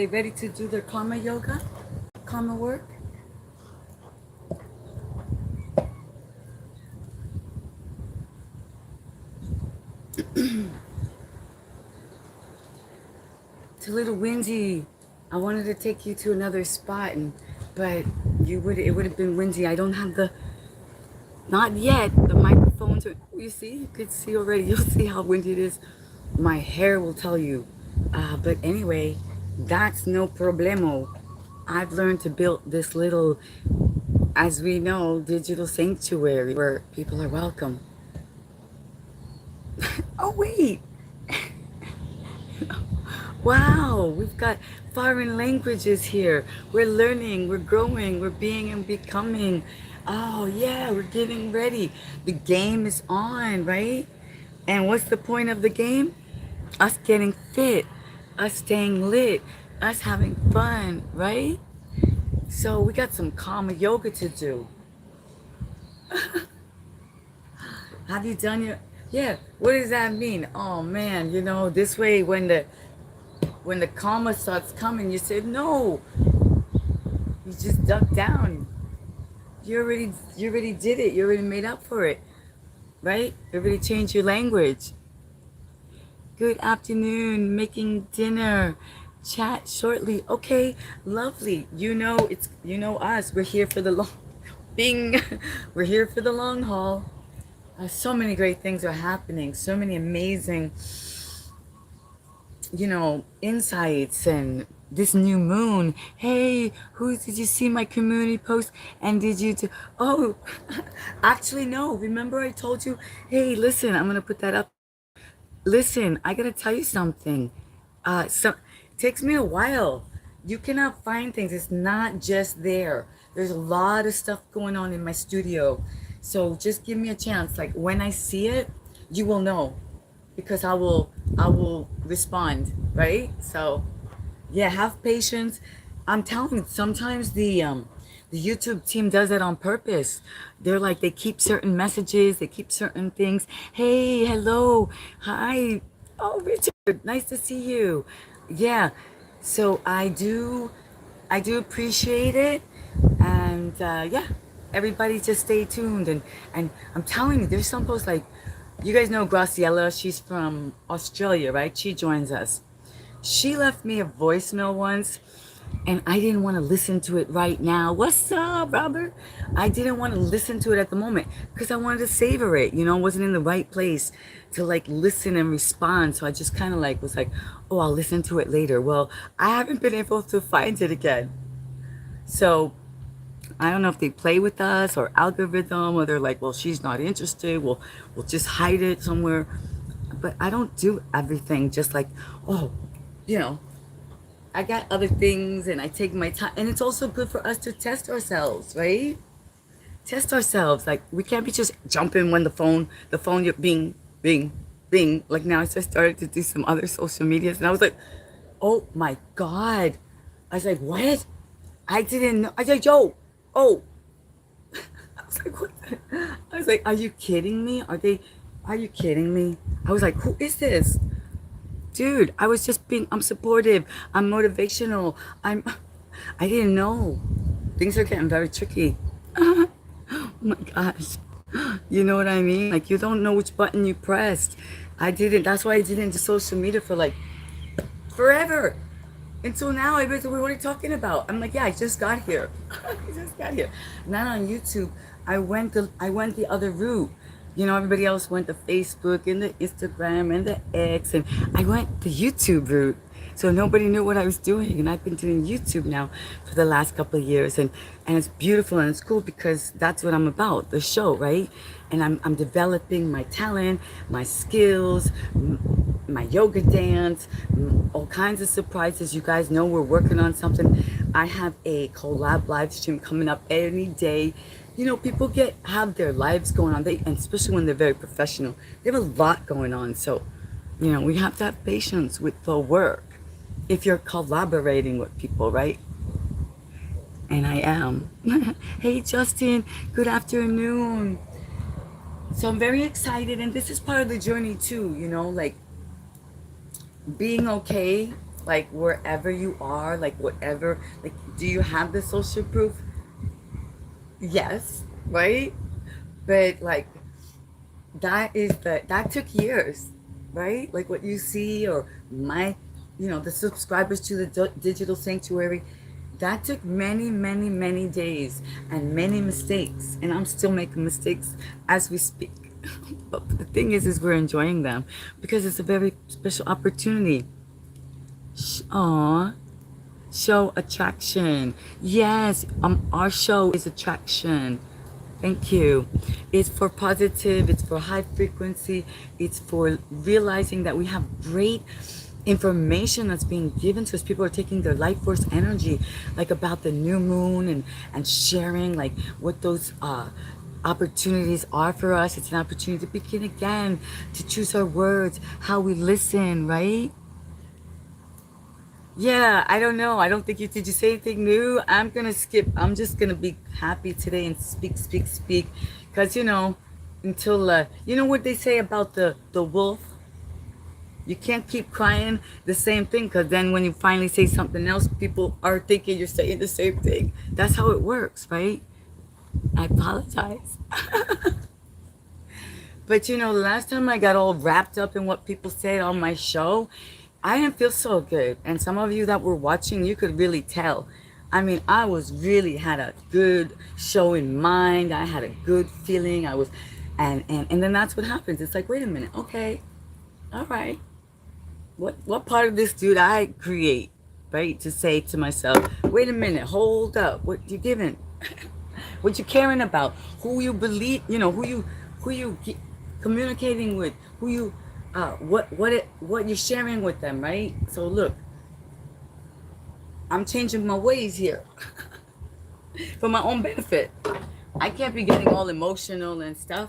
they ready to do their karma yoga? Karma work? It's a little windy. I wanted to take you to another spot, but it would have been windy. I don't have the, not yet, the microphones are, you see, you could see already. You'll see how windy it is. My hair will tell you. But anyway, that's no problemo. I've learned to build this little, as we know, digital sanctuary where people are welcome. Oh, wait. Wow, we've got foreign languages here. We're learning, we're growing, we're being and becoming. Oh, yeah, we're getting ready. The game is on, right? And what's the point of the game? Us getting fit, us staying lit, us having fun, right? So we got some karma yoga to do. Have you done your, yeah, what does that mean? Oh man, this way when the karma starts coming, you say, no, you just duck down. You already did it. You already made up for it, right? You already changed your language. Good afternoon, making dinner. Chat shortly. Okay, lovely. Us. We're here for the long, bing. We're here for the long haul. So many great things are happening. So many amazing, insights and this new moon. Hey, did you see my community post? And did you oh, actually no. Remember I told you, hey, listen, I'm gonna put that up. Listen, I gotta tell you something. It takes me a while. You cannot find things. It's not just there. There's a lot of stuff going on in my studio. So just give me a chance. Like when I see it, you will know. Because I will respond, right? So yeah, have patience. I'm telling you, sometimes the YouTube team does it on purpose. They're like, they keep certain messages, they keep certain things. Hey, hello, hi. Oh, Richard, nice to see you. Yeah, so I do appreciate it, and yeah, everybody just stay tuned. And I'm telling you, there's some posts like, you guys know Graciela. She's from Australia, right? She joins us. She left me a voicemail once, and I didn't want to listen to it right now. What's up, Robert? I didn't want to listen to it at the moment because I wanted to savor it. I wasn't in the right place to like listen and respond. So I just kind of like was like, oh, I'll listen to it later. Well, I haven't been able to find it again. So I don't know if they play with us or algorithm, or they're like, well, she's not interested. We'll just hide it somewhere. But I don't do everything just like, oh, you know, I got other things and I take my time. And it's also good for us to test ourselves, right? Test ourselves. Like we can't be just jumping when the phone, you're bing, bing, bing. Like now I just started to do some other social medias and I was like, oh my God. I was like, what? I didn't know. I was like, yo, oh. I was like, what I was like, are you kidding me? Are you kidding me? I was like, who is this? Dude, I'm supportive. I'm motivational. I didn't know. Things are getting very tricky. Oh my gosh. You know what I mean? Like you don't know which button you pressed. That's why I didn't do social media for like forever. Until now, I was, what are you talking about? I'm like, yeah, I just got here. I just got here. Not on YouTube. I went the other route. Everybody else went the Facebook and the Instagram and the X, and I went the YouTube route. So nobody knew what I was doing, and I've been doing YouTube now for the last couple of years, and it's beautiful and it's cool because that's what I'm about, the show, right? And I'm developing my talent, my skills, my yoga dance, all kinds of surprises. You guys know we're working on something. I have a collab live stream coming up any day. People have their lives going on, and especially when they're very professional, they have a lot going on. So, we have to have patience with the work if you're collaborating with people, right? And I am. Hey, Justin, good afternoon. So I'm very excited, and this is part of the journey too, like being okay like wherever you are, like whatever, like, do you have the social proof? Yes, right? But like, that took years, right? Like what you see, or my, the subscribers to the digital sanctuary, that took many, many, many days and many mistakes, and I'm still making mistakes as we speak. But the thing is we're enjoying them because it's a very special opportunity. Aw, show attraction. Yes, our show is attraction. Thank you. It's for positive, it's for high frequency, it's for realizing that we have great information that's being given to us. People are taking their life force energy, like about the new moon, and sharing like what those opportunities are for us. It's an opportunity to begin again, to choose our words, how we listen, right? Yeah, I don't know. I don't think you did. You say anything new? I'm gonna skip. I'm just gonna be happy today and speak, speak, speak, because until you know what they say about the wolf. You can't keep crying the same thing, because then when you finally say something else, people are thinking you're saying the same thing. That's how it works, right? I apologize. But last time I got all wrapped up in what people said on my show, I didn't feel so good. And some of you that were watching, you could really tell. I mean, I was really had a good show in mind. I had a good feeling. I was, and then that's what happens. It's like, wait a minute, okay, all right. What part of this did I create, right? To say to myself, wait a minute, hold up, what you giving? What you caring about, who you believe, who you communicating with, who you what you're sharing with them, right? So look, I'm changing my ways here for my own benefit. I can't be getting all emotional and stuff,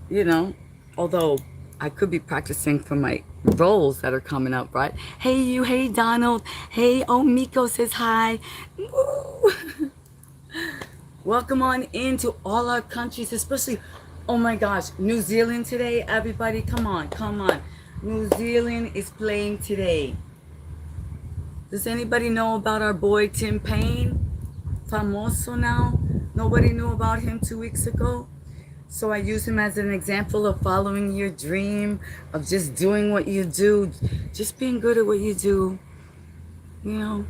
you know although I could be practicing for my roles that are coming up, right? Hey you, hey Donald, hey, oh, Miko says hi. Woo. Welcome on into all our countries, especially, oh my gosh, New Zealand today. Everybody, come on, come on. New Zealand is playing today. Does anybody know about our boy Tim Payne? Famoso now. Nobody knew about him 2 weeks ago. So I use him as an example of following your dream, of just doing what you do, just being good at what you do. You know,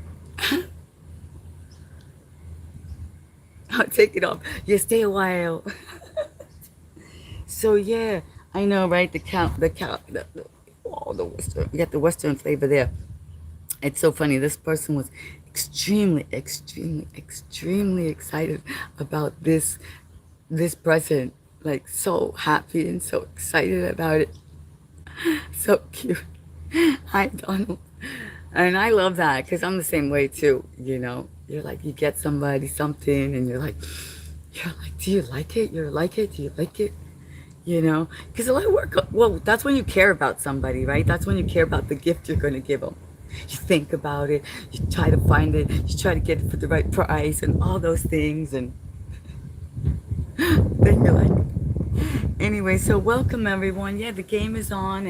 I'll take it off. Yeah, stay a while. So yeah, I know, right? The Western. We got the Western flavor there. It's so funny. This person was extremely, extremely, extremely excited about this present. Like so happy and so excited about it. So cute. Hi, Donald. And I love that because I'm the same way too. You're like, you get somebody something and you're like, do you like it? You're like it? Do you like it? Because a lot of work, well, that's when you care about somebody, right? That's when you care about the gift you're going to give them. You think about it, you try to find it, you try to get it for the right price and all those things. And then you're like, anyway, so welcome everyone. Yeah, the game is on,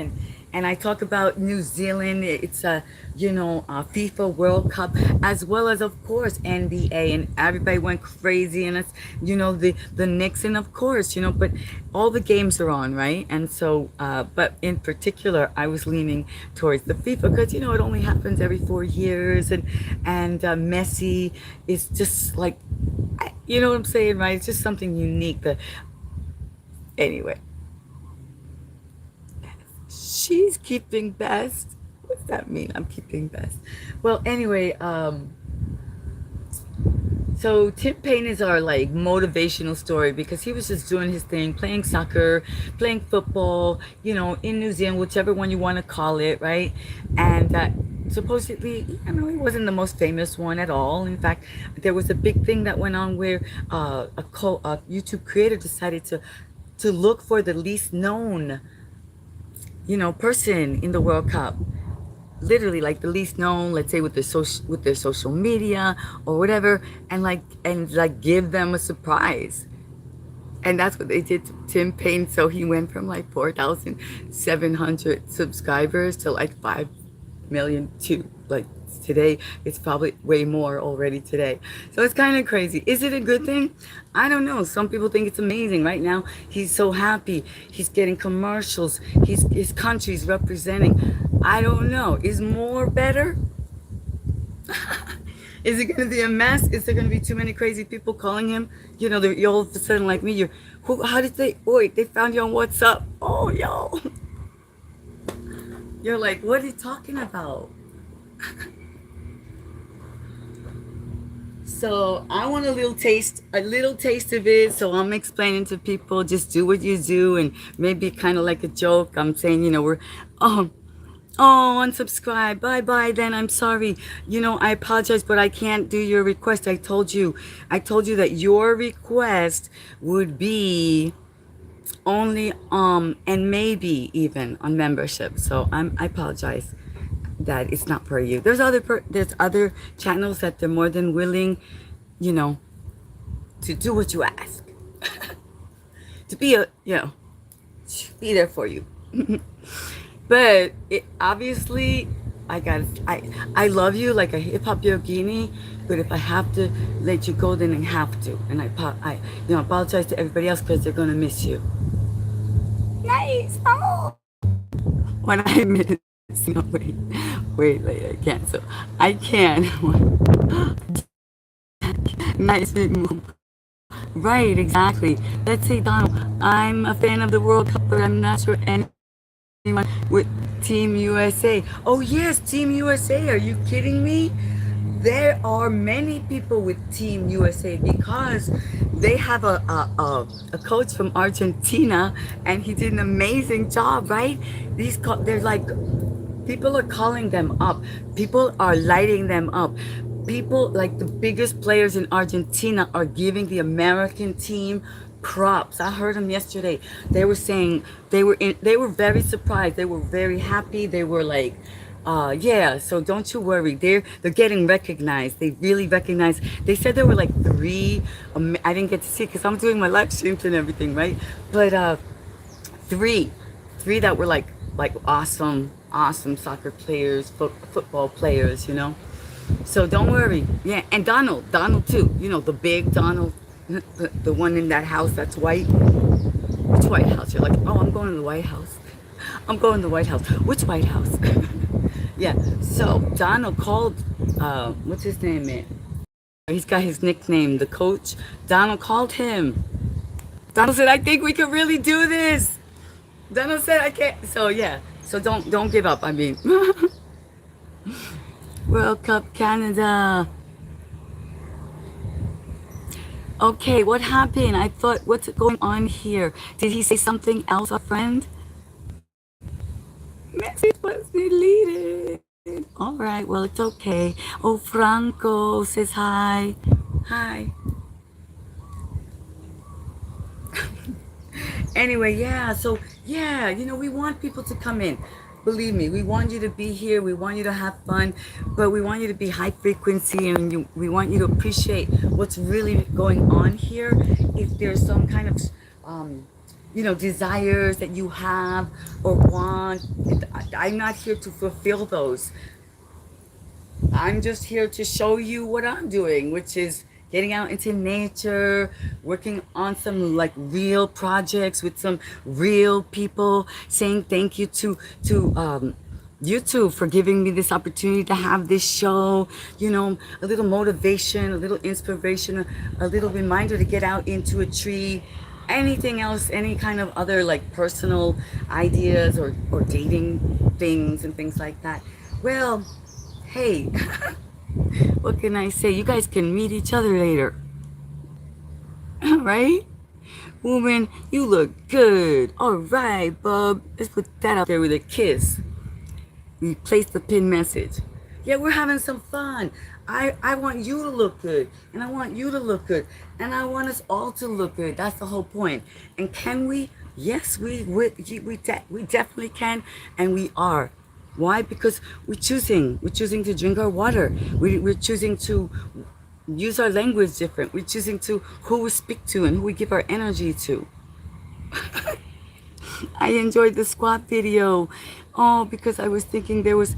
and I talk about New Zealand. It's a FIFA World Cup, as well as of course NBA, and everybody went crazy, and it's the Knicks, and of course but all the games are on, right? And so, but in particular, I was leaning towards the FIFA because it only happens every 4 years, and Messi is just like, you know what I'm saying, right? It's just something unique. Anyway, she's keeping best. What's that mean? I'm keeping best. Well, anyway, so Tim Payne is our like motivational story because he was just doing his thing, playing soccer, playing football, in New Zealand, whichever one you want to call it, right? And supposedly, he wasn't the most famous one at all. In fact, there was a big thing that went on where a YouTube creator decided to look for the least known, person in the World Cup. Literally, like the least known, let's say with their social media or whatever, and give them a surprise. And that's what they did to Tim Payne. So he went from like 4,700 subscribers to like 5 million too. Like today, it's probably way more already today. So it's kind of crazy. Is it a good thing? I don't know. Some people think it's amazing. Right now, he's so happy. He's getting commercials. His country's representing. I don't know. Is more better? Is it going to be a mess? Is there going to be too many crazy people calling him? You know, you're all of a sudden like me. How did they? Wait, they found you on WhatsApp. Oh, yo. You're like, what are you talking about? So I want a little taste of it. So I'm explaining to people, just do what you do, and maybe kind of like a joke. I'm saying, oh, oh, unsubscribe. Bye bye. Then I'm sorry. I apologize, but I can't do your request. I told you that your request would be only and maybe even on membership. So I apologize that it's not for you. There's other channels that they're more than willing, you know, to do what you ask. To be be there for you. But obviously, I love you like a hip hop yogini. But if I have to let you go, then I have to. And I apologize to everybody else because they're gonna miss you. Nice. Oh. When I miss, wait, later, I can't. So I can. Nice big move. Right, exactly. Let's say, Donald, I'm a fan of the World Cup, but I'm not sure anyone with Team USA. Oh, yes, Team USA. Are you kidding me? There are many people with Team USA because they have a coach from Argentina, and he did an amazing job, right? They're like, people are calling them up. People are lighting them up. People like the biggest players in Argentina are giving the American team props. I heard them yesterday. They were saying they were very surprised. They were very happy. They were like, yeah, so don't you worry. They're getting recognized. They really recognize. They said there were like three. I didn't get to see because I'm doing my live streams and everything, right? But three that were like awesome soccer players, football players, So don't worry. Yeah, and Donald too. The big Donald, the one in that house that's white. Which White House? You're like, oh, I'm going to the White House. I'm going to the White House. Which White House? Yeah. So Donald called. What's his name, man? He's got his nickname, the coach. Donald called him. Donald said, I think we can really do this. Donald said, I can't. So yeah. So don't give up. I mean. World Cup Canada. Okay, what happened? I thought, what's going on here? Did he say something else, our friend? Message was deleted. All right, well, it's okay. Oh, Franco says hi. Hi. Anyway, yeah, so, yeah, we want people to come in. Believe me, we want you to be here. We want you to have fun, but we want you to be high frequency, and we want you to appreciate what's really going on here. If there's some kind of, desires that you have or want, I'm not here to fulfill those. I'm just here to show you what I'm doing, which is getting out into nature, working on some like real projects with some real people, saying thank you to YouTube for giving me this opportunity to have this show, a little motivation, a little inspiration, a little reminder to get out into a tree, anything else, any kind of other like personal ideas or dating things and things like that. Well, hey, what can I say? You guys can meet each other later. Right? Woman, you look good. All right, bub. Let's put that out there with a kiss. Replace the pin message. Yeah, we're having some fun. I want you to look good. And I want you to look good. And I want us all to look good. That's the whole point. And can we? Yes, we definitely can. And we are. Why? Because we're choosing to drink our water. We're choosing to use our language different. We're choosing to who we speak to and who we give our energy to. I enjoyed the squat video. Oh, because I was thinking there was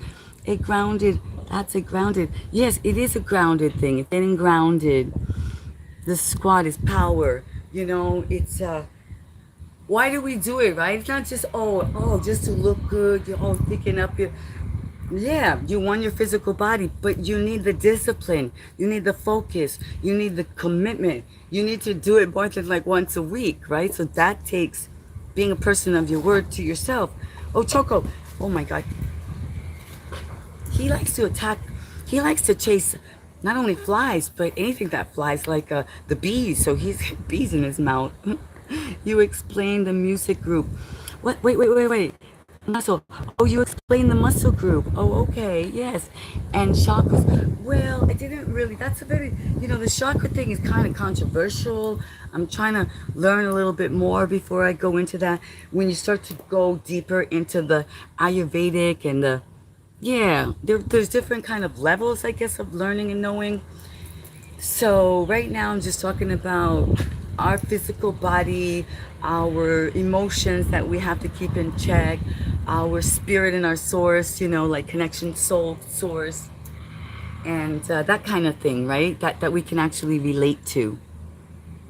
a grounded, that's a grounded. Yes, it is a grounded thing. It's getting grounded. The squat is power. You know, it's why do we do it, right? It's not just just to look good. You're all picking up your yeah, you want your physical body, but you need the discipline. You need the focus. You need the commitment. You need to do it more than like once a week, right? So that takes being a person of your word to yourself. Oh, Choco. Oh my God. He likes to attack. He likes to chase not only flies, but anything that flies, like the bees. So he's bees in his mouth. You explained the music group. What? Wait. Muscle. Oh, you explained the muscle group. Oh, okay. Yes. And chakras. Well, I didn't really. That's a very, the chakra thing is kind of controversial. I'm trying to learn a little bit more before I go into that. When you start to go deeper into the Ayurvedic and yeah, there's different kind of levels, I guess, of learning and knowing. So right now I'm just talking about our physical body, our emotions that we have to keep in check, our spirit and our source, like connection, soul, source, and that kind of thing, right? That we can actually relate to.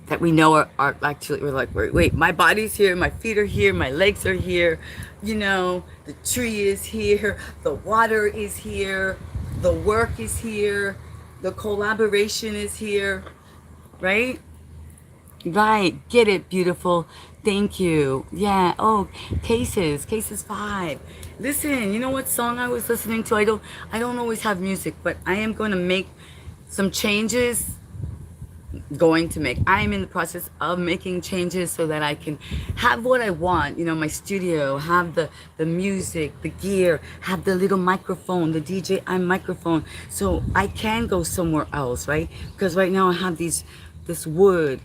That we know are actually, we're like, wait, my body's here, my feet are here, my legs are here, the tree is here, the water is here, the work is here, the collaboration is here, right? Right, get it, beautiful. Thank you. Yeah. Oh, cases 5. Listen, you know what song I was listening to? I don't always have music, but I am going to make some changes. I am in the process of making changes so that I can have what I want, my studio, have the music, the gear, have the little microphone, the DJI microphone, so I can go somewhere else, right? Because right now I have this wood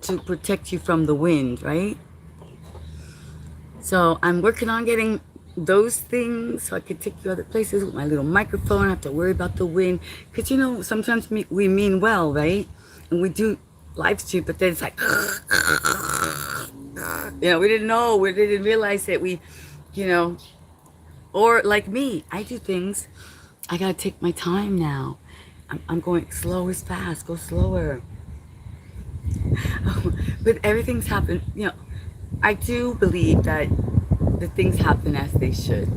to protect you from the wind, right? So I'm working on getting those things so I can take you other places with my little microphone. I don't have to worry about the wind. Because, sometimes we mean well, right? And we do live stream, but then it's like, we didn't know. We didn't realize that or like me, I do things. I got to take my time now. I'm going slow is fast. Go slower. But everything's happened. I do believe that the things happen as they should.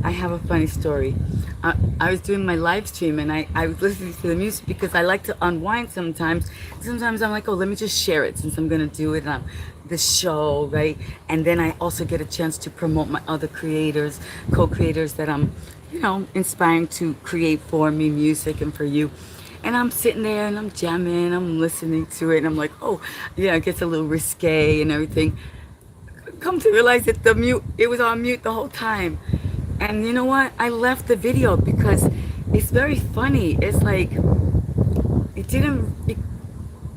I have a funny story. I was doing my live stream and I was listening to the music because I like to unwind sometimes. Sometimes I'm like, oh, let me just share it since I'm going to do it on the show, right? And then I also get a chance to promote my other creators, co-creators that I'm, inspiring to create for me music and for you. And I'm sitting there and I'm jamming, I'm listening to it, and I'm like, oh, yeah, it gets a little risque and everything. Come to realize that it was on mute the whole time. And you know what? I left the video because it's very funny. It's like,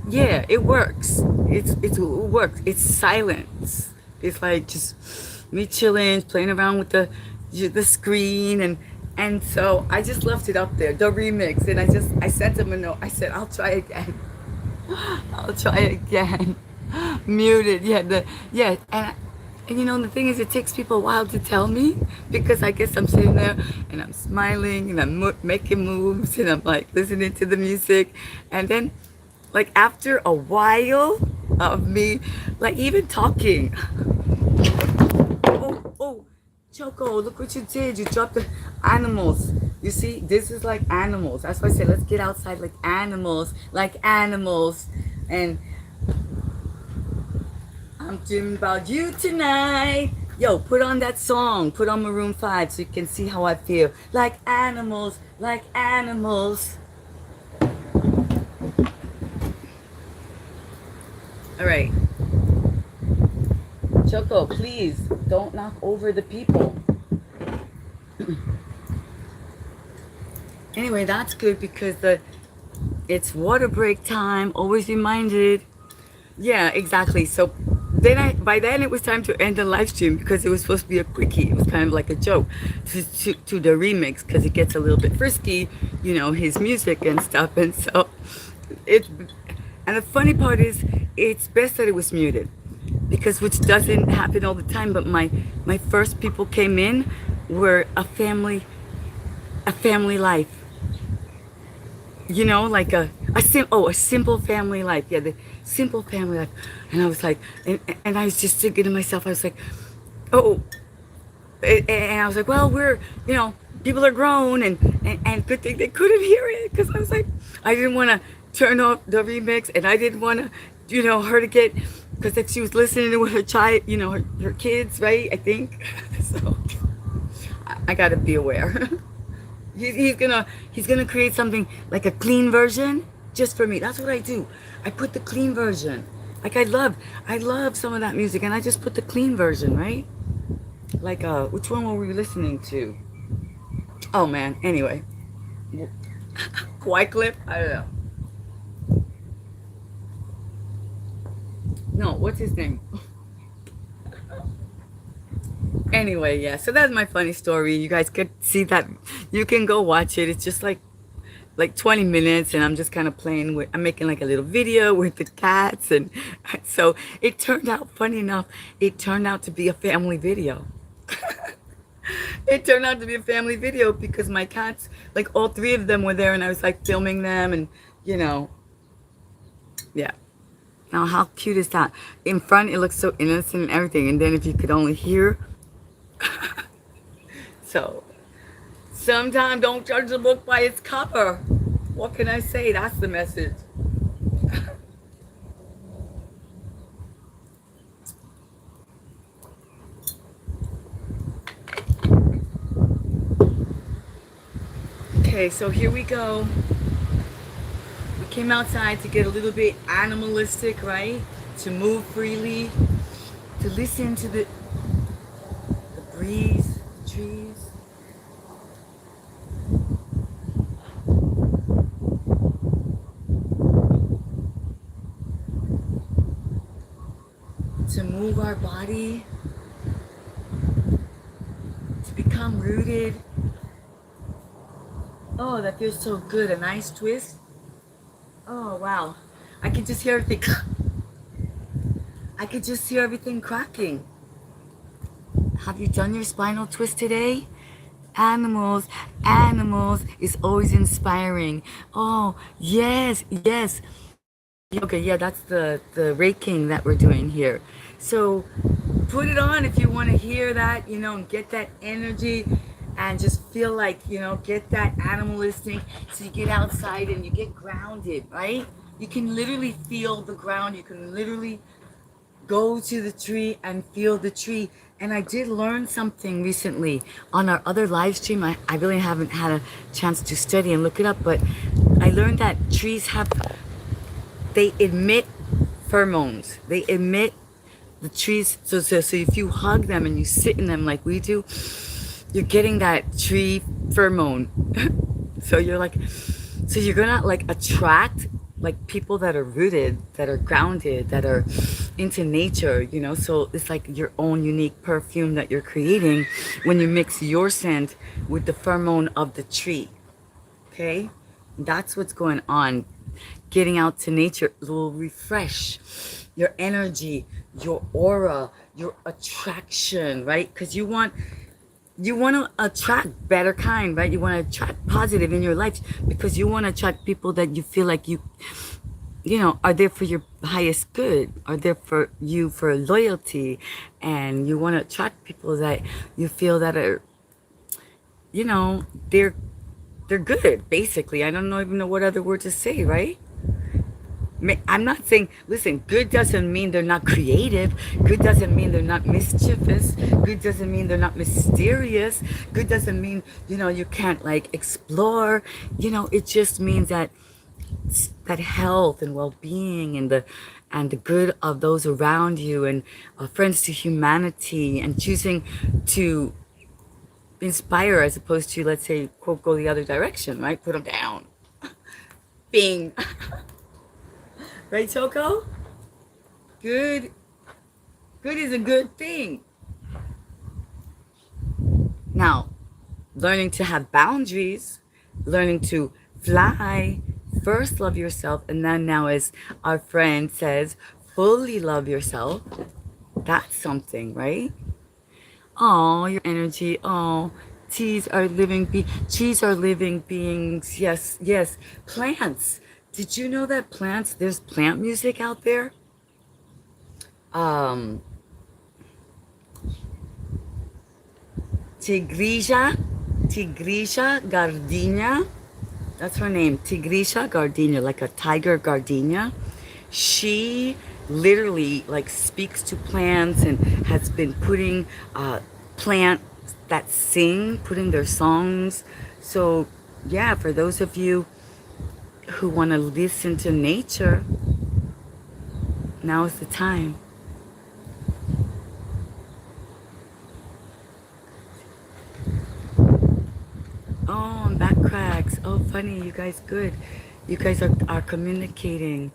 yeah, it works. It works. It's silence. It's like just me chilling, playing around with the screen, and so I just left it up there, the remix, and I sent him a note. I said, I'll try again. I'll try again. Muted, yeah, and the thing is, it takes people a while to tell me because I guess I'm sitting there and I'm smiling and I'm making moves and I'm like listening to the music, and then like after a while of me like even talking, oh, Choco, look what you did. You dropped the animals. You see, this is like animals. That's why I said let's get outside like animals, and I'm dreaming about you tonight. Yo, put on that song. Put on Maroon 5 so you can see how I feel. Like animals, like animals. All right. Choco, please don't knock over the people. Anyway, that's good because it's water break time. Always reminded. Yeah, exactly. So by then it was time to end the live stream because it was supposed to be a quickie. It was kind of like a joke to the remix because it gets a little bit frisky, his music and stuff. And so and the funny part is it's best that it was muted because which doesn't happen all the time. But my first people came in were a family a family life, you know, like a simple family life. Yeah, the simple family life. And I was like, and I was just thinking to myself, I was like, oh, and I was like, well, we're, you know, people are grown, and good thing they couldn't hear it, because I was like, I didn't want to turn off the remix, and I didn't want to, you know, her to get, because if she was listening to her child, you know, her kids, right? I think so. I got to be aware. He's gonna create something like a clean version just for me. That's what I do. I put the clean version. Like I love some of that music, and I just put the clean version, right? Like which one were we listening to? Oh man. Anyway, Wycliffe. I don't know. No, what's his name? Anyway, yeah. So that's my funny story. You guys could see that. You can go watch it. It's just like 20 minutes, and I'm just kind of playing with, I'm making like a little video with the cats, and so it turned out, funny enough, it turned out to be a family video. It turned out to be a family video because my cats, like all three of them were there, and I was like filming them, and you know, yeah. Now how cute is that? In front it looks so innocent and everything, and then if you could only hear. So sometimes don't judge the book by its cover. What can I say? That's the message. Okay, so here we go. We came outside to get a little bit animalistic, right? To move freely, to listen to the breeze, the trees, to move our body, to become rooted. Oh, that feels so good. A nice twist. Oh, wow. I can just hear everything. I could just hear everything cracking. Have you done your spinal twist today? Animals, animals is always inspiring. Oh, yes, yes. Yoga, yeah, that's the raking that we're doing here. So put it on if you want to hear that, you know, and get that energy, and just feel like, you know, get that animalistic. So you get outside and you get grounded, right? You can literally feel the ground. You can literally go to the tree and feel the tree. And I did learn something recently on our other live stream. I really haven't had a chance to study and look it up, but I learned that trees have, they emit pheromones. They emit the trees. So if you hug them and you sit in them like we do, you're getting that tree pheromone. So you're like, so you're gonna like attract like people that are rooted, that are grounded, that are into nature, you know. So it's like your own unique perfume that you're creating when you mix your scent with the pheromone of the tree. Okay, that's what's going on. Getting out to nature will refresh your energy, your aura, your attraction, right? Because you want to attract better kind, right? You want to attract positive in your life, because you want to attract people that you feel like you know, are there for your highest good, are there for you for loyalty, and you want to attract people that you feel that are, you know, they're good, basically. I don't know, even know what other word to say, right? I'm not saying, listen, good doesn't mean they're not creative. Good doesn't mean they're not mischievous. Good doesn't mean they're not mysterious. Good doesn't mean, you know, you can't like explore. You know, it just means that health and well-being and the good of those around you, and friends to humanity, and choosing to inspire as opposed to, let's say, quote, go the other direction, right? Put them down. Bing. Right, Choco? Good. Good is a good thing. Now, learning to have boundaries, learning to fly, first love yourself, and then now, as our friend says, fully love yourself. That's something, right? Oh, your energy. Oh, Trees are living beings. Yes, yes. Plants. Did you know that there's plant music out there? Um, Tigricia, Tigricia gardenia. That's her name, Tigricia gardenia, like a tiger gardenia. She literally like speaks to plants and has been putting plants that sing, putting their songs. So yeah, for those of you who want to listen to nature, now is the time. Oh, I'm back cracks. Oh, funny. You guys good. You guys are communicating.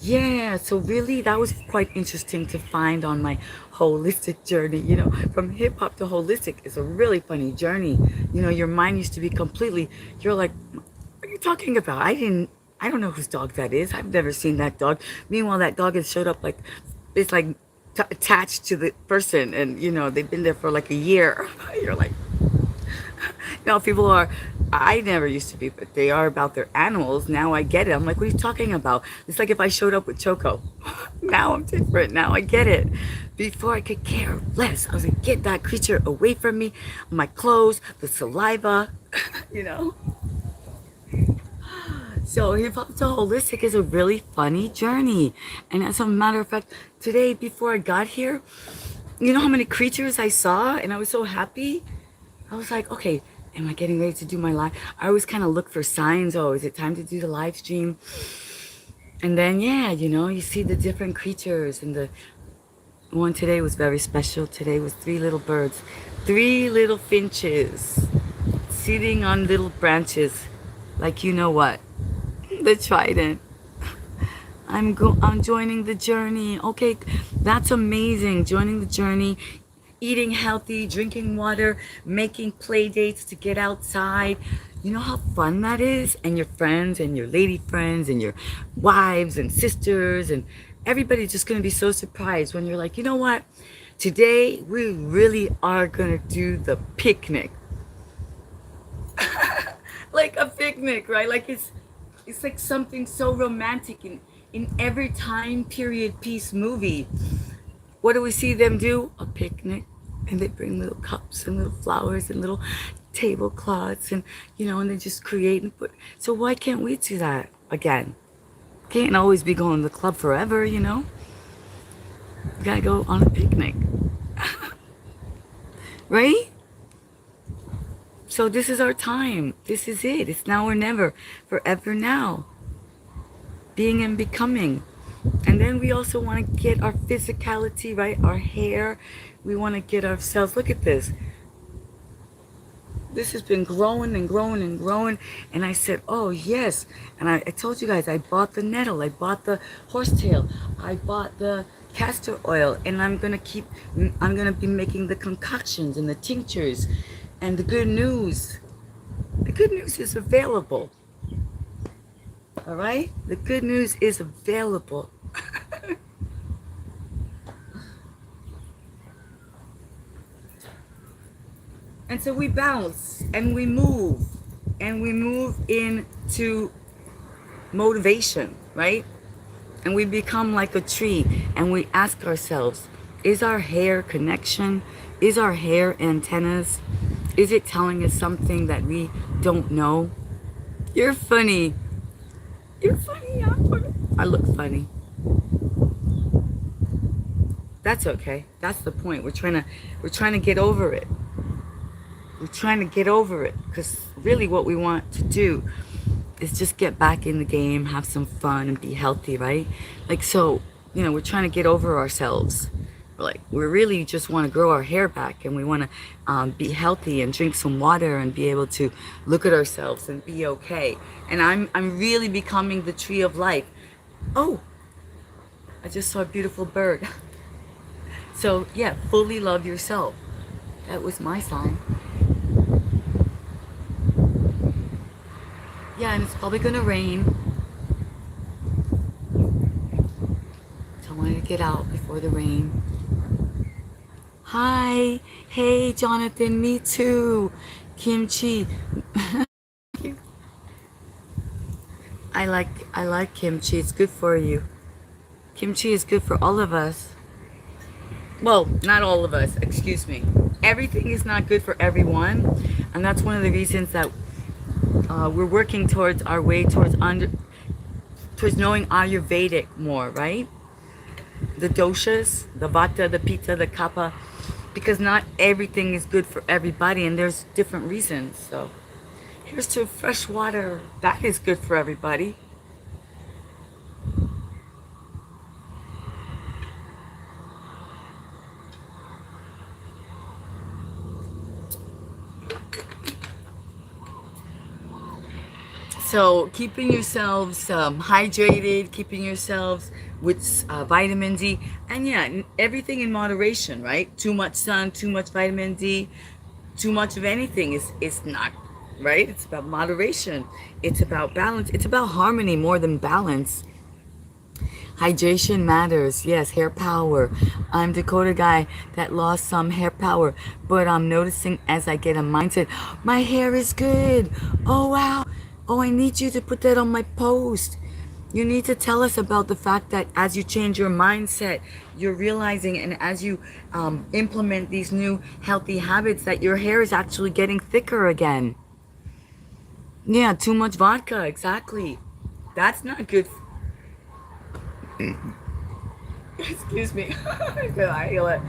Yeah, so really that was quite interesting to find on my holistic journey. From hip hop to holistic is a really funny journey. Your mind used to be completely, you're like, what are you talking about? I don't know whose dog that is. I've never seen that dog. Meanwhile, that dog has showed up like, it's like attached to the person and, they've been there for like a year. You're like, people are, I never used to be, but they are about their animals. Now I get it. I'm like, what are you talking about? It's like if I showed up with Choco. Now I'm different. Now I get it. Before I could care less. I was like, get that creature away from me. My clothes, the saliva, you know? So hip hop to holistic is a really funny journey. And as a matter of fact, today before I got here, you know how many creatures I saw? And I was so happy. I was like, okay, am I getting ready to do my live? I always kind of look for signs. Oh, is it time to do the live stream? And then, yeah, you see the different creatures. And the one today was very special. Today was three little birds, three little finches sitting on little branches. Like, you know what? The trident. I'm joining the journey. Okay, that's amazing. Joining the journey. Eating healthy, drinking water, making play dates to get outside. You know how fun that is? And your friends and your lady friends and your wives and sisters and everybody's just going to be so surprised when you're like, you know what? Today we really are going to do the picnic. Like a picnic, right? Like it's like something so romantic in every time period piece movie. What do we see them do? A picnic. And they bring little cups and little flowers and little tablecloths and, and they just create and put. So why can't we do that again? Can't always be going to the club forever, You gotta go on a picnic. Right? So this is our time. This is it. It's now or never. Forever now. Being and becoming. And then we also want to get our physicality, right? Our hair. We want to get ourselves. Look at this. This has been growing and growing and growing. And I said, oh, yes. And I told you guys, I bought the nettle. I bought the horsetail. I bought the castor oil. And I'm going to be making the concoctions and the tinctures. And the good news is available. All right? The good news is available. And so we bounce and we move into motivation, right? And we become like a tree and we ask ourselves, is our hair connection? Is our hair antennas? Is it telling us something that we don't know? You're funny. You're funny. I'm funny. I look funny. That's okay. That's the point. We're trying to get over it. We're trying to get over it because really what we want to do is just get back in the game, have some fun and be healthy, right? Like, so, we're trying to get over ourselves. We really just want to grow our hair back and we want to be healthy and drink some water and be able to look at ourselves and be okay. And I'm really becoming the tree of life. Oh, I just saw a beautiful bird. So yeah, fully love yourself. That was my sign. Yeah, and it's probably gonna rain. So I wanted to get out before the rain. Hi, hey Jonathan, me too. Kimchi. I like kimchi. It's good for you. Kimchi is good for all of us. Well, not all of us, excuse me. Everything is not good for everyone, and that's one of the reasons that we're working towards our way towards knowing Ayurvedic more, right? The doshas, the vata, the pitta, the kapha, because not everything is good for everybody, and there's different reasons. So here's to fresh water. That is good for everybody. So keeping yourselves hydrated, keeping yourselves with vitamin D, and yeah, everything in moderation, right? Too much sun, too much vitamin D, too much of anything is not right. It's about moderation. It's about balance. It's about harmony more than balance. Hydration matters. Yes, hair power. I'm Dakota guy that lost some hair power, but I'm noticing as I get a mindset, my hair is good. Oh wow. Oh, I need you to put that on my post. You need to tell us about the fact that as you change your mindset, you're realizing, and as you implement these new healthy habits, that your hair is actually getting thicker again. Yeah, too much vodka, exactly. That's not good. Excuse me. I feel it.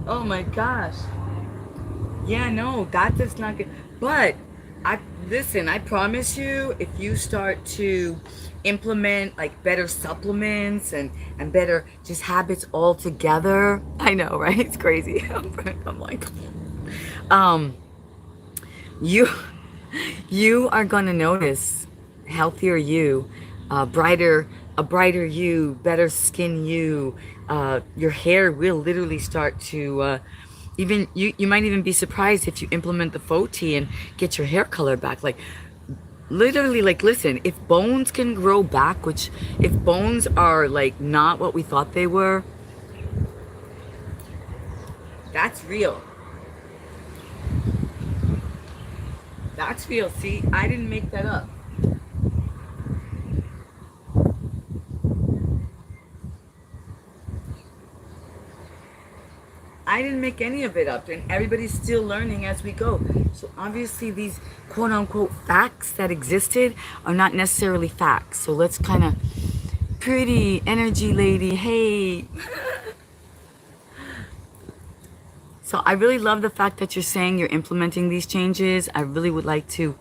Oh my gosh. Yeah, no, that does not get. But I listen. I promise you, if you start to implement like better supplements and better just habits altogether, I know, right? It's crazy. I'm like, um, you you are gonna notice healthier you, brighter a brighter you, better skin you. Your hair will literally start to even you might even be surprised if you implement the foti and get your hair color back. Like literally, like listen, if bones can grow back, which if bones are like not what we thought they were, that's real. That's real. See, I didn't make that up. I didn't make any of it up, and everybody's still learning as we go. So obviously, these quote unquote facts that existed are not necessarily facts. So let's kind of pretty energy lady. Hey, so I really love the fact that you're saying you're implementing these changes. I really would like to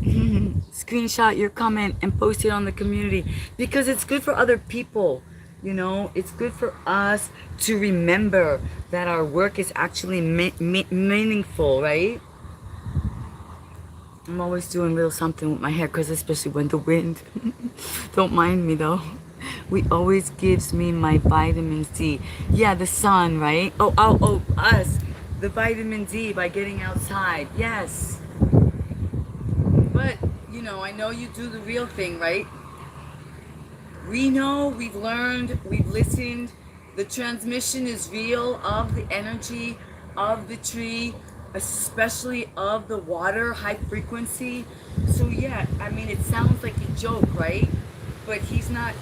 screenshot your comment and post it on the community because it's good for other people. You know, it's good for us to remember that our work is actually meaningful, right? I'm always doing a little something with my hair because especially when the wind. Don't mind me though. We always gives me my vitamin D. Yeah, the sun, right? Oh, us. The vitamin D by getting outside. Yes. But, you know, I know you do the real thing, right? We know, we've learned, we've listened. The transmission is real of the energy of the tree, especially of the water, high frequency. So yeah, I mean it sounds like a joke, right? But he's not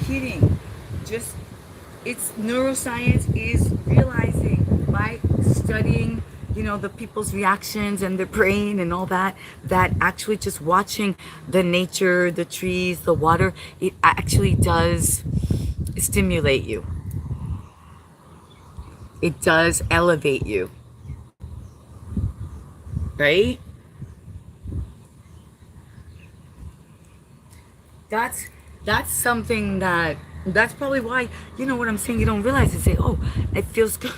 kidding. Just it's neuroscience is realizing by studying the people's reactions and their brain and all that, that actually just watching the nature, the trees, the water, it actually does stimulate you. It does elevate you, right? that's that's something that's probably why, you know what I'm saying, you don't realize it. Say, oh, it feels good.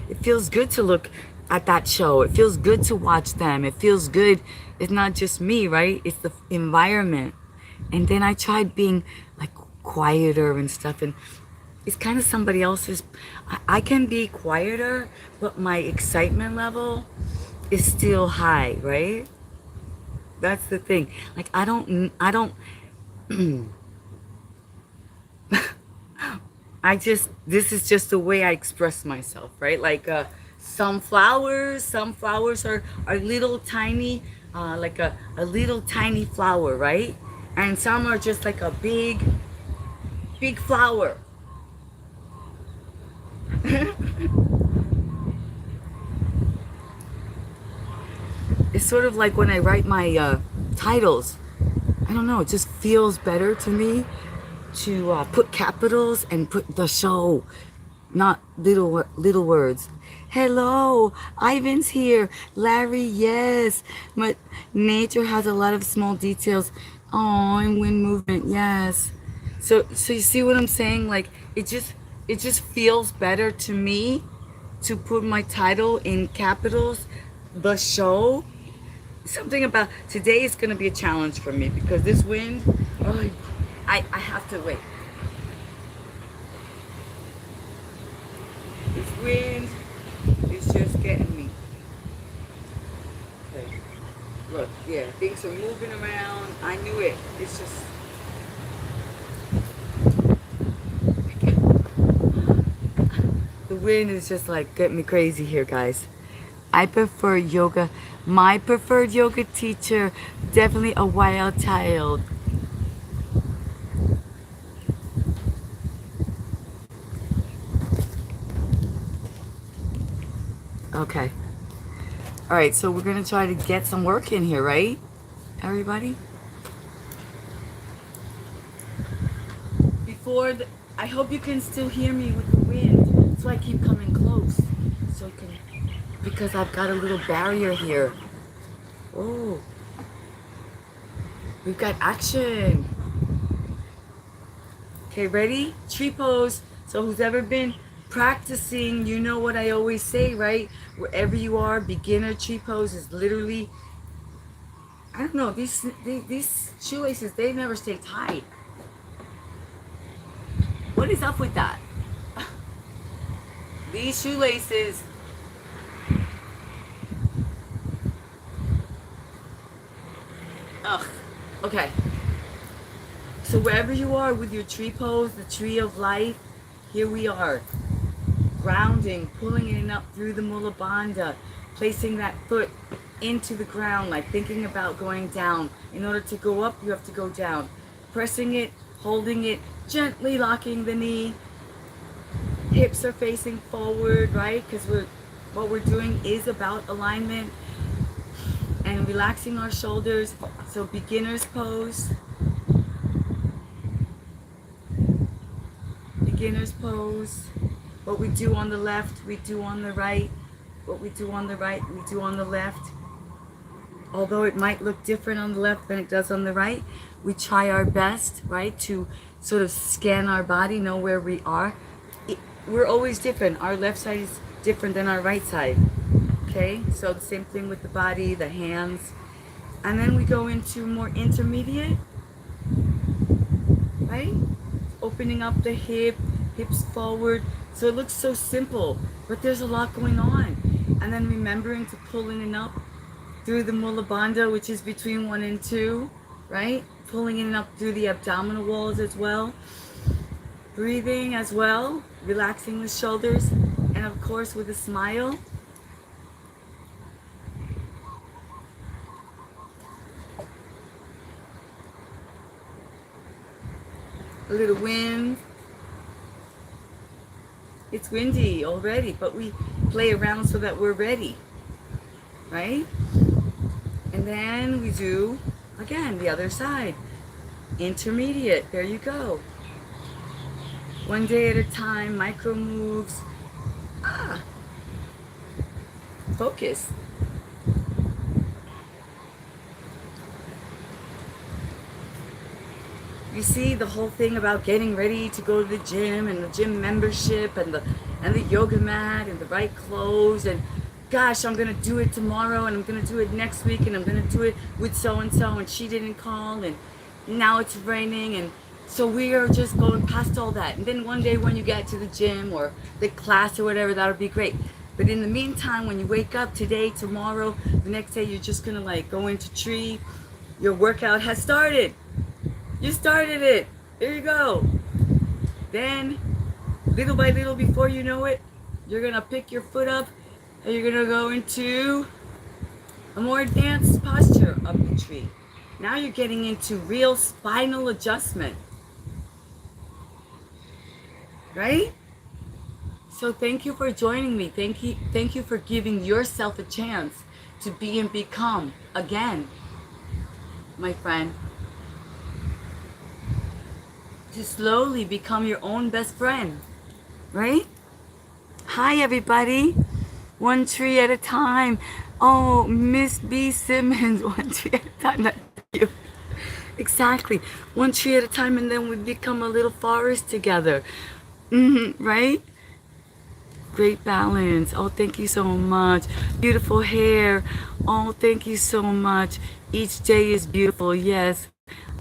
It feels good to look at that show. It feels good to watch them. It feels good. It's not just me, right? It's the environment. And then I tried being like quieter and stuff, and it's kind of somebody else's. I can be quieter, but my excitement level is still high, right? That's the thing. Like I don't I just, this is just the way I express myself, right? Like Some flowers are little tiny, like a little tiny flower, right? And some are just like a big flower. It's sort of like when I write my titles. I don't know, it just feels better to me to put capitals and put the show, not little words. Hello, Ivan's here. Larry, yes. But nature has a lot of small details. Oh, and wind movement, yes. So you see what I'm saying? Like it just feels better to me to put my title in capitals, the show. Something about today is going to be a challenge for me because this wind, oh, I have to wait. This wind is just getting me. Okay. Look, yeah, things are moving around. I knew it. It's just. The wind is just like getting me crazy here, guys. I prefer yoga. My preferred yoga teacher, definitely a wild child. Okay. All right, so we're going to try to get some work in here, right? Everybody? Before the, I hope you can still hear me with the wind. That's why I keep coming close. So I can, because I've got a little barrier here. Oh, we've got action. Okay, ready? Tree pose. So who's ever been practicing, you know what I always say, right? Wherever you are, beginner tree pose is literally, I don't know, these shoelaces, they never stay tight. What is up with that? These shoelaces, ugh. Okay, so wherever you are with your tree pose, the tree of life, here we are. Grounding, pulling it up through the mula bandha, placing that foot into the ground, like thinking about going down. In order to go up, you have to go down. Pressing it, holding it, gently locking the knee. Hips are facing forward, right? Because what we're doing is about alignment and relaxing our shoulders. So beginner's pose. Beginner's pose. What we do on the left, we do on the right. What we do on the right, we do on the left. Although it might look different on the left than it does on the right, we try our best, right, to sort of scan our body, know where we are. We're always different. Our left side is different than our right side. Okay, so the same thing with the body, the hands. And then we go into more intermediate, right? Opening up the hips forward. So it looks so simple, but there's a lot going on. And then remembering to pull in and up through the mula bandha, which is between 1 and 2, right? Pulling in and up through the abdominal walls as well. Breathing as well, relaxing the shoulders, and of course with a smile. A little wind. It's windy already, but we play around so that we're ready, right? And then we do, again, the other side. Intermediate, there you go. One day at a time, micro moves. Ah, focus. You see the whole thing about getting ready to go to the gym and the gym membership and the yoga mat and the right clothes and gosh, I'm gonna do it tomorrow and I'm gonna do it next week and I'm gonna do it with so and she didn't call and now it's raining and so we are just going past all that. And then one day when you get to the gym or the class or whatever, that'll be great. But in the meantime, when you wake up today, tomorrow, the next day, you're just gonna like go into tree. Your workout has started. You started it. There you go. Then, little by little, before you know it, you're gonna pick your foot up And you're gonna go into a more advanced posture of the tree. Now you're getting into real spinal adjustment, right? So thank you for joining me. Thank you for giving yourself a chance to be and become again, my friend. To slowly become your own best friend, right? Hi, everybody. One tree at a time. Oh, Miss B. Simmons, one tree at a time. That's you. Exactly. One tree at a time, and then we become a little forest together. Right? Great balance. Oh, thank you so much. Beautiful hair. Oh, thank you so much. Each day is beautiful. Yes.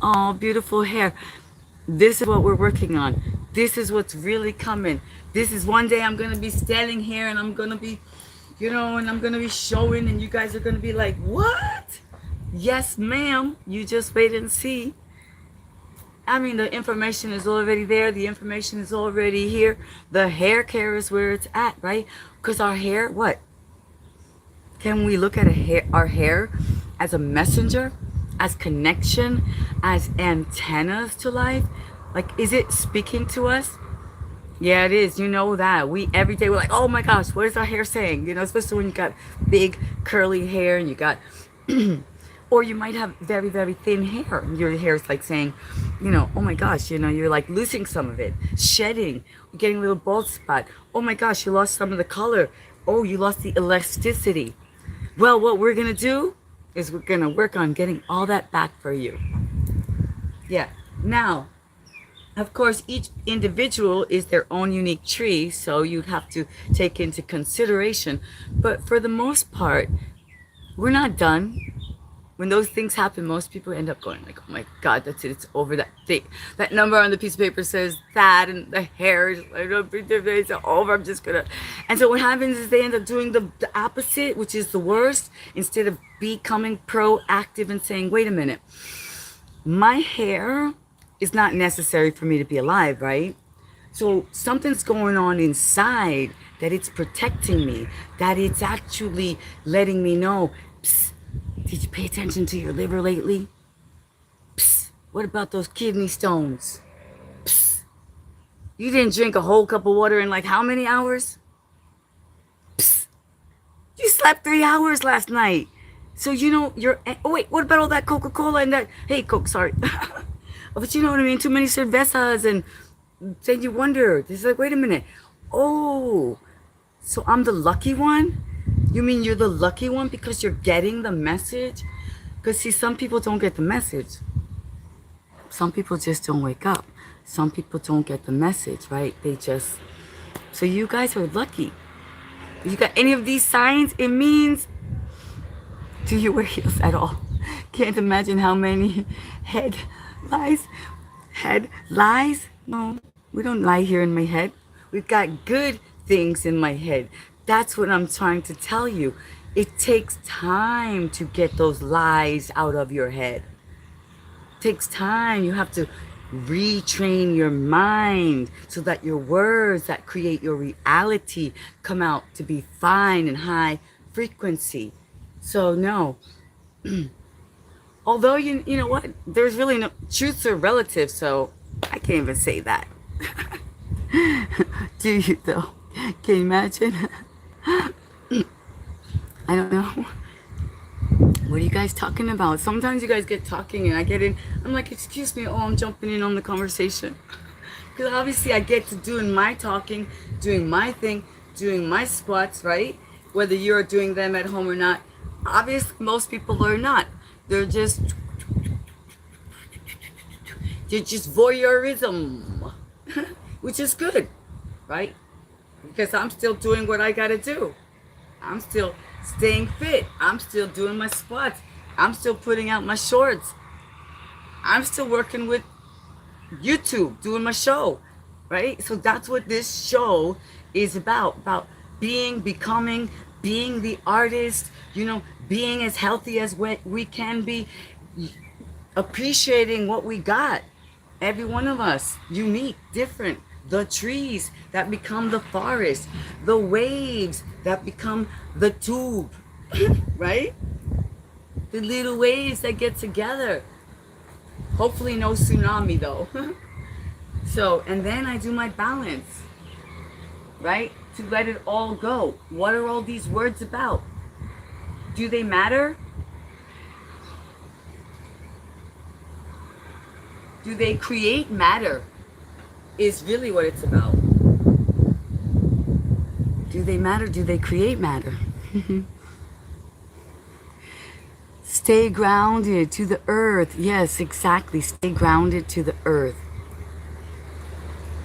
Oh, beautiful hair. This is what we're working on. This is what's really coming. This is one day I'm going to be standing here and I'm going to be, and I'm going to be showing and you guys are going to be like, what? Yes, ma'am. You just wait and see. I mean, the information is already there. The information is already here. The hair care is where it's at, right? Because our hair, what? Can we look at our hair as a messenger, as connection, as antennas to life? Like, is it speaking to us? Yeah, it is. You know that. We every day we're like, oh my gosh, what is our hair saying? Especially when you got big curly hair and you got or you might have very, very thin hair. Your hair is like saying, oh my gosh, you're like losing some of it, shedding, getting a little bald spot. Oh my gosh, you lost some of the color. Oh, you lost the elasticity. Well, what we're going to do is we're going to work on getting all that back for you. Yeah. Now, of course, each individual is their own unique tree, so you'd have to take into consideration. But for the most part, we're not done. When those things happen, most people end up going like, oh my God, that's it. It's over. That thing. That number on the piece of paper says that, and the hair is like, it's over. I'm just going to. And so what happens is they end up doing the opposite, which is the worst, instead of becoming proactive and saying, wait a minute, my hair is not necessary for me to be alive, right? So something's going on inside that it's protecting me, that it's actually letting me know, psst, did you pay attention to your liver lately? Psst, what about those kidney stones? Psst, you didn't drink a whole cup of water in like how many hours? Psst, you slept 3 hours last night. So you're, oh wait, what about all that Coca-Cola and that, hey Coke, sorry. But you know what I mean? Too many cervezas and then you wonder, it's like, wait a minute. Oh, so I'm the lucky one? You mean you're the lucky one because you're getting the message? Because see, some people don't get the message. Some people just don't wake up. Some people don't get the message, right? So you guys are lucky. If you got any of these signs, it means, do you wear heels at all? Can't imagine how many head lies? No, we don't lie here in my head. We've got good things in my head. That's what I'm trying to tell you. It takes time to get those lies out of your head. It takes time. You have to retrain your mind so that your words that create your reality come out to be fine and high frequency. So no. Although you know what? There's really no truths are relative, so I can't even say that. Do you though? Can you imagine? I don't know. What are you guys talking about? Sometimes you guys get talking and I get in. I'm like, excuse me. Oh, I'm jumping in on the conversation. Because obviously I get to doing my talking, doing my thing, doing my squats, right? Whether you're doing them at home or not. Obviously, most people are not. They're just voyeurism, which is good, right? Because I'm still doing what I gotta do. I'm still staying fit. I'm still doing my squats. I'm still putting out my shorts. I'm still working with YouTube, doing my show, right? So that's what this show is about becoming, being the artist, being as healthy as we can be, appreciating what we got. Every one of us, unique, different, the trees that become the forest, the waves that become the tube, right? The little waves that get together. Hopefully no tsunami though. So, and then I do my balance, right? To let it all go. What are all these words about? Do they matter? Do they create matter? Is really what it's about. Do they matter? Do they create matter? Stay grounded to the earth. Yes, exactly. Stay grounded to the earth,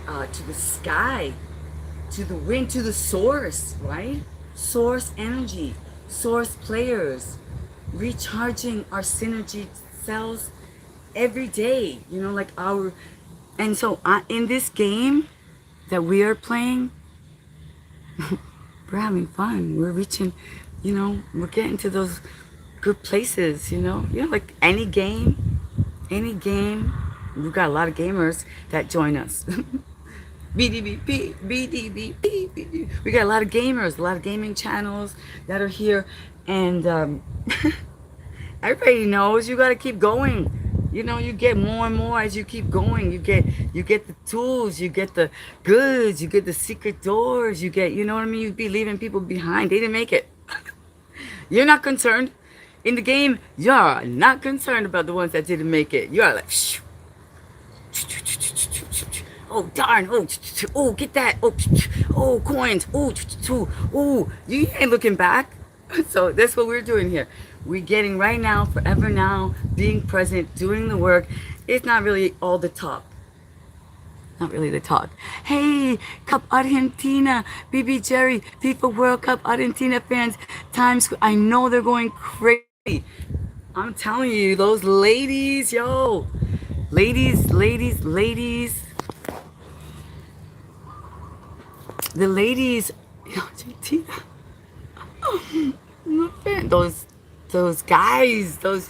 to the sky, to the wind, to the source, right? Source energy, source players, recharging our synergy cells every day, you know, like our, and so in this game that we are playing, we're having fun. We're reaching, you know, we're getting to those good places, you know, like any game, we've got a lot of gamers that join us. BDBP, BDBP. We got a lot of gamers, a lot of gaming channels that are here, and everybody knows you got to keep going. You know, you get more and more as you keep going. You get the tools, you get the goods, you get the secret doors, you get, you know what I mean? You'd be leaving people behind. They didn't make it. You're not concerned. In the game, you're not concerned about the ones that didn't make it. You're like, shh. Oh darn! Oh, get that! Oh, coins! Oh, you ain't looking back. So that's what we're doing here. We're getting right now, forever now, being present, doing the work. It's not really all the talk. Not really the talk. Hey, Cup Argentina, BB Jerry, FIFA World Cup Argentina fans, Times. I know they're going crazy. I'm telling you, those ladies, yo, ladies. The ladies, Argentina, those guys, those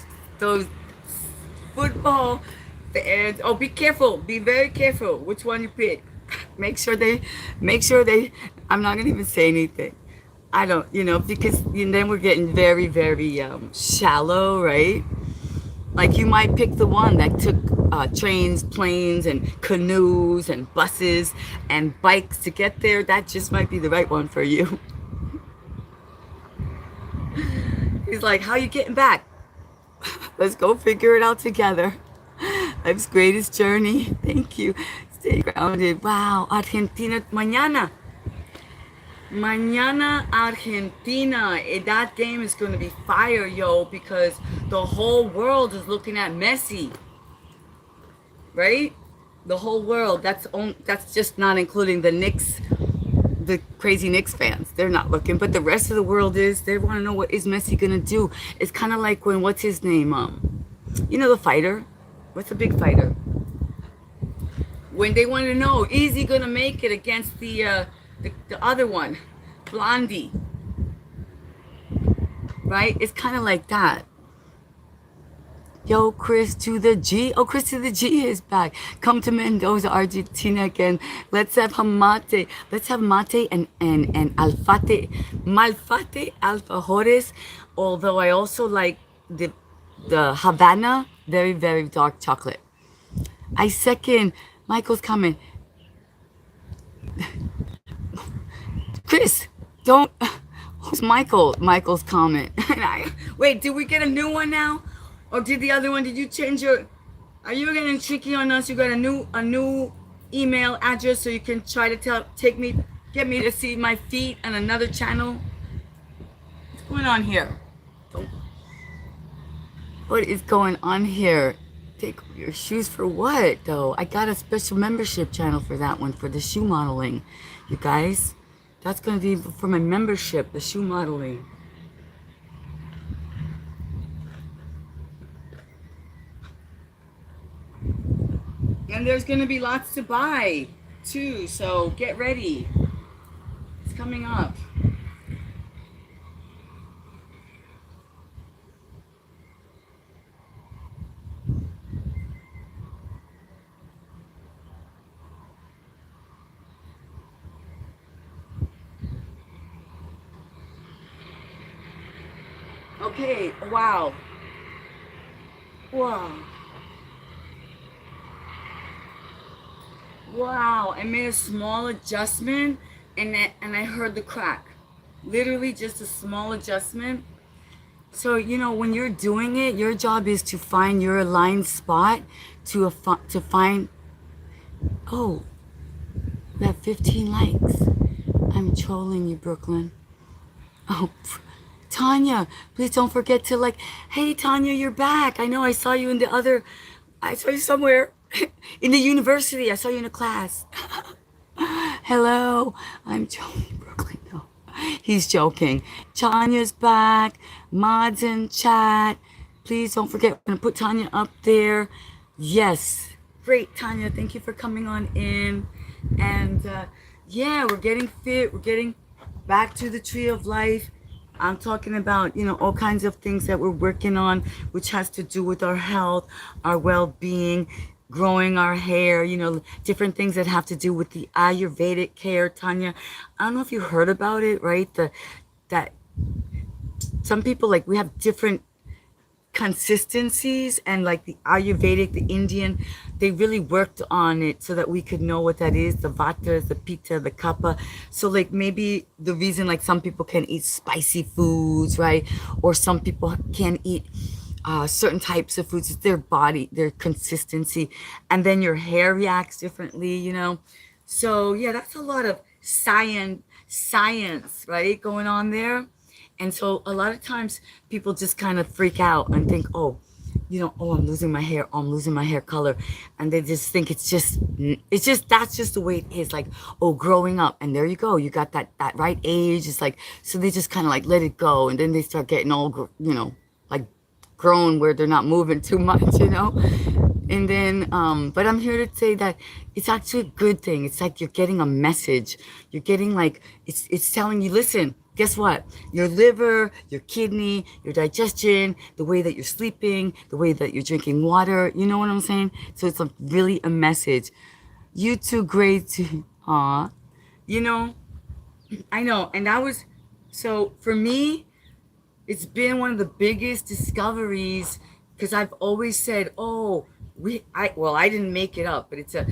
football fans. Oh, be careful. Be very careful which one you pick. Make sure they. I'm not gonna even say anything. I don't, because then we're getting very, very shallow, right? Like you might pick the one that took trains, planes, and canoes, and buses, and bikes to get there. That just might be the right one for you. He's like, how you getting back? Let's go figure it out together. Life's greatest journey. Thank you. Stay grounded. Wow. Argentina mañana. Mañana Argentina. That game is going to be fire, yo, because the whole world is looking at Messi. Right? The whole world. That's just not including the Knicks, the crazy Knicks fans. They're not looking, but the rest of the world is. They want to know what is Messi going to do. It's kind of like when, what's his name? The fighter. What's the big fighter? When they want to know, is he gonna make it against the other one, Blondie? Right? It's kind of like that. Yo, Chris to the G. Oh, Chris to the G is back. Come to Mendoza, Argentina again. Let's have mate. Let's have mate and alfate, malfate, alfajores. Although I also like the Havana, very, very dark chocolate. I second Michael's comment. Chris, don't. Who's Michael? Michael's comment. Wait, did we get a new one now? Or did the other one, did you change your. Are you getting tricky on us? You got a new email address so you can try to get me to see my feet on another channel? What's going on here? What is going on here? Take your shoes for what, though? I got a special membership channel for that one, for the shoe modeling. You guys, that's going to be for my membership, the shoe modeling. And there's going to be lots to buy, too, so get ready. It's coming up. Okay, wow. Wow. Wow. I made a small adjustment and I heard the crack. Literally just a small adjustment. So, you know, when you're doing it, your job is to find your aligned spot to find, oh, we have 15 likes. I'm trolling you, Brooklyn. Oh, Tanya, please don't forget to like, hey, Tanya, you're back. I know I saw you in the other, I saw you somewhere in the university. I saw you in a class. Hello, I'm joking, Brooklyn. No, he's joking. Tanya's back. Mods in chat. Please don't forget, I'm going to put Tanya up there. Yes. Great, Tanya. Thank you for coming on in. And yeah, we're getting fit. We're getting back to the tree of life. I'm talking about, you know, all kinds of things that we're working on, which has to do with our health, our well-being, growing our hair, you know, different things that have to do with the Ayurvedic care, Tanya. I don't know if you heard about it, right? That some people, like, we have different consistencies, and like the Ayurvedic, the Indian, they really worked on it so that we could know what that is, the Vatas, the Pitta, the Kapha. So like maybe the reason like some people can eat spicy foods, right? Or some people can eat certain types of foods. It's their body, their consistency. And then your hair reacts differently, you know? So yeah, that's a lot of science, right, going on there. And so a lot of times people just kind of freak out and think, oh, you know, oh, I'm losing my hair, oh, I'm losing my hair color. And they just think that's just the way it is. Like, oh, growing up, and there you go, you got that right age. It's like, so they just kind of like let it go. And then they start getting all, you know, like grown where they're not moving too much, you know? And then, but I'm here to say that it's actually a good thing. It's like you're getting a message. You're getting like, it's telling you, listen, guess what? Your liver, your kidney, your digestion, the way that you're sleeping, the way that you're drinking water, you know what I'm saying? So it's really a message. You too, great too. Aw. You know, I know. And that was, so for me, it's been one of the biggest discoveries because I've always said, oh, I didn't make it up, but it's a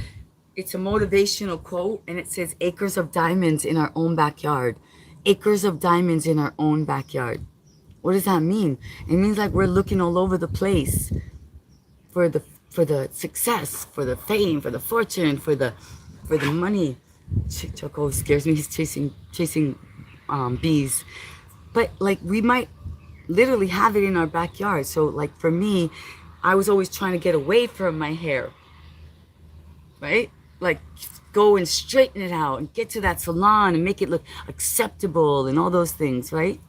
motivational quote, and it says acres of diamonds in our own backyard. Acres of diamonds in our own backyard. What does that mean? It means like we're looking all over the place for the success, for the fame, for the fortune, for the money. Choco scares me. He's chasing bees. But like we might literally have it in our backyard. So like for me, I was always trying to get away from my hair, right? Like go and straighten it out and get to that salon and make it look acceptable and all those things, right?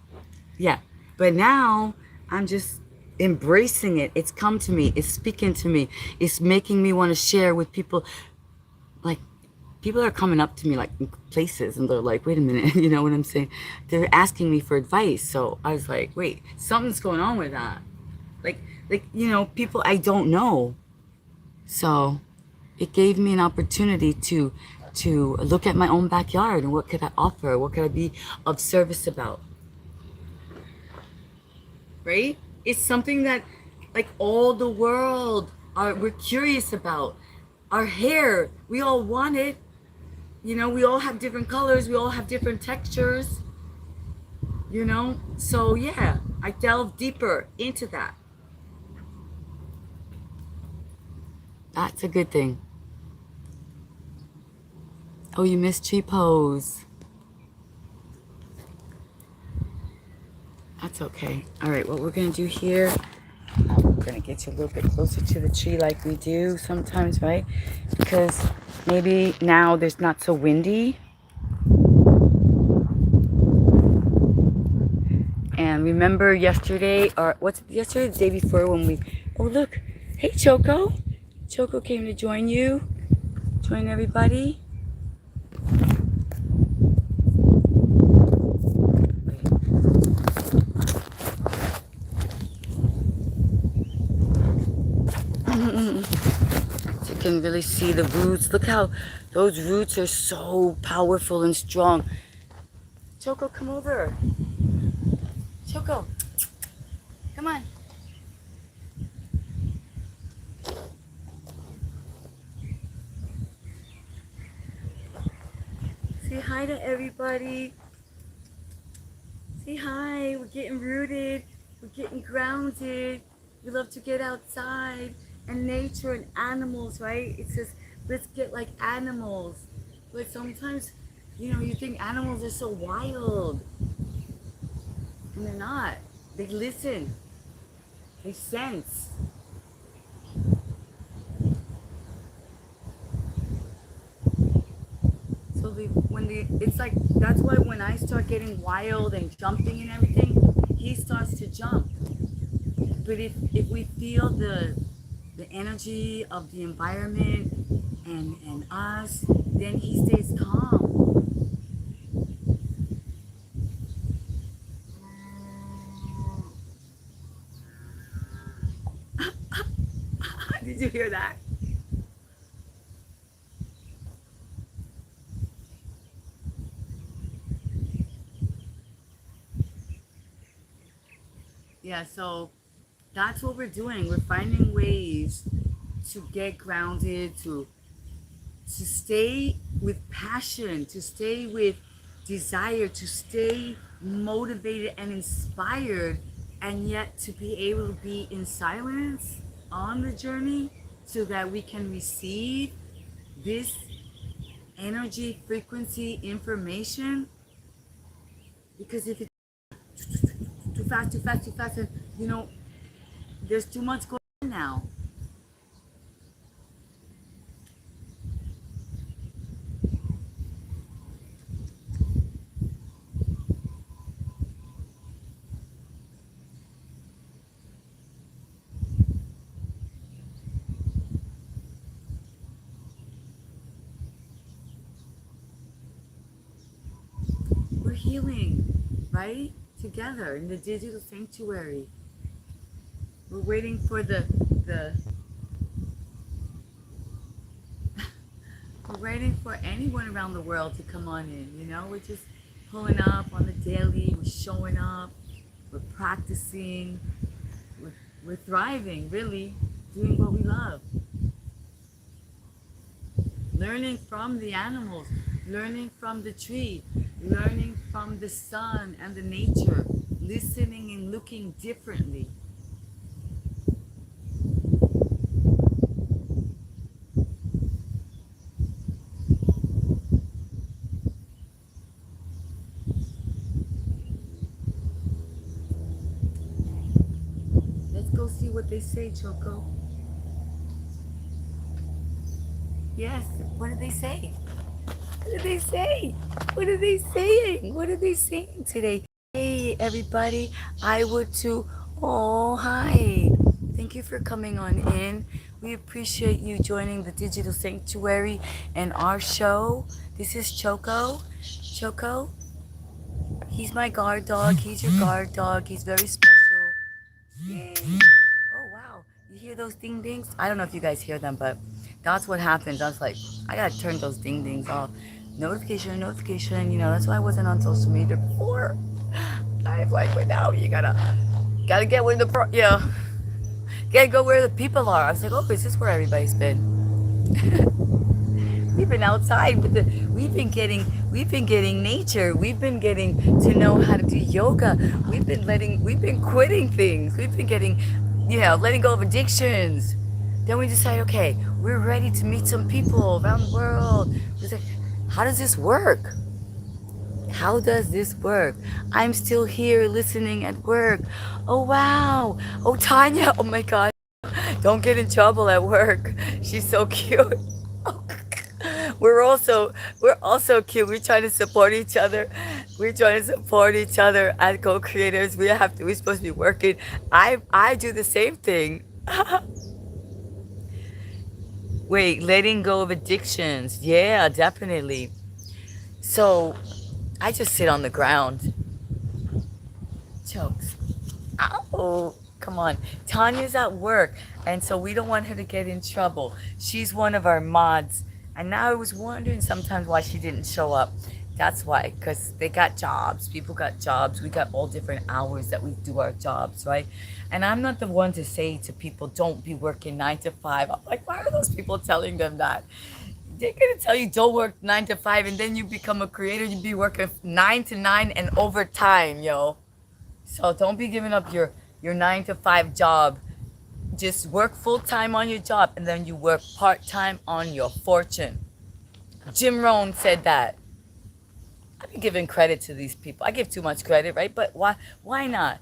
Yeah. But now I'm just embracing it. It's come to me. It's speaking to me. It's making me want to share with people. Like people are coming up to me like in places and they're like, wait a minute, you know what I'm saying? They're asking me for advice. So I was like, wait, something's going on with that. Like, you know, people I don't know. So it gave me an opportunity to look at my own backyard and what could I offer? What could I be of service about? Right? It's something that like all the world we're curious about. Our hair, we all want it. You know, we all have different colors. We all have different textures. You know? So yeah, I delve deeper into that. That's a good thing. Oh, you missed tree pose. That's okay. All right, what we're going to do here, we're going to get you a little bit closer to the tree like we do sometimes, right? Because maybe now there's not so windy. And remember yesterday, or what's yesterday, the day before when we, oh look, hey Choco. Choco came to join you, join everybody. So you can really see the roots. Look how those roots are so powerful and strong. Choco, come over. Choco. Come on. Say hi to everybody. Say hi. We're getting rooted. We're getting grounded. We love to get outside and nature and animals, right? It says, let's get like animals. But sometimes, you think animals are so wild. And they're not. They listen. They sense. So it's like, that's why when I start getting wild and jumping and everything, he starts to jump. But if we feel the energy of the environment and us, then he stays calm. Did you hear that? Yeah, so that's what we're doing. We're finding ways to get grounded, to stay with passion, to stay with desire, to stay motivated and inspired, and yet to be able to be in silence on the journey so that we can receive this energy, frequency, information. Because if it's too fast, too fast, too fast, and there's too much going on now. We're healing, right? Together in the digital sanctuary. We're waiting for the we're waiting for anyone around the world to come on in, We're just pulling up on the daily, we're showing up, we're practicing, we're thriving, really, doing what we love. Learning from the animals, learning from the tree, learning from the sun and the nature, listening and looking differently. Let's go see what they say, Choco. Yes, what did they say? What did they say? What are they saying? What are they saying today? Hey, everybody. I would too. Oh, hi. Thank you for coming on in. We appreciate you joining the Digital Sanctuary and our show. This is Choco. Choco, he's my guard dog. He's your guard dog. He's very special. Yay. Oh, wow. You hear those ding dings? I don't know if you guys hear them, but that's what happens. I was like, I gotta turn those ding dings off. Notification, notification. That's why I wasn't on social media before. I was like, but now you gotta get where gotta go where the people are. I was like, oh, is this where everybody's been? We've been outside with we've been getting nature. We've been getting to know how to do yoga. We've been quitting things. We've been getting, letting go of addictions. Then we decide, okay, we're ready to meet some people around the world. We say, how does this work? How does this work? I'm still here listening at work. Oh, wow. Oh, Tanya. Oh, my God. Don't get in trouble at work. She's so cute. We're also cute. We're trying to support each other. We're trying to support each other as co-creators. We're supposed to be working. I do the same thing. Wait, letting go of addictions. Yeah, definitely. So I just sit on the ground. Chokes. Oh, come on. Tanya's at work, and so we don't want her to get in trouble. She's one of our mods. And now I was wondering sometimes why she didn't show up. That's why, because they got jobs. People got jobs. We got all different hours that we do our jobs, right? And I'm not the one to say to people, don't be working 9 to 5. I'm like, why are those people telling them that? They're gonna tell you don't work 9 to 5, and then you become a creator. You be working 9 to 9 and overtime, yo. So don't be giving up your 9 to 5 job. Just work full time on your job, and then you work part time on your fortune. Jim Rohn said that. I be giving credit to these people. I give too much credit, right? But why? Why not?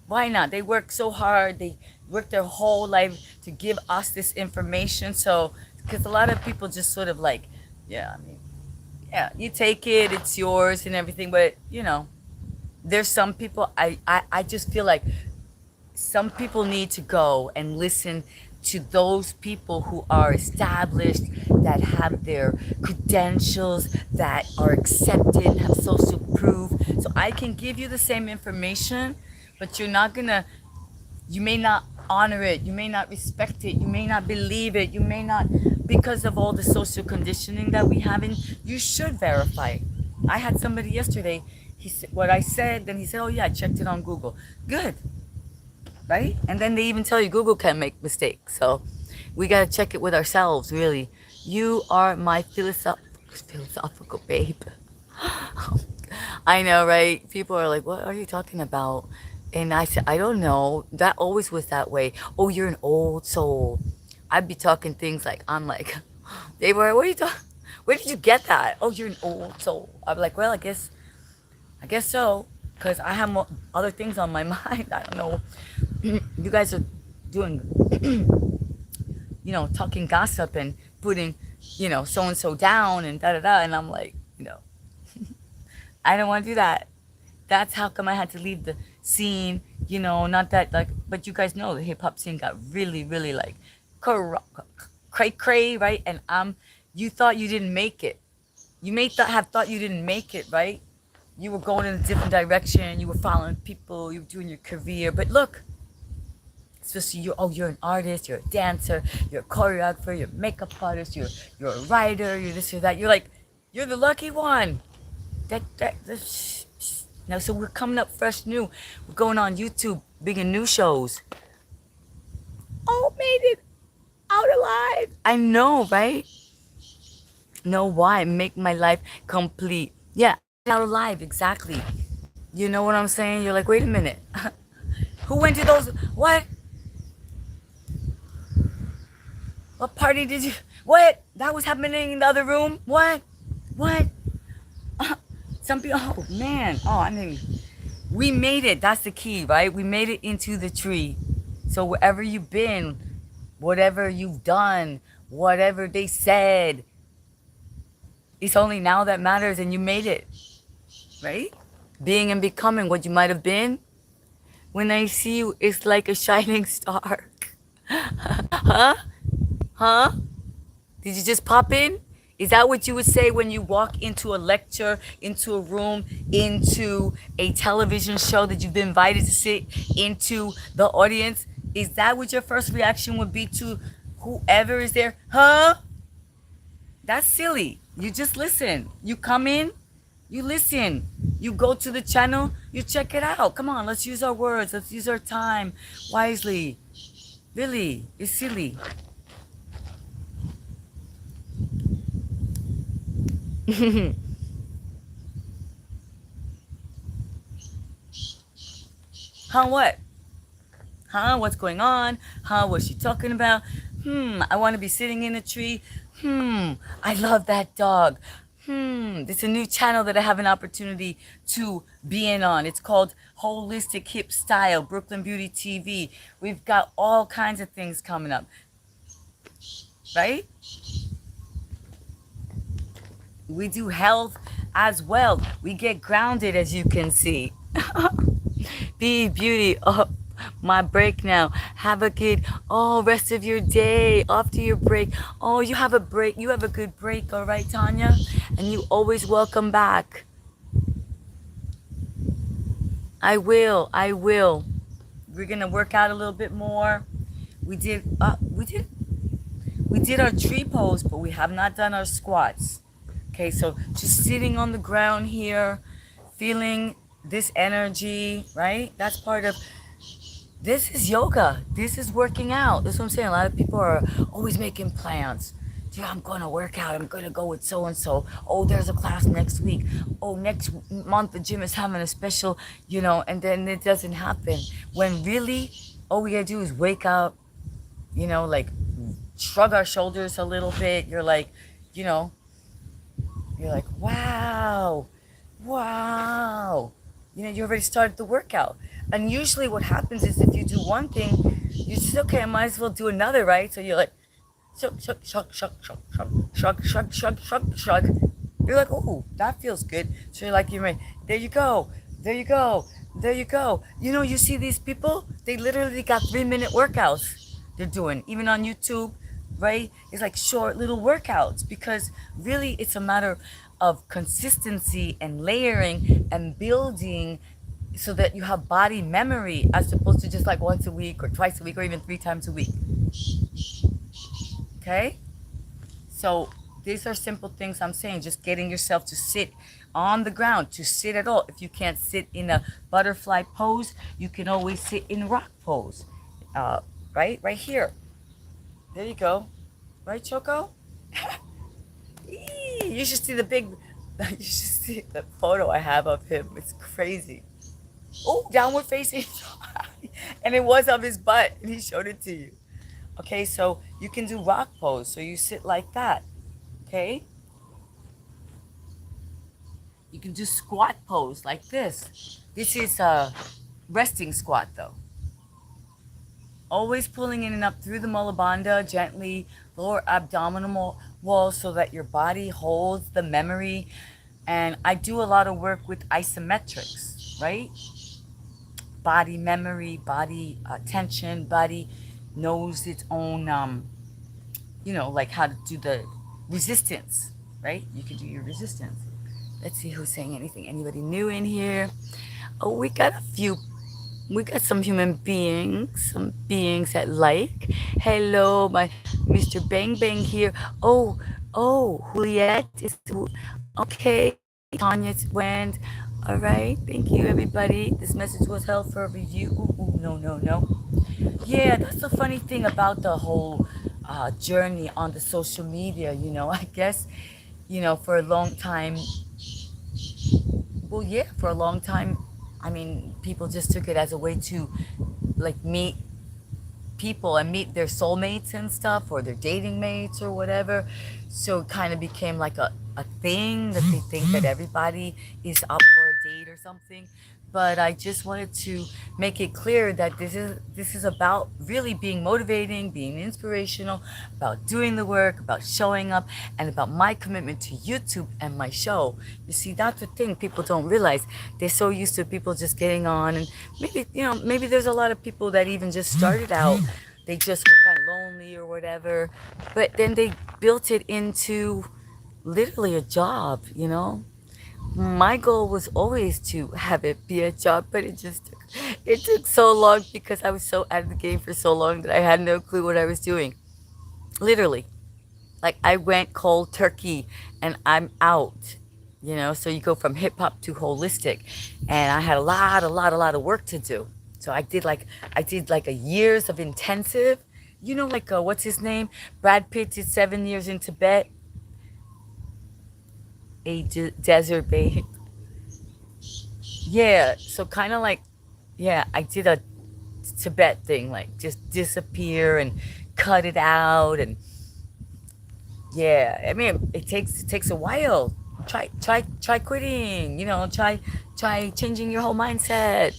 Why not? They work so hard. They work their whole life to give us this information. So, because a lot of people just sort of like, yeah, I mean, yeah, you take it, it's yours and everything. But there's some people. I just feel like some people need to go and listen to those people who are established, that have their credentials, that are accepted, have social proof. So I can give you the same information, but you may not honor it, you may not respect it, you may not believe it, you may not, because of all the social conditioning that we have in. You should verify. I had somebody yesterday, he said what I said, then he said, oh yeah, I checked it on Google. Good, right? And then they even tell you Google can make mistakes. So we got to check it with ourselves, really. You are my philosophical babe. I know, right? People are like, what are you talking about? And I said, I don't know. That always was that way. Oh, you're an old soul. I'd be talking things like, I'm like, they were, what are you talking? Where did you get that? Oh, you're an old soul. I'm like, well, I guess so. Because I have other things on my mind. I don't know. You guys are doing, talking gossip and putting, so and so down and da da da. And I'm like, I don't want to do that. That's how come I had to leave the scene. Not that like, but you guys know the hip hop scene got really, really like cray cray, right? And you thought you didn't make it. You may have thought you didn't make it, right? You were going in a different direction. You were following people. You were doing your career. But look, especially you're an artist, you're a dancer, you're a choreographer, you're a makeup artist, you're a writer, you're this or that. You're the lucky one. Now, so we're coming up fresh new. We're going on YouTube, big and new shows. Oh, made it out alive. I know, right? Know why? Make my life complete. Yeah, out alive, exactly. You know what I'm saying? You're like, wait a minute. Who went to those? What? What party did you? What? That was happening in the other room? What? What? Some people, oh man. Oh, I mean, we made it. That's the key, right? We made it into the tree. So wherever you've been, whatever you've done, whatever they said, it's only now that matters, and you made it, right? Being and becoming what you might have been. When I see you, it's like a shining star. Huh? Huh? Did you just pop in? Is that what you would say when you walk into a lecture, into a room, into a television show that you've been invited to sit into the audience? Is that what your first reaction would be to whoever is there? Huh? That's silly. You just listen. You come in, you listen. You go to the channel, you check it out. Come on, let's use our words. Let's use our time wisely. Really, it's silly. Huh, what? Huh, what's going on? Huh, what's she talking about? I want to be sitting in a tree. I love that dog. It's a new channel that I have an opportunity to be in on. It's called Holistic Hip Style, Brooklyn Beauty TV. We've got all kinds of things coming up, right? We do health as well. We get grounded, as you can see. Be beauty. Oh, my break now. Have a good rest of your day after your break. Oh, you have a break. You have a good break, all right, Tanya? And you always welcome back. I will. We're gonna work out a little bit more. We did our tree pose, but we have not done our squats. Okay, so just sitting on the ground here, feeling this energy, right? That's part of this is yoga. This is working out. That's what I'm saying. A lot of people are always making plans. Yeah, I'm going to work out. I'm going to go with so and so. Oh, there's a class next week. Oh, next month the gym is having a special, and then it doesn't happen. When really, all we got to do is wake up, like shrug our shoulders a little bit. You know, you're like, wow, wow. You already started the workout. And usually what happens is if you do one thing, you say, okay, I might as well do another, right? So you're like, shrug, shrug, shrug, shrug, shrug, shrug, shrug, shrug, shrug, shrug, shrug. You're like, oh, that feels good. So you're like, there you go, there you go, there you go. You see these people, they literally got 3-minute workouts they're doing, even on YouTube, right? It's like short little workouts because really it's a matter of consistency and layering and building so that you have body memory as opposed to just like once a week or twice a week or even 3 times a week. Okay? So these are simple things I'm saying. Just getting yourself to sit on the ground, to sit at all. If you can't sit in a butterfly pose, you can always sit in rock pose. Uh, right here. There you go. Right, Choco? You should see the big, you should see the photo I have of him. It's crazy. Oh, downward facing. And it was of his butt, and he showed it to you. Okay, so you can do rock pose. So you sit like that. Okay? You can do squat pose like this. This is a resting squat though. Always pulling in and up through the mullabandha gently, lower abdominal wall so that your body holds the memory. And I do a lot of work with isometrics, right? Body memory, body tension, body knows its own, like how to do the resistance, right? You can do your resistance. Let's see who's saying anything. Anybody new in here? Oh, we got some human beings, some beings that like. Hello, my Mr. Bang Bang here. Oh, Juliet is okay. Tanya went. All right, thank you, everybody. This message was held for review. Ooh, no, no, no. Yeah, that's the funny thing about the whole journey on the social media. I guess, for a long time, well, yeah, for a long time, I mean, people just took it as a way to like meet people and meet their soulmates and stuff or their dating mates or whatever. So it kind of became like a thing that they think that everybody is up for a date or something. But I just wanted to make it clear that this is about really being motivating, being inspirational, about doing the work, about showing up, and about my commitment to YouTube and my show. You see, that's the thing people don't realize. They're so used to people just getting on, and maybe there's a lot of people that even just started out. They just were kind of lonely or whatever, but then they built it into literally a job. My goal was always to have it be a job, but it took so long because I was so out of the game for so long that I had no clue what I was doing. Literally. Like I went cold turkey and I'm out. So you go from hip hop to holistic. And I had a lot of work to do. So I did like a years of intensive, like what's his name? Brad Pitt did 7 years in Tibet, a desert babe. Yeah, so kind of like, yeah, I did a Tibet thing, like just disappear and cut it out, and yeah, I mean, it takes a while. Try quitting. Try changing your whole mindset.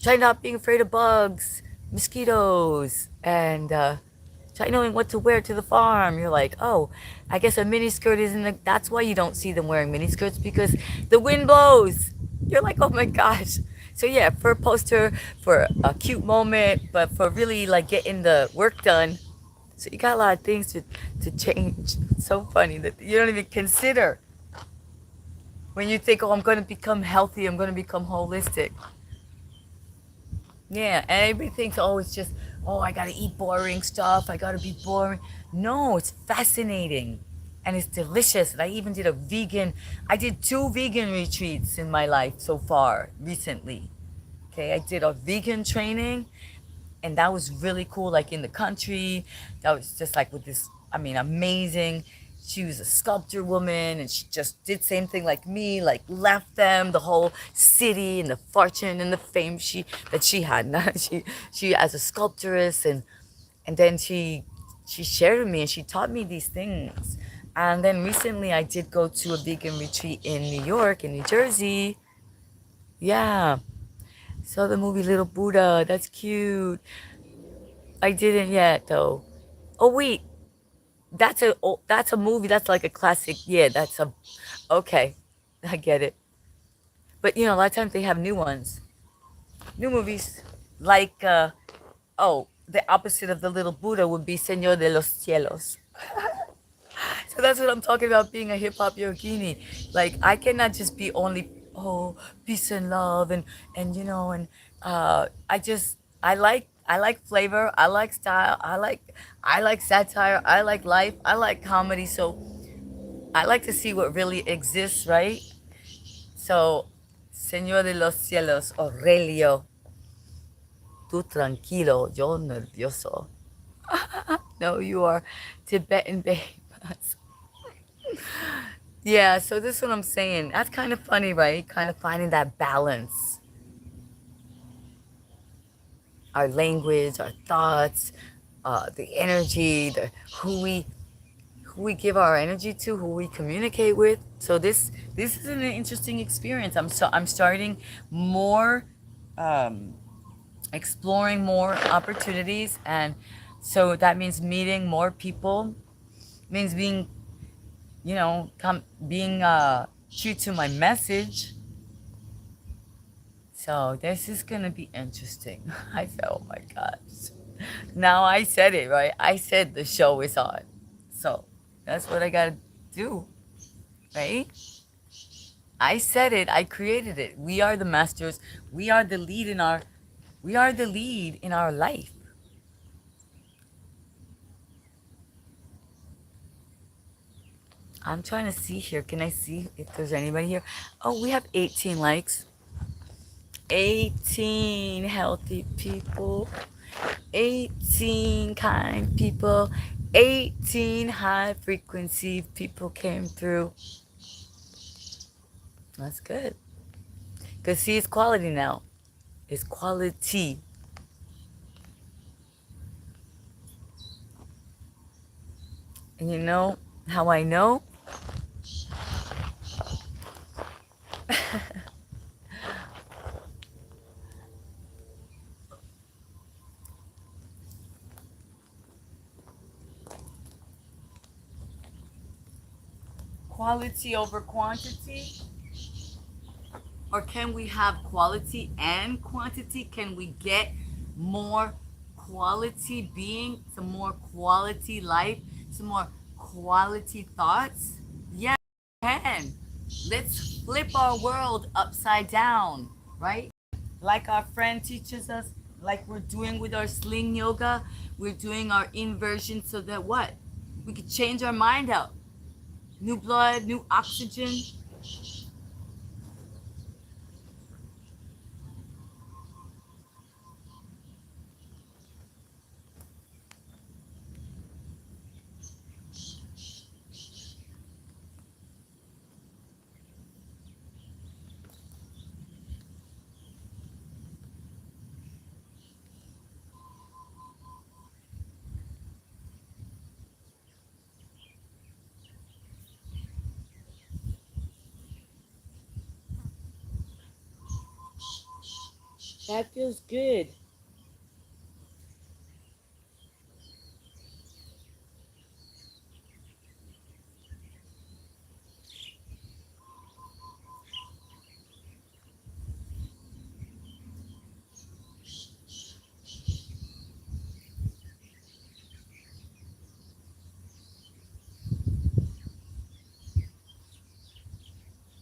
Try not being afraid of bugs, mosquitoes, and try knowing what to wear to the farm. You're like, oh, I guess a mini skirt isn't. That's why you don't see them wearing mini skirts because the wind blows. You're like, oh my gosh. So yeah, for a poster, for a cute moment, but for really like getting the work done. So you got a lot of things to change. It's so funny that you don't even consider when you think, oh, I'm going to become healthy. I'm going to become holistic. Yeah, and everybody thinks, oh, it's just, oh, I gotta eat boring stuff. I gotta be boring. No, it's fascinating. and it's delicious. And I even did a vegan, I did 2 vegan retreats in my life so far recently. Okay, I did a vegan training, and that was really cool, like in the country. That was just like with this, I mean, amazing. She was a sculptor woman, and she just did same thing like me, like left them the whole city and the fortune and the fame she had. She as a sculptress, and then she shared with me and she taught me these things. And then recently I did go to a vegan retreat in New York and New Jersey. Yeah. Saw the movie Little Buddha. That's cute. I didn't yet though. Oh wait, that's a movie. That's like a classic. Yeah, that's a okay. I get it. But you know, a lot of times they have new ones, new movies. Like oh, the opposite of the Little Buddha would be Señor de los Cielos. So that's what I'm talking about being a hip hop yogini. Like I cannot just be only oh peace and love and you know and I like flavor, I like style, I like satire, I like life, I like comedy. So I like to see what really exists, right? So Señor de los Cielos, Aurelio, tú tranquilo, yo nervioso. No, you are Tibetan babe. Yeah, so this is what I'm saying. That's kind of funny, right? Kind of finding that balance. Our language, our thoughts, the energy, who we give our energy to, who we communicate with. So this is an interesting experience. I'm starting more, um, exploring more opportunities, and so that means meeting more people. Means being, you know, being true to my message. So this is gonna be interesting. I said, oh my gosh. Now I said it, right? I said the show is on. So that's what I gotta do, right? I said it, I created it. We are the masters. We are the lead in our we are the lead in our life. I'm trying to see here. Can I see if there's anybody here? Oh, we have 18 likes. 18 healthy people. 18 kind people, 18 high frequency people came through. That's good. Because see, it's quality now. It's quality. And you know how I know? Quality over quantity? Or can we have quality and quantity? Can we get more quality being, some more quality life, some more quality thoughts? Yeah, we can. Let's flip our world upside down, right? Like our friend teaches us, like we're doing with our sling yoga, we're doing our inversion so that what? We could change our mind out. New blood, new oxygen. That feels good.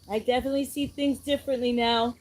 I definitely see things differently now.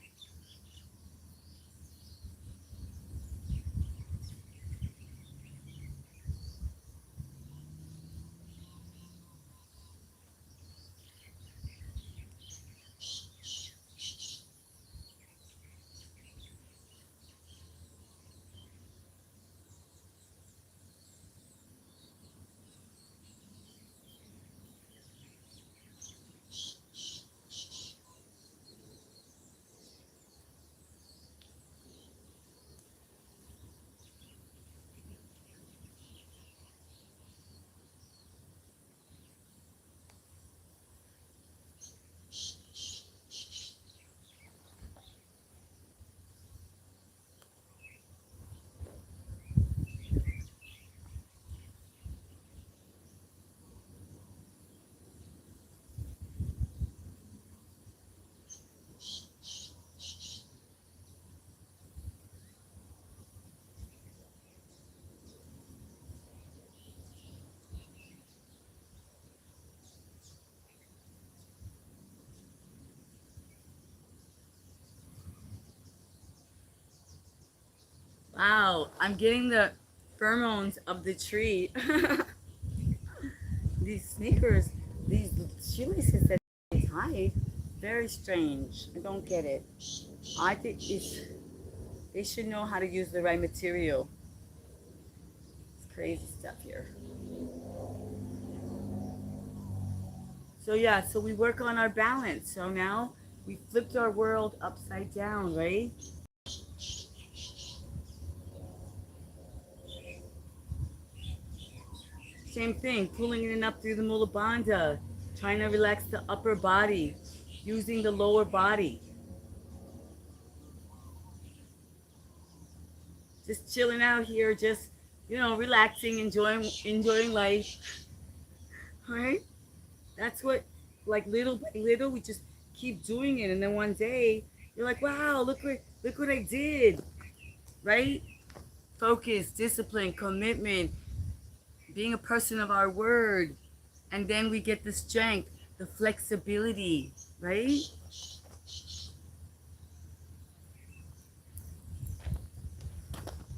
Wow, I'm getting the pheromones of the tree. These sneakers, these shoelaces that they tied, very strange. I don't get it. I think they should know how to use the right material. It's crazy stuff here. So yeah, so we work on our balance. So now we flipped our world upside down, right? Same thing, pulling it up through the mula bandha, trying to relax the upper body, using the lower body, just chilling out here, just relaxing, enjoying life, right? That's what, like little by little, we just keep doing it, and then one day you're like, wow, look what I did, right? Focus, discipline, commitment, being a person of our word, and then we get the strength, the flexibility, right?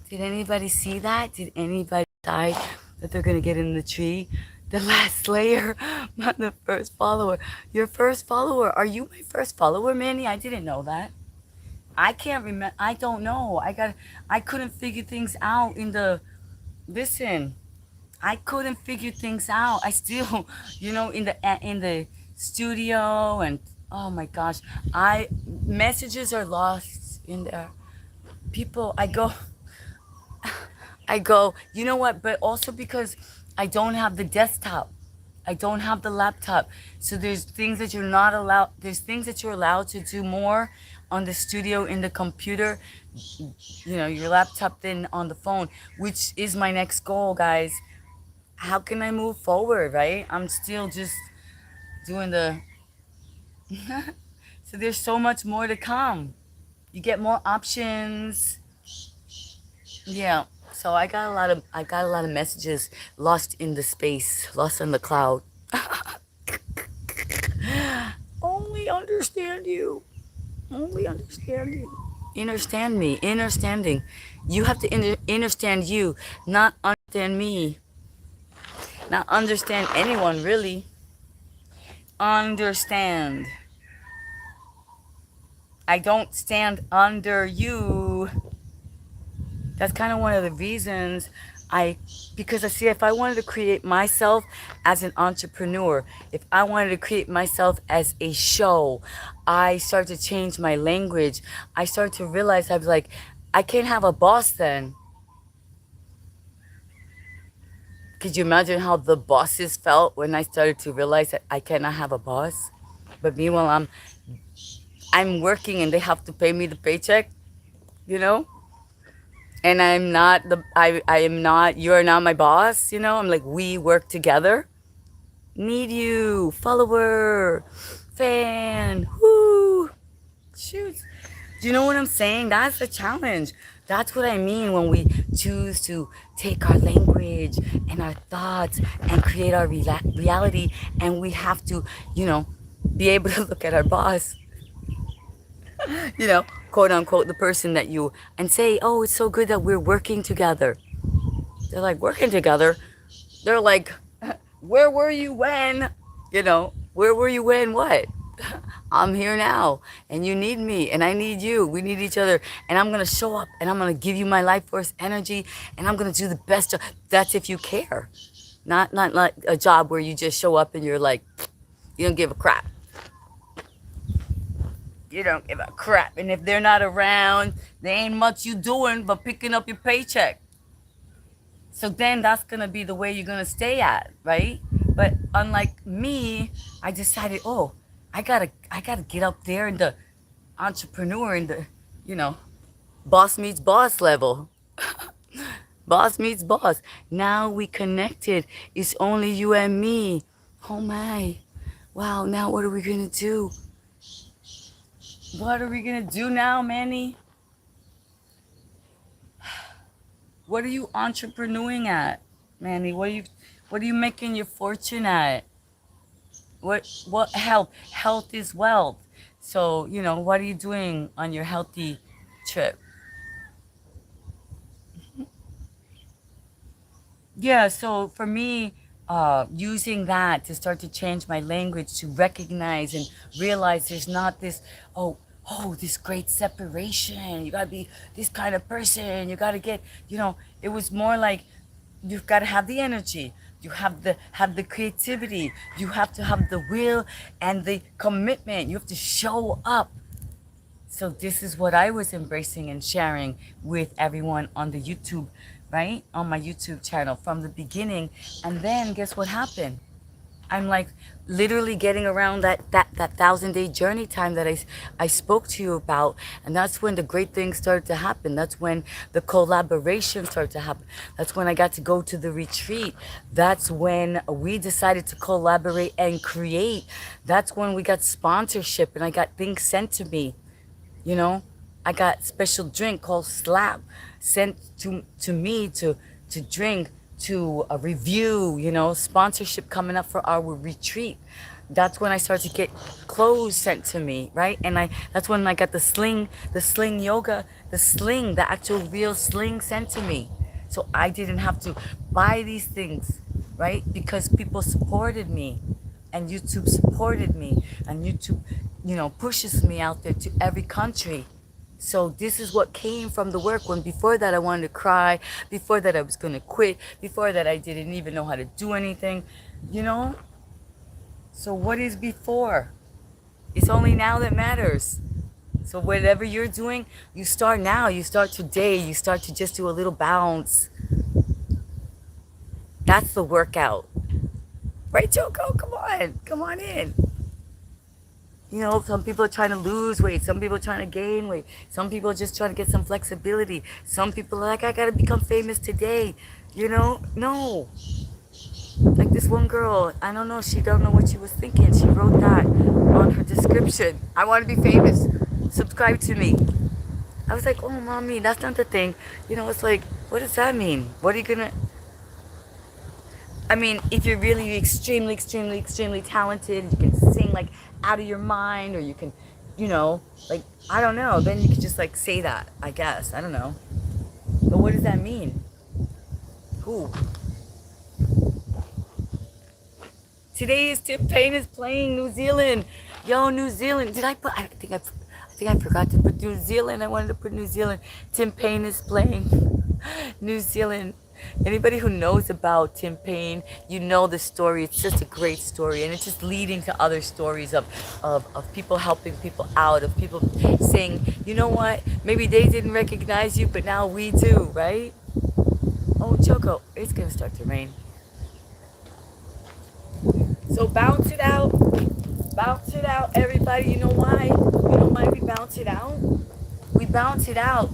Did anybody see that? Did anybody decide that they're gonna get in the tree? The last layer, not the first follower. Your first follower. Are you my first follower, Manny? I didn't know that. I can't remember. I don't know. I couldn't figure things out in the. Listen, I couldn't figure things out. I still, in the studio, and oh my gosh, I messages are lost in there. People, I go, you know what? But also because I don't have the desktop. I don't have the laptop. So there's things that you're not allowed, there's things that you're allowed to do more on the studio in the computer, your laptop than on the phone, which is my next goal, guys. How can I move forward, right? I'm still just doing the. So there's so much more to come. You get more options. Yeah. So I got a lot of messages lost in the space, lost in the cloud. Only understand you. Only understand you. Understand me. Understanding. You have to understand you, not understand me. Not understand anyone really. Understand. I don't stand under you. That's kind of one of the reasons because I see if I wanted to create myself as an entrepreneur, if I wanted to create myself as a show, I start to change my language. I start to realize I was like, I can't have a boss then. Could you imagine how the bosses felt when I started to realize that I cannot have a boss? But meanwhile, I'm working and they have to pay me the paycheck, you know? And I am not, you are not my boss, I'm like, we work together. Need you, follower, fan, whoo, shoot. Do you know what I'm saying? That's the challenge. That's what I mean when we choose to take our language and our thoughts and create our reality. And we have to, you know, be able to look at our boss, you know, quote unquote, the person that you, and say, oh, it's so good that we're working together. They're like, working together? They're like, where were you when? Where were you when what? I'm here now, and you need me, and I need you. We need each other, and I'm gonna show up, and I'm gonna give you my life force energy, and I'm gonna do the best job. That's if you care, not like a job where you just show up and you're like, you don't give a crap. You don't give a crap, and if they're not around, there ain't much you doing but picking up your paycheck. So then that's gonna be the way you're gonna stay at, right? But unlike me, I decided, oh, I gotta get up there in the entrepreneur in the, you know, boss meets boss level. Boss meets boss. Now we connected. It's only you and me. Oh my. Wow, now what are we gonna do? What are we gonna do now, Manny? What are you entrepreneuring at, Manny? What are you making your fortune at? What health? Health is wealth. So, what are you doing on your healthy trip? Yeah, so for me, using that to start to change my language, to recognize and realize there's not this, oh, this great separation. You gotta be this kind of person. You gotta get, it was more like you've got to have the energy. You have the creativity. You have to have the will and the commitment. You have to show up. So this is what I was embracing and sharing with everyone on the YouTube, right? On my YouTube channel from the beginning. And then guess what happened? I'm like literally getting around that 1,000-day journey time that I spoke to you about. And that's when the great things started to happen. That's when the collaboration started to happen. That's when I got to go to the retreat. That's when we decided to collaborate and create. That's when we got sponsorship and I got things sent to me. You know, I got special drink called Slap sent to me to drink, to a review, sponsorship coming up for our retreat. That's when I started to get clothes sent to me, right? And that's when I got the sling yoga, the actual real sling sent to me. So I didn't have to buy these things, right? Because people supported me and YouTube supported me and YouTube, pushes me out there to every country. So this is what came from the work. When before that I wanted to cry, before that I was going to quit, before that I didn't even know how to do anything, you know? So what is before? It's only now that matters. So whatever you're doing, you start now, you start today, you start to just do a little bounce. That's the workout. Right, Choco? Come on in. Some people are trying to lose weight. Some people are trying to gain weight. Some people are just trying to get some flexibility. Some people are like, I got to become famous today. No. Like this one girl, I don't know, she don't know what she was thinking. She wrote that on her description. I want to be famous. Subscribe to me. I was like, oh, mommy, that's not the thing. It's like, what does that mean? What are you going to... I mean, if you're really extremely, extremely, extremely talented, you can sing like out of your mind, or you can, like, I don't know, then you could just like say that, I guess. I don't know. But what does that mean? Who? Today is Tim Payne is playing New Zealand. Yo, New Zealand. I think I forgot to put New Zealand. I wanted to put New Zealand. Tim Payne is playing New Zealand. Anybody who knows about Tim Payne, you know the story. It's just a great story, and it's just leading to other stories of people helping people out, of people saying, you know what, maybe they didn't recognize you, but now we do, right? Oh, Choco, it's gonna start to rain. So bounce it out, everybody. You know why? We bounce it out? We bounce it out.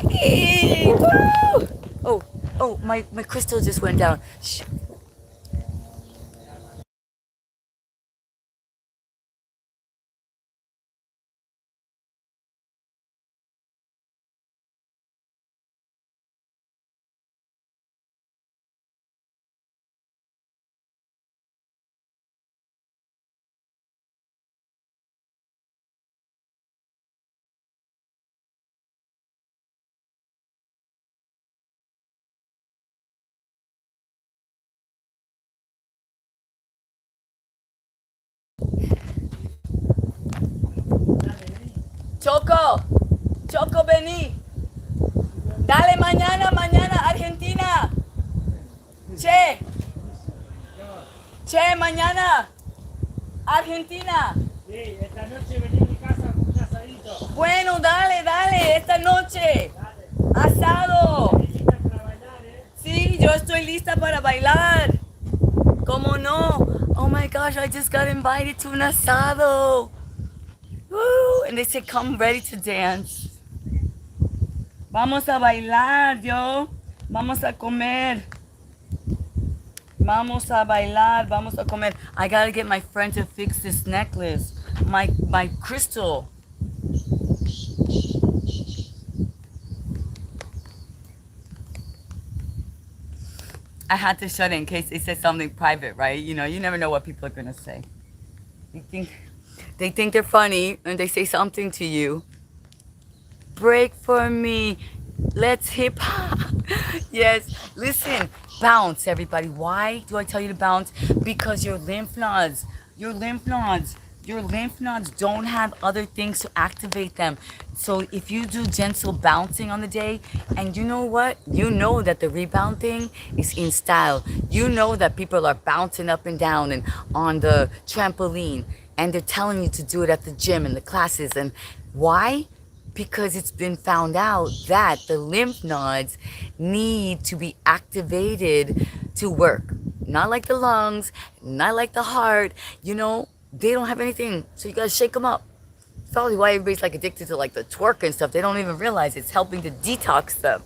Hey, woo! Oh, my crystal just went down. Shh. Choco, vení. Dale mañana, Argentina. Che, mañana, Argentina. Sí, esta noche vení a mi casa con un asadito. Bueno, dale, esta noche. Dale. Asado. ¿Listas para bailar, Sí, yo estoy lista para bailar. ¿Cómo no? Oh my gosh, I just got invited to an asado. Woo! And they said, come ready to dance. Vamos a bailar, yo. Vamos a comer. Vamos a bailar, vamos a comer. I gotta get my friend to fix this necklace. My crystal. I had to shut it in case they said something private, right? You never know what people are gonna say. They think they're funny and they say something to you. Break for me. Let's hip hop. Yes, listen, bounce, everybody. Why do I tell you to bounce? Because your lymph nodes, your lymph nodes don't have other things to activate them. So if you do gentle bouncing on the day, and you know what? You know that the rebound thing is in style. You know that people are bouncing up and down and on the trampoline, and they're telling you to do it at the gym and the classes. And why? Because it's been found out that the lymph nodes need to be activated to work. Not like the lungs, not like the heart. You know, they don't have anything. So you gotta shake them up. It's probably why everybody's like addicted to like the twerk and stuff. They don't even realize it's helping to detox them.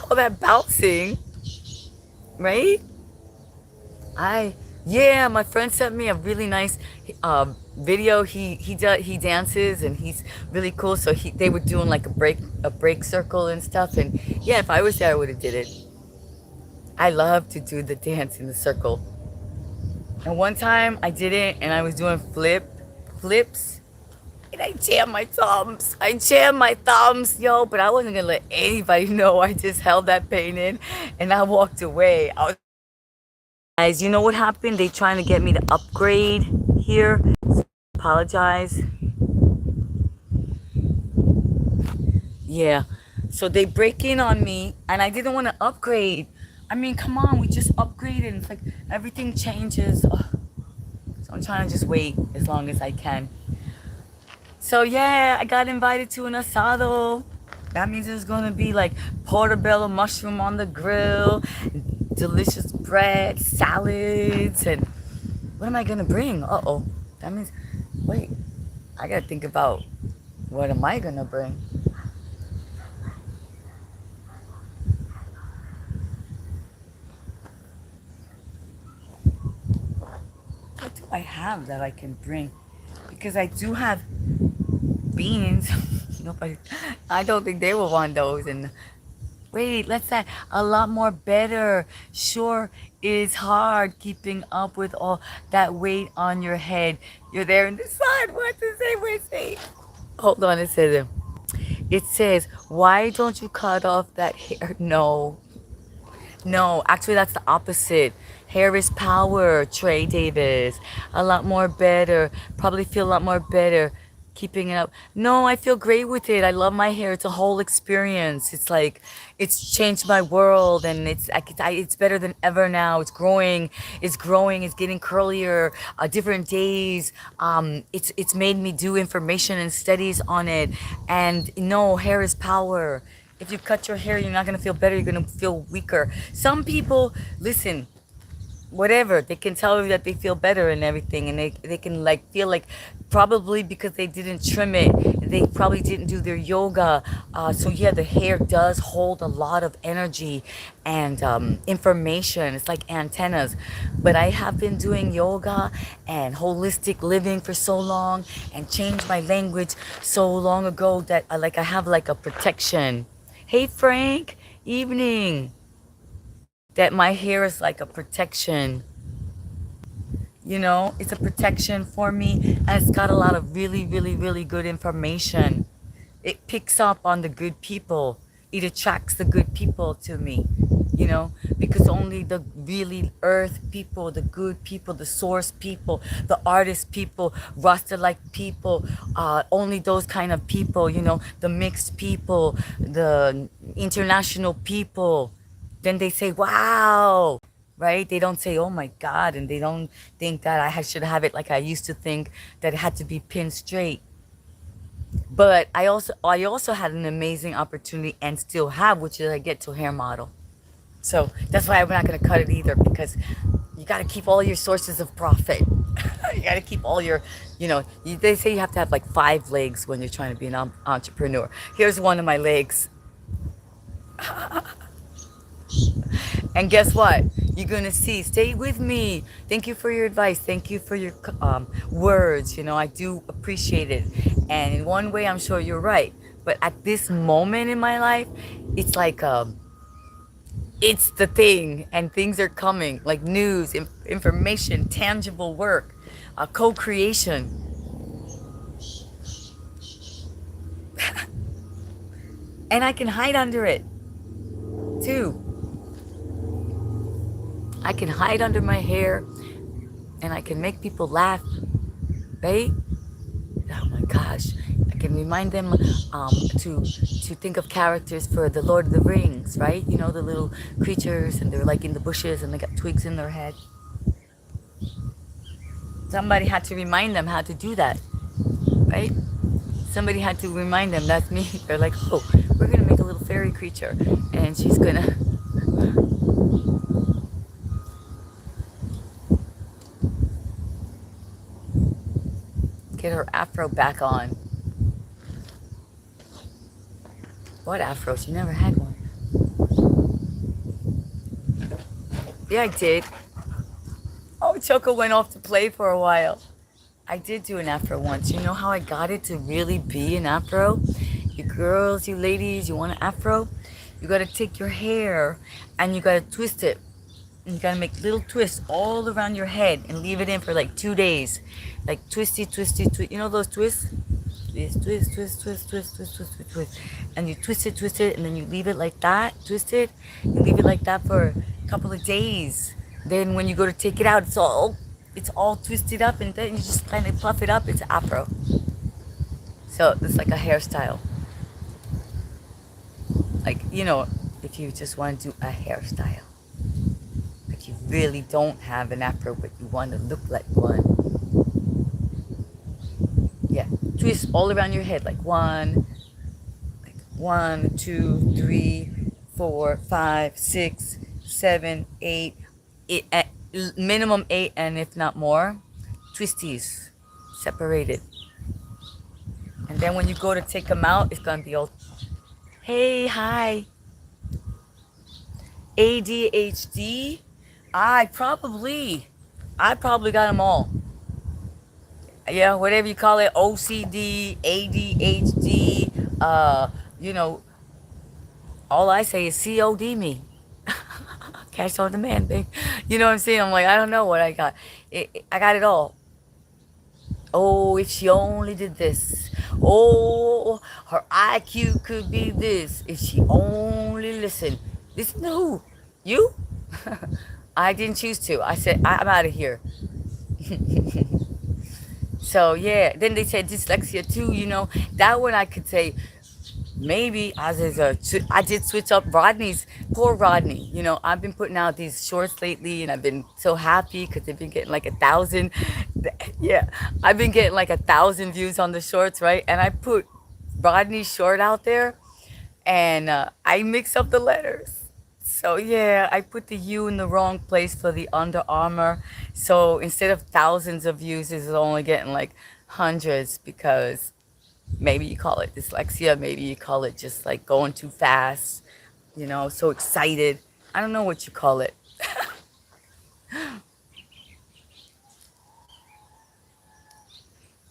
All that bouncing, right? I yeah, my friend sent me a really nice video. He dances and he's really cool. So they were doing like a break circle and stuff. And yeah, if I was there, I would have did it. I love to do the dance in the circle. And one time I did it and I was doing flips. And I jammed my thumbs. I jammed my thumbs, yo. But I wasn't gonna let anybody know. I just held that pain in and I walked away. Guys, you know what happened? They trying to get me to upgrade here. Apologize. Yeah. So they break in on me and I didn't want to upgrade. I mean, come on, we just upgraded. It's like everything changes. Ugh. So I'm trying to just wait as long as I can. So yeah, I got invited to an asado. That means there's gonna be like portobello mushroom on the grill, delicious bread, salads, and what am I gonna bring? Uh-oh. That means, wait, I gotta think about what am I gonna bring? What do I have that I can bring? Because I do have beans. Nobody, I don't think they will want those. And wait, let's say a lot more better. Sure, it's hard keeping up with all that weight on your head. You're there in the sun. What does it say? Hold on, it says, why don't you cut off that hair? No, no, actually, that's the opposite. Hair is power, Trey Davis. A lot more better. Probably feel a lot more better keeping it up. No, I feel great with it. I love my hair. It's a whole experience. It's like, it's changed my world and it's better than ever now. It's growing. It's growing. It's getting curlier. Different days. It's made me do information and studies on it. And no, hair is power. If you cut your hair, you're not going to feel better. You're going to feel weaker. Some people, listen, whatever, they can tell you that they feel better and everything. And they can like feel like probably because they didn't trim it. They probably didn't do their yoga. So yeah, the hair does hold a lot of energy and information. It's like antennas. But I have been doing yoga and holistic living for so long and changed my language so long ago that I have like a protection. Hey Frank, evening. That my hair is like a protection. You know, it's a protection for me and it's got a lot of really, really, really good information. It picks up on the good people. It attracts the good people to me, you know, because only the really earth people, the good people, the source people, the artist people, Rasta like people, only those kind of people, you know, the mixed people, the international people. Then they say, wow, right? They don't say, oh my God, and they don't think that should have it like I used to think that it had to be pinned straight. But I also had an amazing opportunity and still have, which is I get to hair model. So that's why I'm not gonna cut it either because you gotta keep all your sources of profit. You gotta keep all your, they say you have to have like 5 legs when you're trying to be an entrepreneur. Here's one of my legs. And guess what? You're going to see. Stay with me. Thank you for your advice. Thank you for your words. I do appreciate it. And in one way, I'm sure you're right. But at this moment in my life, it's like, it's the thing. And things are coming. Like news, information, tangible work, co-creation. And I can hide under it. too. I can hide under my hair and I can make people laugh, right? Oh my gosh. I can remind them to think of characters for the Lord of the Rings, right? You know, the little creatures and they're like in the bushes and they got twigs in their head. Somebody had to remind them how to do that, right? Somebody had to remind them that's me. They're like, oh, we're gonna make a little fairy creature and she's gonna get her afro back on. What afro? She never had one. Yeah, I did. Oh, Choco went off to play for a while. I did do an afro once. You know how I got it to really be an afro? You girls, you ladies, you want an afro? You gotta take your hair and you gotta twist it. And you gotta make little twists all around your head and leave it in for like 2 days. Like twisty, twisty, twist. You know those twists? Twist, twist, twist, twist, twist, twist, twist, twist, twist. And you twist it, and then you leave it like that, twist it. You leave it like that for a couple of days. Then when you go to take it out, it's all twisted up, and then you just kind of puff it up. It's afro. So it's like a hairstyle. Like, you know, if you just want to do a hairstyle. Like you really don't have an afro, but you want to look like one. Yeah, twist all around your head, like one, 2, 3, 4, 5, 6, 7, 8, minimum 8, and if not more, twisties, separated. And then when you go to take them out, it's gonna be all, hey, hi, ADHD. I probably got them all. Yeah, whatever you call it, OCD, ADHD, you know, all I say is COD me. Cash on demand, babe. You know what I'm saying? I'm like, I don't know what I got. I got it all. Oh, if she only did this. Oh, her IQ could be this. If she only listened. Listen to who? You? I didn't choose to. I said, I'm out of here. So yeah, then they said dyslexia too, you know. That one I could say maybe I did switch up Rodney's, poor Rodney. You know, I've been putting out these shorts lately and I've been so happy because they've been getting like 1,000. Yeah, I've been getting like 1,000 views on the shorts, right? And I put Rodney's short out there and I mix up the letters. So yeah, I put the U in the wrong place for the Under Armour. So instead of thousands of views, it's only getting like hundreds because maybe you call it dyslexia, maybe you call it just like going too fast, you know, so excited. I don't know what you call it.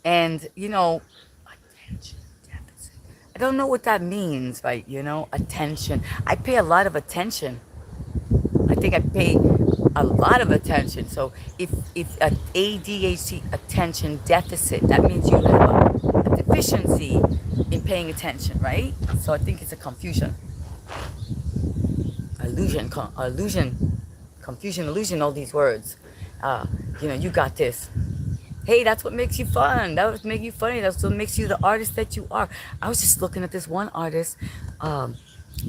And, you know, attention deficit. I don't know what that means, right? You know, attention. I pay a lot of attention. I think I pay a lot of attention. So if an ADHD attention deficit, that means you have a deficiency in paying attention, right? So I think it's a confusion. Confusion, illusion, all these words. You know, you got this. Hey, that's what makes you fun. That what makes you funny. That's what makes you the artist that you are. I was just looking at this one artist.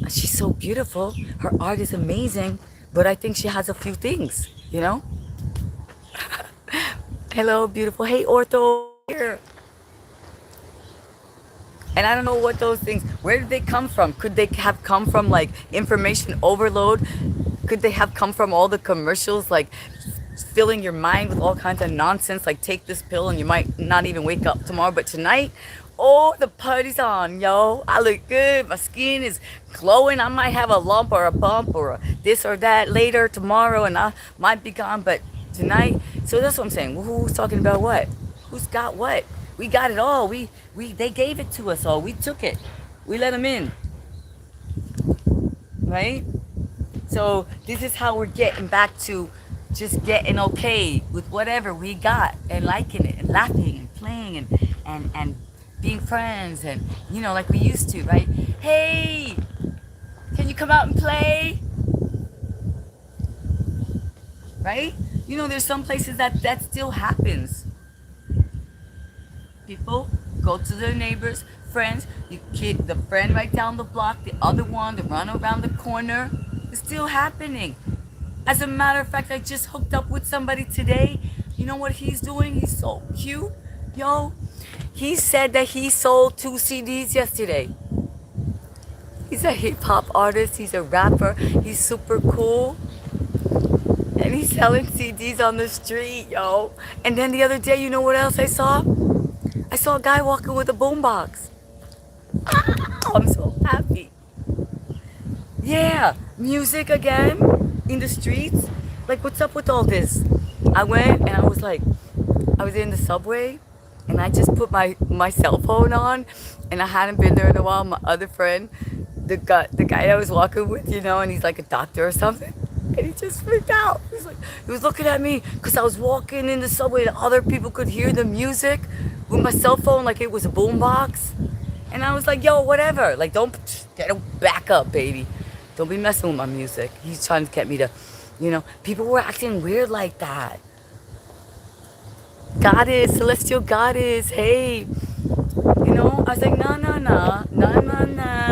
She's so beautiful. Her art is amazing, but I think she has a few things, you know? Hello, beautiful. Hey, Ortho. Here. And I don't know what those things, where did they come from? Could they have come from like information overload? Could they have come from all the commercials, like filling your mind with all kinds of nonsense, like take this pill and you might not even wake up tomorrow, but tonight, oh, the party's on, yo. I look good. My skin is glowing. I might have a lump or a bump or this or that later tomorrow and I might be gone, but tonight, so that's what I'm saying. Who's talking about what? Who's got what? We got it all. They gave it to us all. We took it. We let them in. Right? So this is how we're getting back to just getting okay with whatever we got and liking it and laughing and playing and being friends and, you know, like we used to, right? Hey, Can you come out and play? Right? You know, there's some places that still happens. People go to their neighbors, friends, you kid the friend right down the block, the other one, the run around the corner. It's still happening. As a matter of fact, I just hooked up with somebody today. You know what he's doing? He's so cute. Yo, he said that he sold 2 CDs yesterday. He's a hip hop artist, he's a rapper, he's super cool. And he's selling CDs on the street, yo. And then the other day, you know what else I saw? I saw a guy walking with a boombox. I'm so happy. Yeah, music again in the streets. Like, what's up with all this? I went and I was like, I was in the subway and I just put my cell phone on and I hadn't been there in a while. My other friend, the guy I was walking with, you know, and he's like a doctor or something. And he just freaked out. He was looking at me because I was walking in the subway and other people could hear the music with my cell phone like it was a boombox. And I was like, yo, whatever. Like, don't back up, baby. Don't be messing with my music. He's trying to get me to, you know, people were acting weird like that. Goddess, celestial goddess, hey. You know, I was like, nah.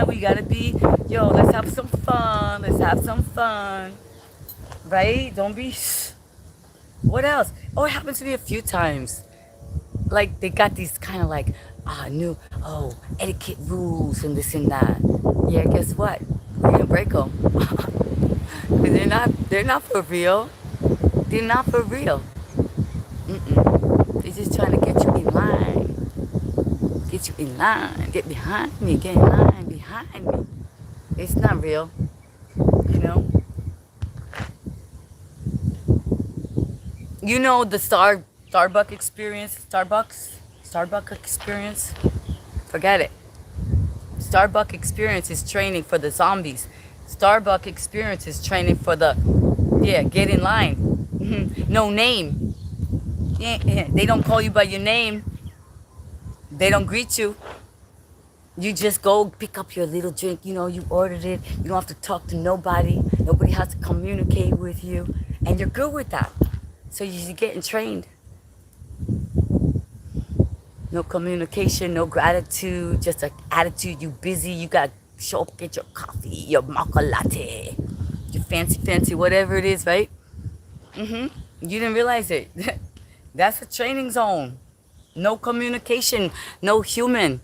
We gotta be, yo, let's have some fun. Let's have some fun. Right? Don't be, what else? Oh, it happened to me a few times. Like, they got these kind of like, new, etiquette rules and this and that. Yeah, guess what? We're gonna break them. Because they're not for real. They're not for real. They're just trying to get you in line. Get you in line. Get behind me. Get in line behind me. It's not real. You know? You know the Starbucks experience? Starbucks experience? Forget it. Starbucks experience is training for the zombies. Starbucks experience is training for the, get in line. No name. Yeah, they don't call you by your name. They don't greet you. You just go pick up your little drink. You know, you ordered it. You don't have to talk to nobody. Nobody has to communicate with you. And you're good with that. So you're getting trained. No communication, no gratitude, just an attitude. You busy, you got to show up, get your coffee, your mocha latte, your fancy, whatever it is, right? You didn't realize it. That's a training zone. No communication, no human,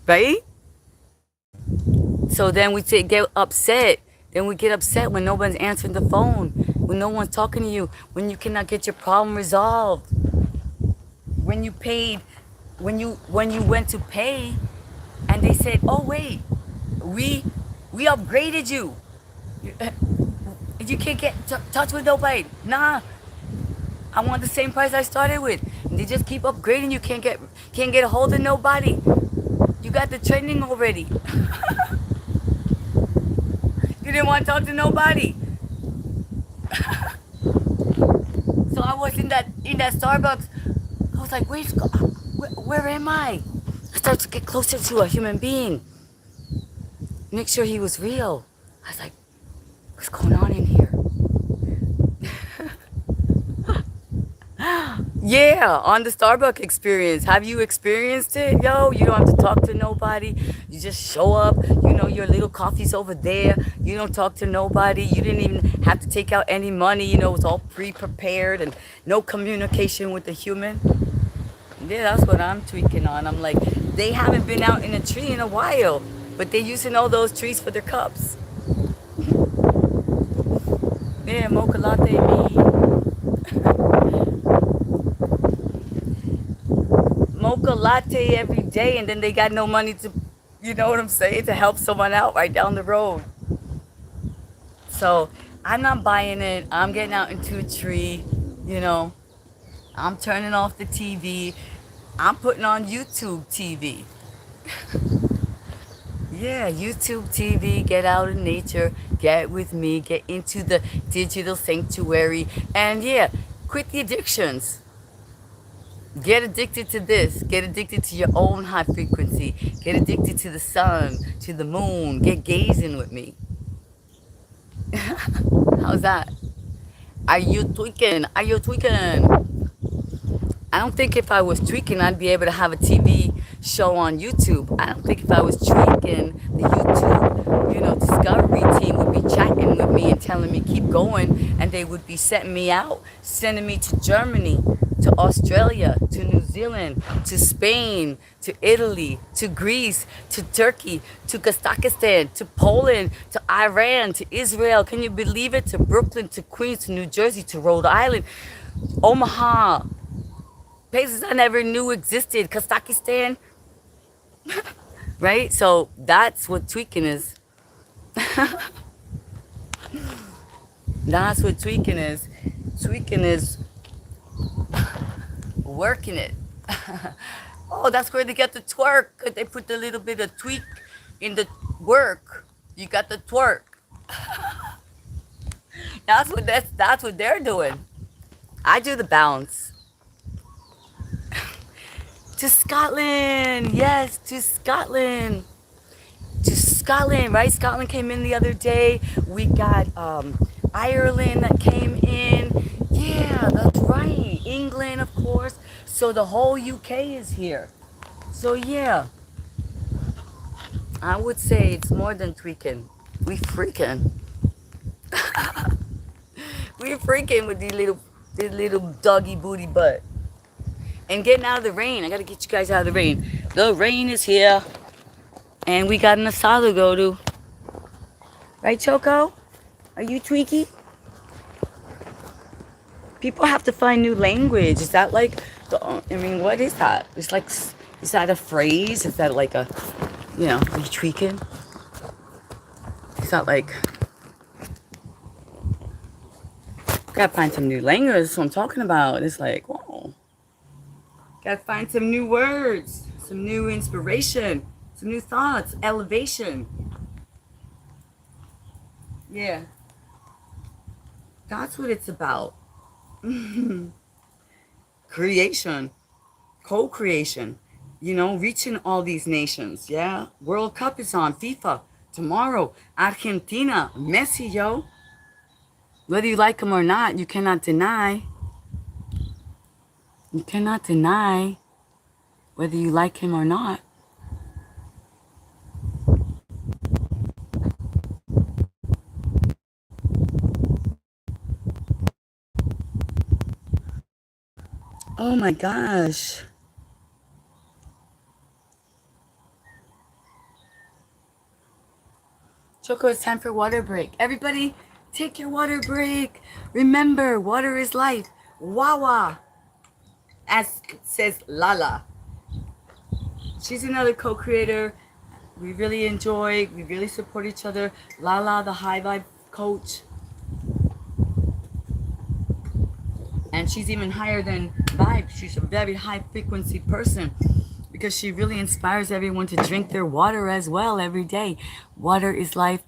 right? So then we get upset. Then we get upset when no one's answering the phone, when no one's talking to you, when you cannot get your problem resolved. When you paid, when you went to pay, and they said, "Oh wait, we upgraded you. You can't get touch with nobody." Nah, I want the same price I started with. And they just keep upgrading you. Can't get a hold of nobody. You got the training already. You didn't want to talk to nobody. So I was in that Starbucks. I was like, where am I? I started to get closer to a human being. Make sure he was real. I was like, what's going on in here? Yeah, on the Starbucks experience. Have you experienced it? Yo, you don't have to talk to nobody. You just show up. You know, your little coffee's over there. You don't talk to nobody. You didn't even have to take out any money. You know, it's all pre-prepared and no communication with the human. Yeah, that's what I'm tweaking on. I'm like, they haven't been out in a tree in a while, but they're using all those trees for their cups. Yeah, mocha latte me. Mocha latte every day, and then they got no money to, you know what I'm saying, to help someone out right down the road. So I'm not buying it. I'm getting out into a tree, you know. I'm turning off the TV. I'm putting on YouTube TV. Yeah, YouTube TV, get out in nature, get with me, get into the digital sanctuary, and yeah, quit the addictions. Get addicted to this. Get addicted to your own high frequency. Get addicted to the sun, to the moon. Get gazing with me. How's that? Are you tweaking? Are you tweaking? I don't think if I was tweaking, I'd be able to have a TV show on YouTube. I don't think if I was tweaking, the YouTube, Discovery team would be chatting with me and telling me keep going, and they would be setting me out, sending me to Germany, to Australia, to New Zealand, to Spain, to Italy, to Greece, to Turkey, to Kazakhstan, to Poland, to Iran, to Israel. Can you believe it? To Brooklyn, to Queens, to New Jersey, to Rhode Island, Omaha. Places I never knew existed. Kazakhstan, right? So that's what tweaking is. That's what tweaking is. Tweaking is working it. Oh, that's where they get the twerk. They put a little bit of tweak in the work. You got the twerk. That's what they're doing. I do the bounce. To Scotland, yes, to Scotland. To Scotland, right? Scotland came in the other day. We got Ireland that came in. Yeah, that's right. England, of course. So the whole UK is here. So yeah, I would say it's more than tweaking. We freaking. We freaking with these little doggy booty butt. And getting out of the rain. I gotta get you guys out of the rain. The rain is here. And we got an asado to go to. Right, Choco? Are you tweaky? People have to find new language. Is that like, what is that? It's like, is that a phrase? Is that like are you tweaking? It's not like, gotta find some new language. That's what I'm talking about. It's like, whoa. Gotta find some new words, some new inspiration, some new thoughts, elevation. Yeah. That's what it's about. Creation, co-creation, reaching all these nations. Yeah. World Cup is on. FIFA tomorrow. Argentina. Messi, yo. Whether you like him or not, you cannot deny. You cannot deny whether you like him or not. Oh my gosh. Choco, it's time for water break. Everybody, take your water break. Remember, water is life. Wawa. As it says Lala. She's another co-creator. We really enjoy, we really support each other. Lala, the high vibe coach. And she's even higher than vibe. She's a very high frequency person because she really inspires everyone to drink their water as well every day. Water is life.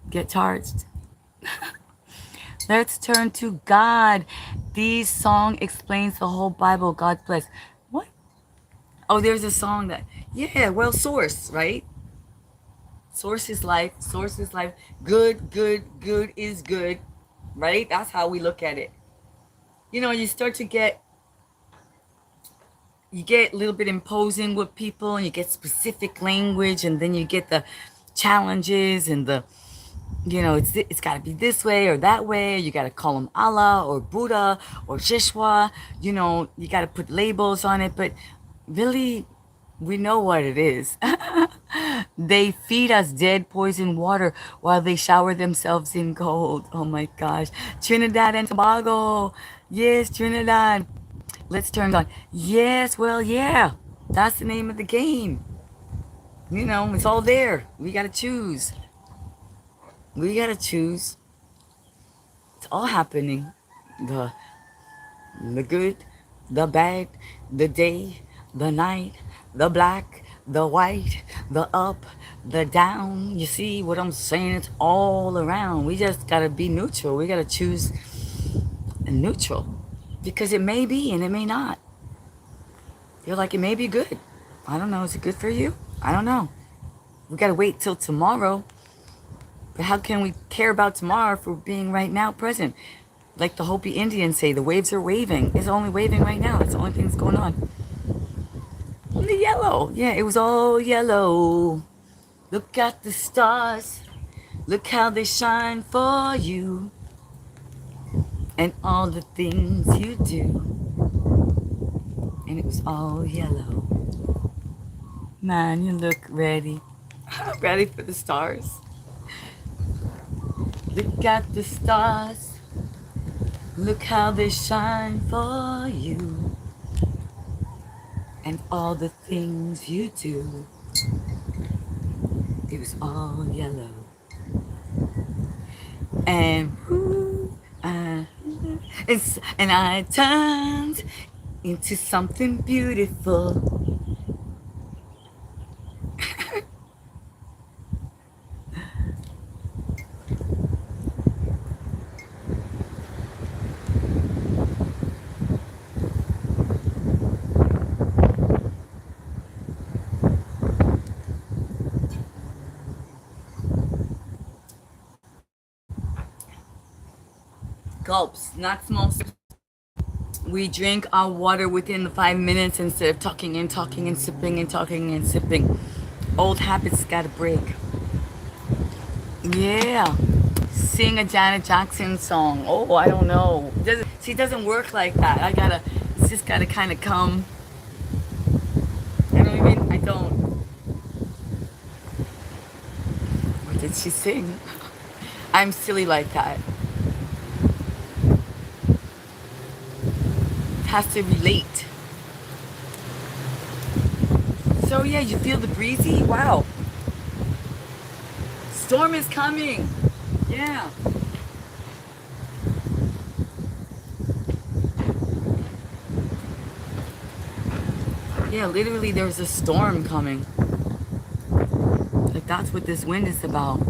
Get charged. Let's turn to God. This song explains the whole Bible. God bless. What? Oh, there's a song that, yeah, well, source, right? Source is life. Source is life. Good, good, good is good, right? That's how we look at it. You start to get a little bit imposing with people, and you get specific language, and then you get the challenges and the, it's got to be this way or that way. You got to call them Allah or Buddha or Shishwa. You got to put labels on it, but really, we know what it is. They feed us dead poison water while they shower themselves in gold. Oh my gosh. Trinidad and Tobago. Yes, Trinidad. Let's turn on. Yes, well, yeah. That's the name of the game. It's all there. We got to choose. We got to choose. It's all happening. The good, the bad, the day, the night, the black, the white, the up, the down. You see what I'm saying? It's all around. We just got to be neutral. We got to choose neutral because it may be and it may not. They're like, it may be good. I don't know. Is it good for you? I don't know. We gotta wait till tomorrow. But how can we care about tomorrow if we're being right now present? Like the Hopi Indians say, the waves are waving. It's only waving right now. That's the only thing that's going on. And the yellow. Yeah, it was all yellow. Look at the stars. Look how they shine for you. And all the things you do. And it was all yellow. Man, you look ready. Ready for the stars. Look at the stars. Look how they shine for you. And all the things you do. It was all yellow. And and I turned into something beautiful. Gulps, not small sips. We drink our water within the 5 minutes instead of talking and talking and sipping and talking and sipping. Old habits gotta break. Yeah. Sing a Janet Jackson song. Oh, I don't know. She doesn't work like that. It's just gotta kind of come. I don't. What did she sing? I'm silly like that. It has to relate. So yeah, you feel the breezy? Wow. Storm is coming. Yeah. Yeah, literally there's a storm coming. Like that's what this wind is about.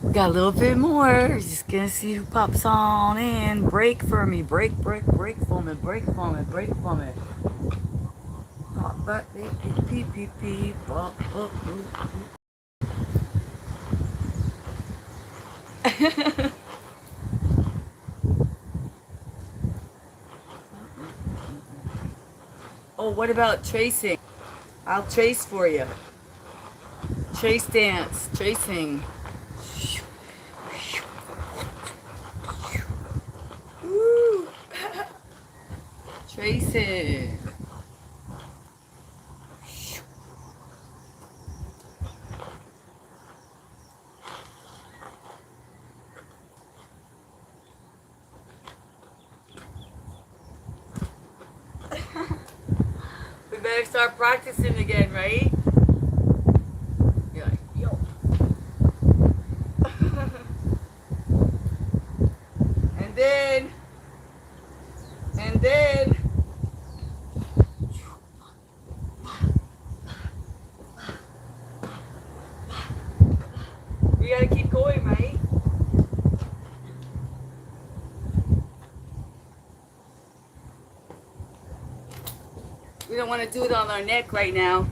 We got a little bit more. Just gonna see who pops on in. Break for me. Break, break, break for me. Break for me. Break for me. Pop, but beep, beep, beep, beep, pop, pop, Oh, what about tracing? I'll trace for you. Trace dance. Tracing. Woo. Tracing. We better start practicing again, right? You're like, yo. and then, and then, we gotta keep going, right? We don't want to do it on our neck right now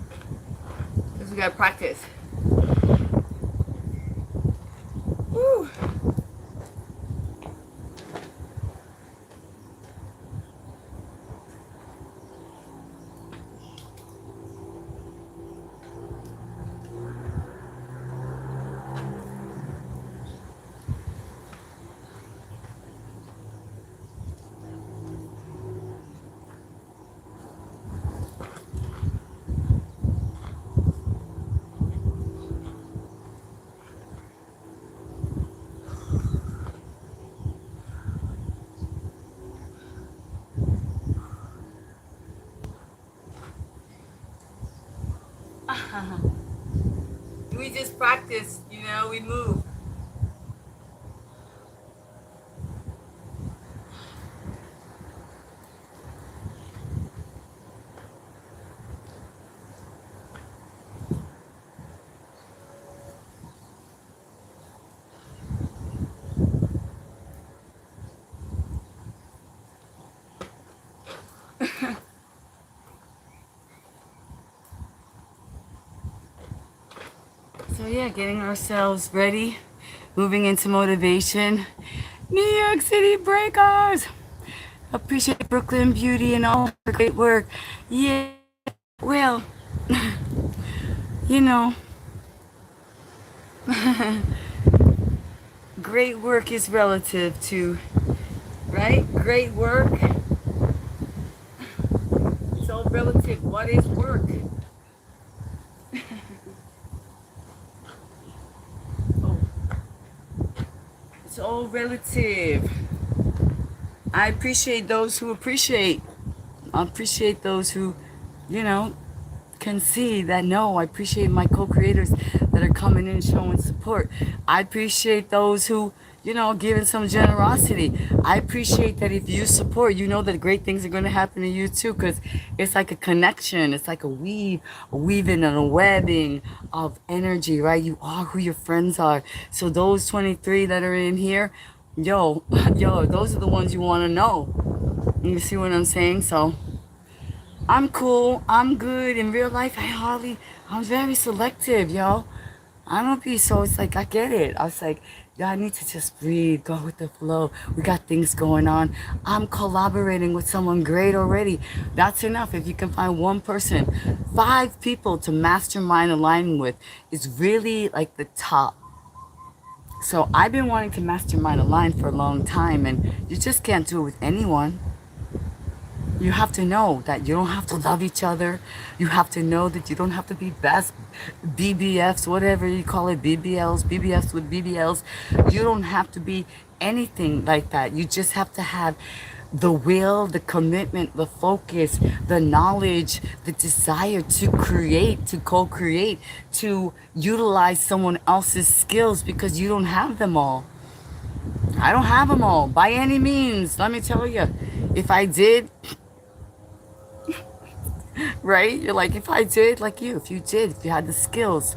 because we gotta practice. Woo. We just practice, we move. So yeah, getting ourselves ready, moving into motivation. New York City Breakers. Appreciate Brooklyn Beauty and all her great work. Yeah, well, you know, great work is relative to, right? Great work, it's all relative. What is work? Oh, it's all relative. I appreciate those who appreciate. I appreciate those who, you know, can see that no, I appreciate my co-creators that are coming in showing support. I appreciate those who, giving some generosity. I appreciate that if you support, you know that great things are going to happen to you too, because it's like a connection. It's like a weaving and a webbing of energy, right? You are who your friends are. So those 23 that are in here, yo, yo, those are the ones you want to know. You see what I'm saying? So I'm cool. I'm good. In real life, I'm very selective, yo. I don't be so, it's like, I get it. I was like, yo, I need to just breathe, go with the flow. We got things going on. I'm collaborating with someone great already. That's enough. If you can find one person, 5 people to mastermind align with is really like the top. So I've been wanting to mastermind align for a long time, and you just can't do it with anyone. You have to know that you don't have to love each other. You have to know that you don't have to be best BBFs, whatever you call it, BBFs with BBLs. You don't have to be anything like that. You just have to have the will, the commitment, the focus, the knowledge, the desire to create, to co-create, to utilize someone else's skills, because you don't have them all. I don't have them all by any means. Let me tell you, if I did, right? You're like, if I did, like you, if you had the skills,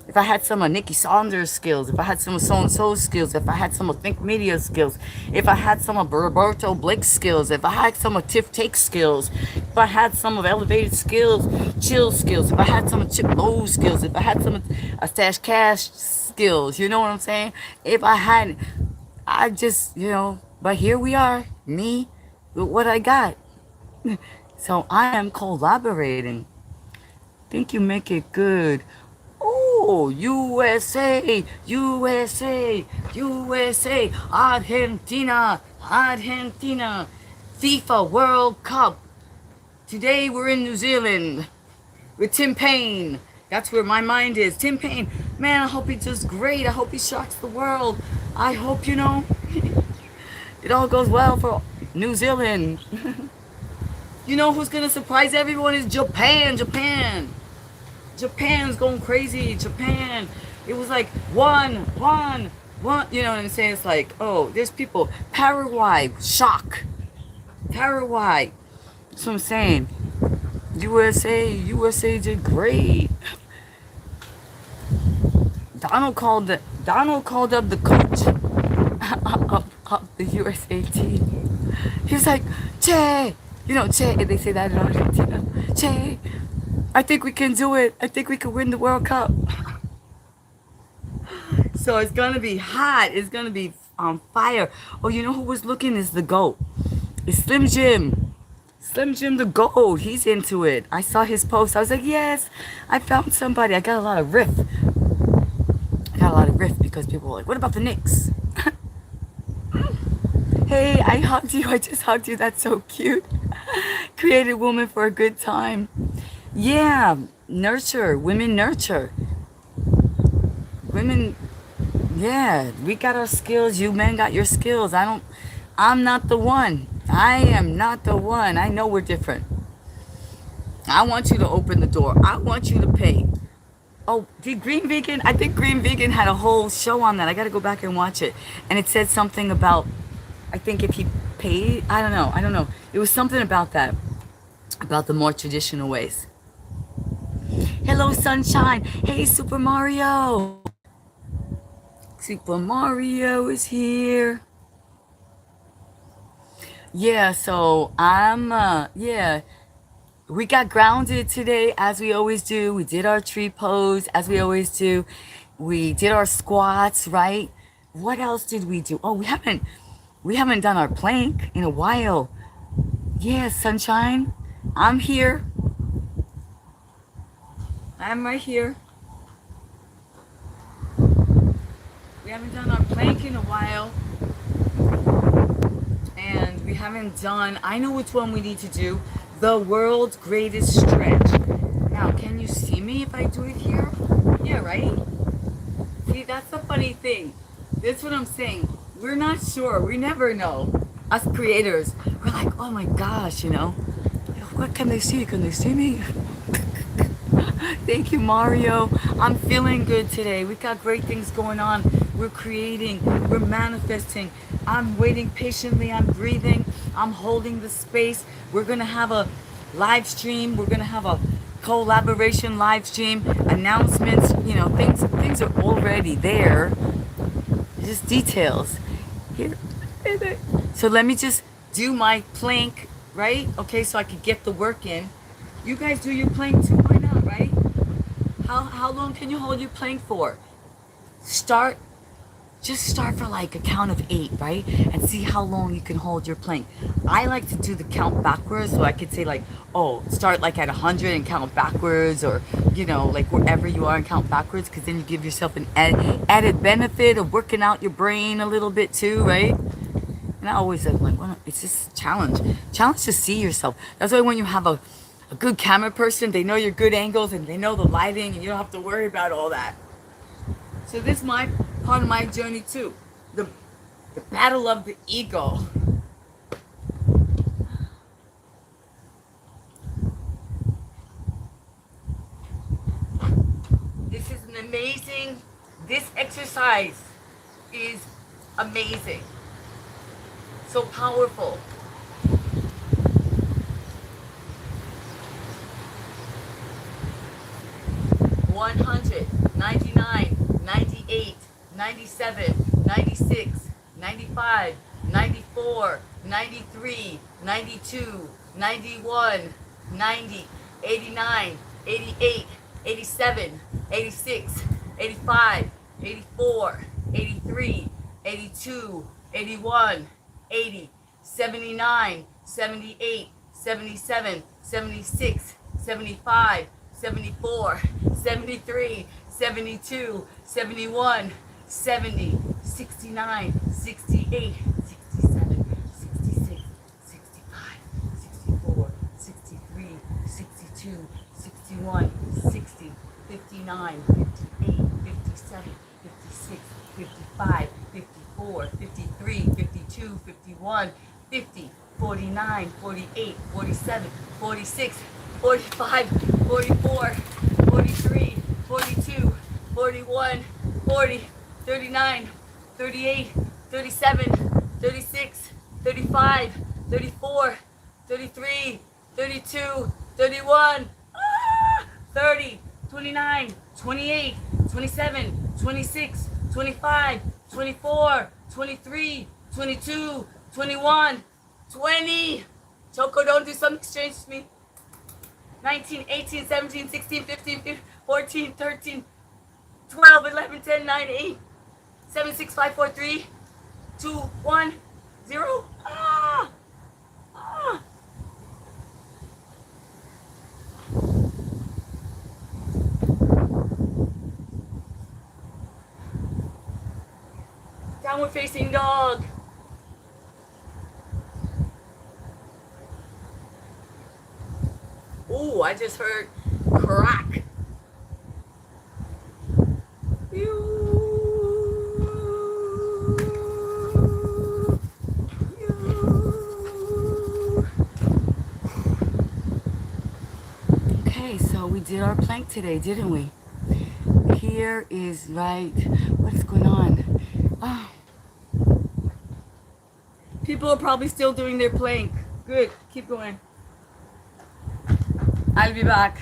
if I had some of Nikki Saunders' skills, if I had some of so-and-so's skills, if I had some of Think Media skills, if I had some of Roberto Blake's skills, if I had some of Tiff Take skills, if I had some of Elevated skills, Chill skills, if I had some of Chip Lowe's skills, if I had some of Stash Cash skills, you know what I'm saying? If I had, I just, but here we are, me, with what I got. So I am collaborating. Think you make it good. Oh, USA, USA, USA, Argentina, Argentina, FIFA World Cup. Today we're in New Zealand with Tim Payne. That's where my mind is. Tim Payne, man, I hope he does great. I hope he shocks the world. I hope, it all goes well for New Zealand. You know who's gonna surprise everyone is Japan. Japan's going crazy. Japan. It was like one. You know what I'm saying? It's like, oh, there's people. Paraguay, shock. Paraguay. That's what I'm saying. USA did great. Donald called up the coach of the USA team. He was like, Che. Che, they say that in Argentina. Che, I think we can do it. I think we can win the World Cup. So it's going to be hot. It's going to be on fire. Oh, you know who was looking is the GOAT. It's Slim Jim. Slim Jim the GOAT. He's into it. I saw his post. I was like, yes, I found somebody. I got a lot of riff. Because people were like, what about the Knicks? Hey, I hugged you. I just hugged you. That's so cute. Created woman for a good time. Yeah, nurture. Women nurture. Women, yeah, we got our skills. You men got your skills. I'm not the one. I am not the one. I know we're different. I want you to open the door. I want you to pay. Oh, did Green Vegan? I think Green Vegan had a whole show on that. I got to go back and watch it. And it said something about, I think if he paid, I don't know. It was something about that, about the more traditional ways. Hello, sunshine. Hey, Super Mario. Super Mario is here. Yeah, so we got grounded today, as we always do. We did our tree pose, as we always do. We did our squats, right? What else did we do? Oh, we haven't done our plank in a while. Yeah, sunshine. I'm here. I'm right here. We haven't done our plank in a while. And we haven't done, I know which one we need to do. The world's greatest stretch. Now, can you see me if I do it here? Yeah, right? See, that's the funny thing. That's what I'm saying. We're not sure. We never know. Us creators, we're like, oh my gosh, what can they see? Can they see me? Thank you, Mario. I'm feeling good today. We got great things going on. We're creating, we're manifesting. I'm waiting patiently. I'm breathing. I'm holding the space. We're going to have a live stream. We're going to have a collaboration live stream, announcements. Things are already there. Just details. Here. So let me just do my plank, right? Okay, so I could get the work in. You guys do your plank too. Why not, right? How long can you hold your plank for? Start, just start for like a count of 8, right? And see how long you can hold your plank. I like to do the count backwards, so I could say like, oh, start like at 100 and count backwards, or like wherever you are and count backwards, because then you give yourself an added benefit of working out your brain a little bit too, right? And I always said, like, well, it's just challenge to see yourself. That's why when you have a good camera person, they know your good angles and they know the lighting, and you don't have to worry about all that. So this is my part of my journey too. The battle of the ego. This is an amazing, this exercise is amazing. So powerful. 100, 99, 98, 97, 96, 95, 94, 93, 92, 91, 90, 89, 88, 87, 86, 85, 84, 83, 82, 81, 80, 79, 78, 77, 76, 75, 74, 73, 72, 71, 70, 69, 68, 67, 66, 65, 64, 63, 62, 61, 60, 59, 58, 57, 56, 55, 54, 53, 52, 51, 50, 49, 48, 47, 46, 45, 44, 43, 42, 41, 40, 39, 38, 37, 36, 35, 34, 33, 32, 31, 30, 29, 28, 27, 26, 25, 24, 23, 22, 21, 20. Choco, don't do something strange to me. 19, 18, 17, 16, 15, 14, 13, 12, 11, 10, 9, 8, 7, 6, 5, 4, 3, 2, 1, 0. Ah! Ah! Downward facing dog. Ooh, I just heard crack. Okay, so we did our plank today, didn't we? Here is right. What's going on? Oh. People are probably still doing their plank. Good, keep going. I'll be back.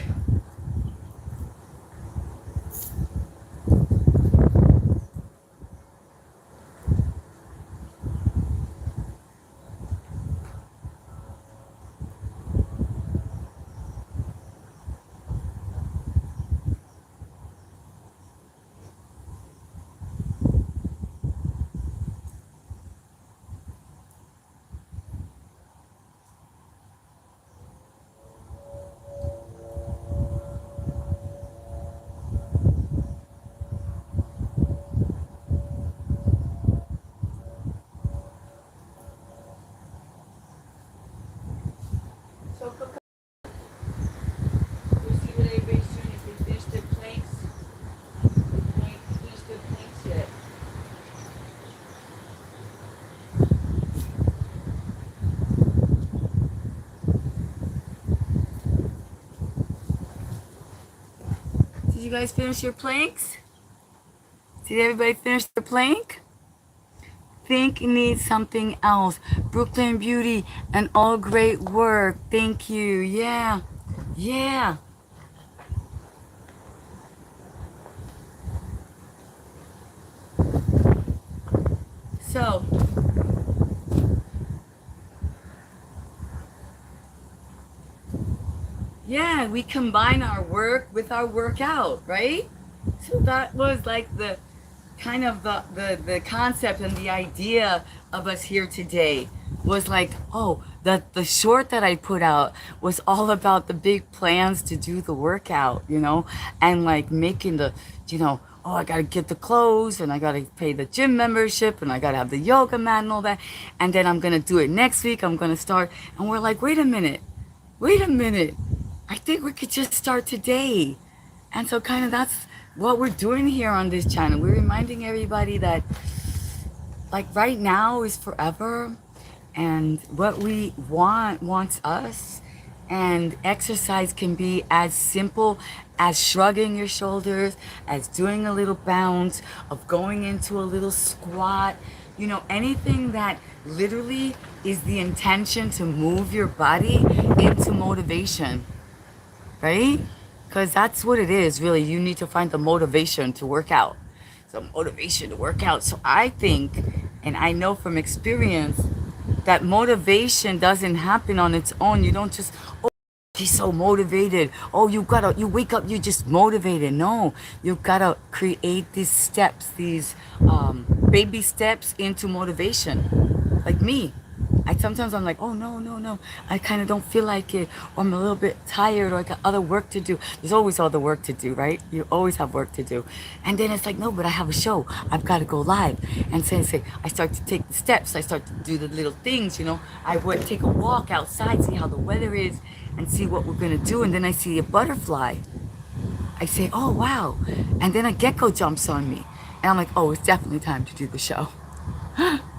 guys finish your planks? Did everybody finish their plank? Think needs something else. Brooklyn Beauty and all great work. Thank you. Yeah. Yeah. So, yeah, we combine our work with our workout, right? So that was like the kind of the concept and the idea of us here today was like, oh, the short that I put out was all about the big plans to do the workout, and like making oh, I gotta get the clothes and I gotta pay the gym membership and I gotta have the yoga mat and all that. And then I'm gonna do it next week. I'm gonna start. And we're like, wait a minute. Wait a minute. I think we could just start today. And so kind of that's what we're doing here on this channel. We're reminding everybody that like right now is forever, and what we want wants us, and exercise can be as simple as shrugging your shoulders, as doing a little bounce, of going into a little squat, anything that literally is the intention to move your body into motivation, right? Because that's what it is, really. You need to find the motivation to work out. So motivation to work out. So I think, and I know from experience, that motivation doesn't happen on its own. You don't just, oh, she's so motivated. Oh, you wake up, you're just motivated. No, you gotta create these steps, these baby steps into motivation. Like me. I'm like, oh no, no, no. I kind of don't feel like it, or I'm a little bit tired, or I got other work to do. There's always other work to do, right? You always have work to do. And then it's like, no, but I have a show. I've got to go live. And say, I start to take the steps. I start to do the little things, I would take a walk outside, see how the weather is, and see what we're going to do. And then I see a butterfly. I say, oh, wow. And then a gecko jumps on me. And I'm like, oh, it's definitely time to do the show.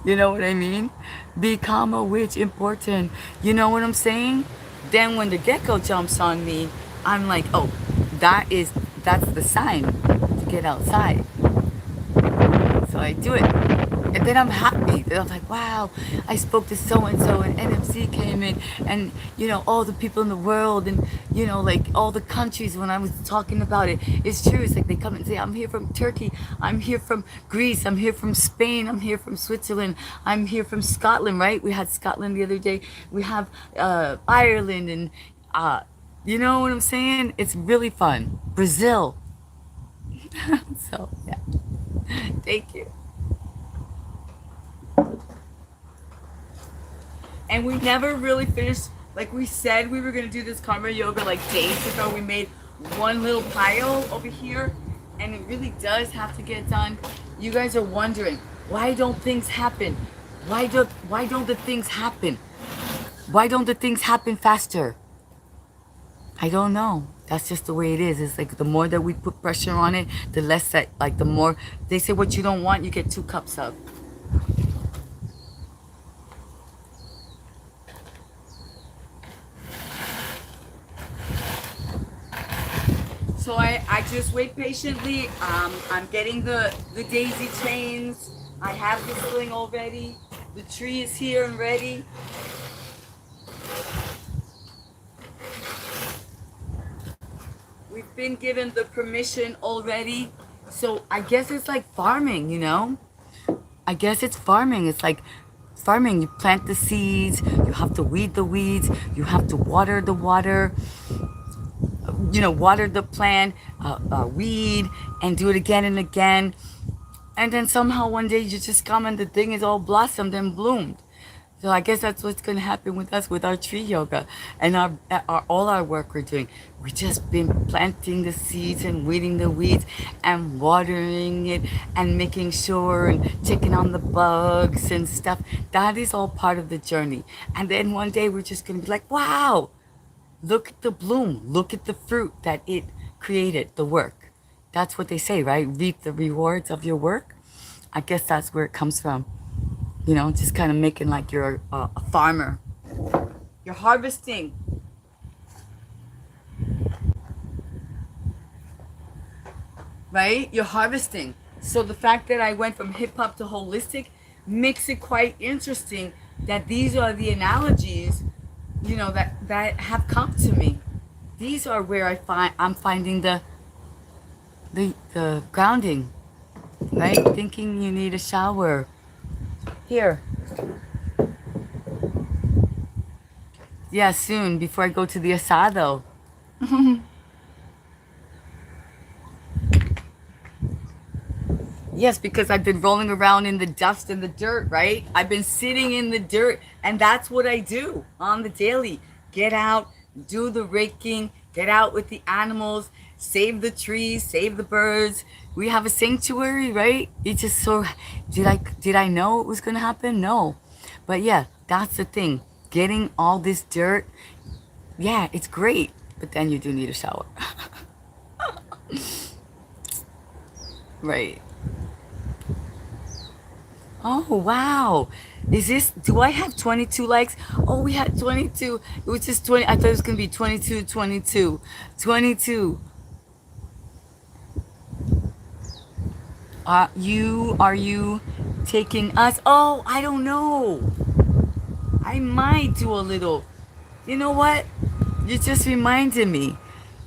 You know what I mean? Become a witch, important. You know what I'm saying? Then when the gecko jumps on me, I'm like, oh, that's the sign to get outside. So I do it. And then I'm happy. Then I'm like, wow, I spoke to so-and-so and NMC came in and, all the people in the world and, like all the countries when I was talking about it. It's true. It's like they come and say, I'm here from Turkey. I'm here from Greece. I'm here from Spain. I'm here from Switzerland. I'm here from Scotland, right? We had Scotland the other day. We have Ireland and, you know what I'm saying? It's really fun. Brazil. So, yeah. Thank you. And we never really finished, like we said we were going to do this karma yoga like days ago. We made one little pile over here, and it really does have to get done. You guys are wondering, why don't things happen? Why don't the things happen? Why don't the things happen faster? I don't know. That's just the way it is. It's like the more that we put pressure on it, the less that, like the more, they say what you don't want, you get 2 cups of. So I just wait patiently. I'm getting the daisy chains. I have the sling already. The tree is here and ready. We've been given the permission already. So I guess it's like farming, I guess it's farming. It's like farming. You plant the seeds. You have to weed the weeds. You have to water the water. Water the plant, weed, and do it again and again. And then somehow one day you just come and the thing is all blossomed and bloomed. So I guess that's what's going to happen with us with our tree yoga and all our work we're doing. We've just been planting the seeds and weeding the weeds and watering it and making sure and checking on the bugs and stuff. That is all part of the journey. And then one day we're just going to be like, wow, look at the bloom. Look at the fruit that it created, the work. That's what they say, right? Reap the rewards of your work. I guess that's where it comes from. Just kind of making like you're a farmer. You're harvesting. right? You're harvesting. So the fact that I went from hip hop to holistic makes it quite interesting that these are the analogies, that have come to me. These are where I'm finding the grounding, right? Thinking you need a shower. Here. Yeah, soon before I go to the asado. Yes, because I've been rolling around in the dust and the dirt, right? I've been sitting in the dirt, and that's what I do on the daily. Get out, do the raking, get out with the animals, save the trees, save the birds. We have a sanctuary, right? It just so did I know it was gonna happen? No. But yeah, that's the thing. Getting all this dirt, yeah, it's great. But then you do need a shower. Right. Oh, wow. Do I have 22 likes? Oh, we had 22. It was just 20. I thought it was going to be 22, 22, 22. Are you taking us? Oh, I don't know. I might do a little. You know what? You just reminded me.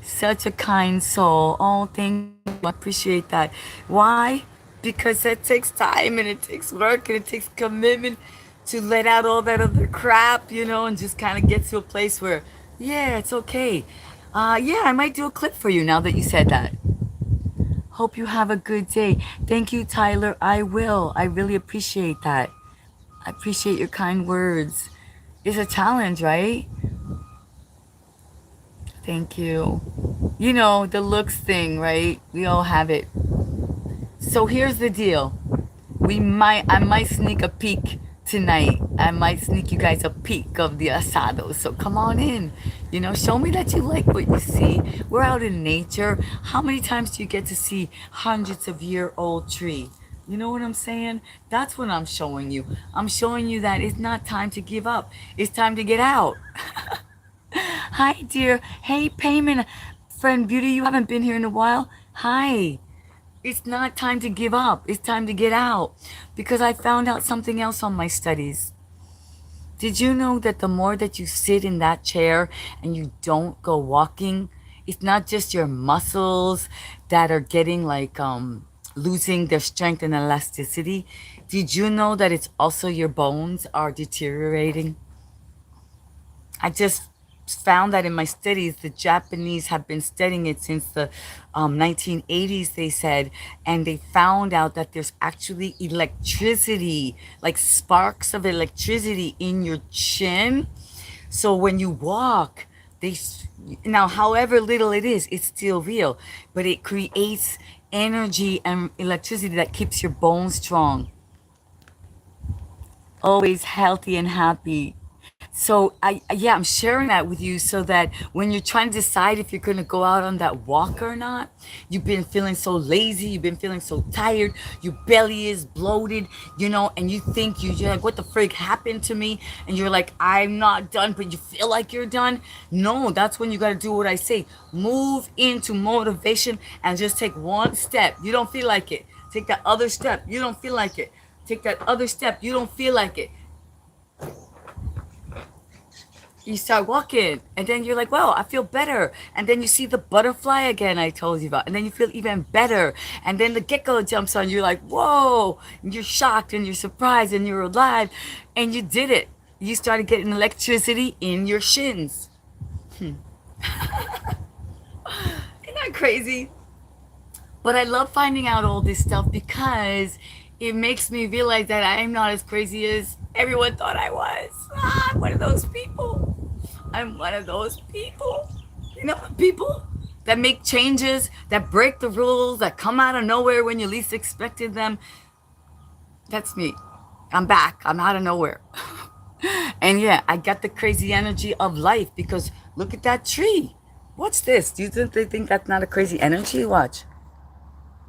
Such a kind soul. Oh, thank you. I appreciate that. Why? Because that takes time and it takes work and it takes commitment to let out all that other crap, and just kind of get to a place where, yeah, it's okay. Yeah, I might do a clip for you now that you said that. Hope you have a good day. Thank you, Tyler. I will. I really appreciate that. I appreciate your kind words. It's a challenge, right? Thank you. The looks thing, right? We all have it. So here's the deal. I might sneak a peek tonight. I might sneak you guys a peek of the asado. So come on in. Show me that you like what you see. We're out in nature. How many times do you get to see hundreds of year old tree? You know what I'm saying? That's what I'm showing you. I'm showing you that it's not time to give up. It's time to get out. Hi, dear. Hey, Payment. Friend Beauty, you haven't been here in a while. Hi. It's not time to give up. It's time to get out. Because I found out something else on my studies. Did you know that the more that you sit in that chair and you don't go walking, it's not just your muscles that are getting losing their strength and elasticity. Did you know that it's also your bones are deteriorating? I just found that in my studies, the Japanese have been studying it since the 1980s, they said, and they found out that there's actually electricity, like sparks of electricity in your chin. So when you walk, now, however little it is, it's still real, but it creates energy and electricity that keeps your bones strong, always healthy and happy. So yeah, I'm sharing that with you so that when you're trying to decide if you're going to go out on that walk or not, you've been feeling so lazy, you've been feeling so tired, your belly is bloated, and you think you're like, what the frig happened to me? And you're like, I'm not done, but you feel like you're done. No, that's when you got to do what I say. Move into motivation and just take one step. You don't feel like it. Take that other step. You don't feel like it. Take that other step. You don't feel like it. You start walking and then you're like, wow, I feel better. And then you see the butterfly again I told you about. And then you feel even better. And then the gecko jumps on you. You're like, whoa. And you're shocked and you're surprised and you're alive. And you did it. You started getting electricity in your shins. Isn't that crazy? But I love finding out all this stuff because it makes me realize that I'm not as crazy as everyone thought I was. I'm one of those people. I'm one of those people. People that make changes, that break the rules, that come out of nowhere when you least expected them. That's me. I'm back. I'm out of nowhere. And yeah, I got the crazy energy of life because look at that tree. What's this? Do you think they think that's not a crazy energy? Watch.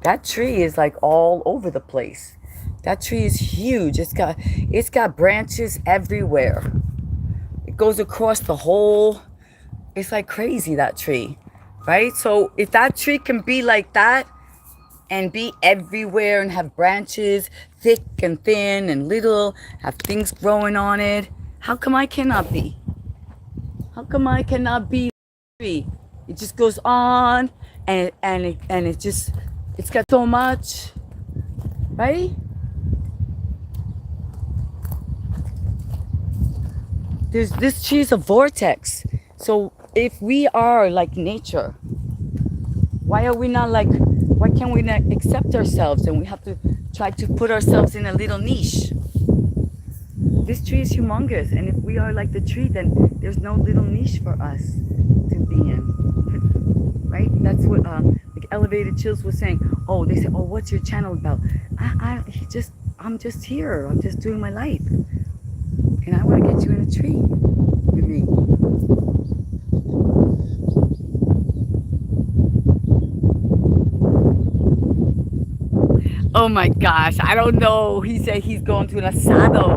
That tree is like all over the place. That tree is huge. It's got branches everywhere. It goes across the whole. It's like crazy, that tree. Right? So if that tree can be like that, and be everywhere and have branches, thick and thin and little, have things growing on it. How come I cannot be? How come I cannot be a tree? It just goes on and it's got so much, right? This tree is a vortex. So if we are like nature, why are we not like, why can't we not accept ourselves and we have to try to put ourselves in a little niche? This tree is humongous, and if we are like the tree, then there's no little niche for us to be in, right? That's what like Elevated Chills was saying. Oh, they said, oh, what's your channel about? I'm just here. I'm just doing my life, and I want to get you in a tree with me. Oh my gosh, I don't know. He said he's going to an asado.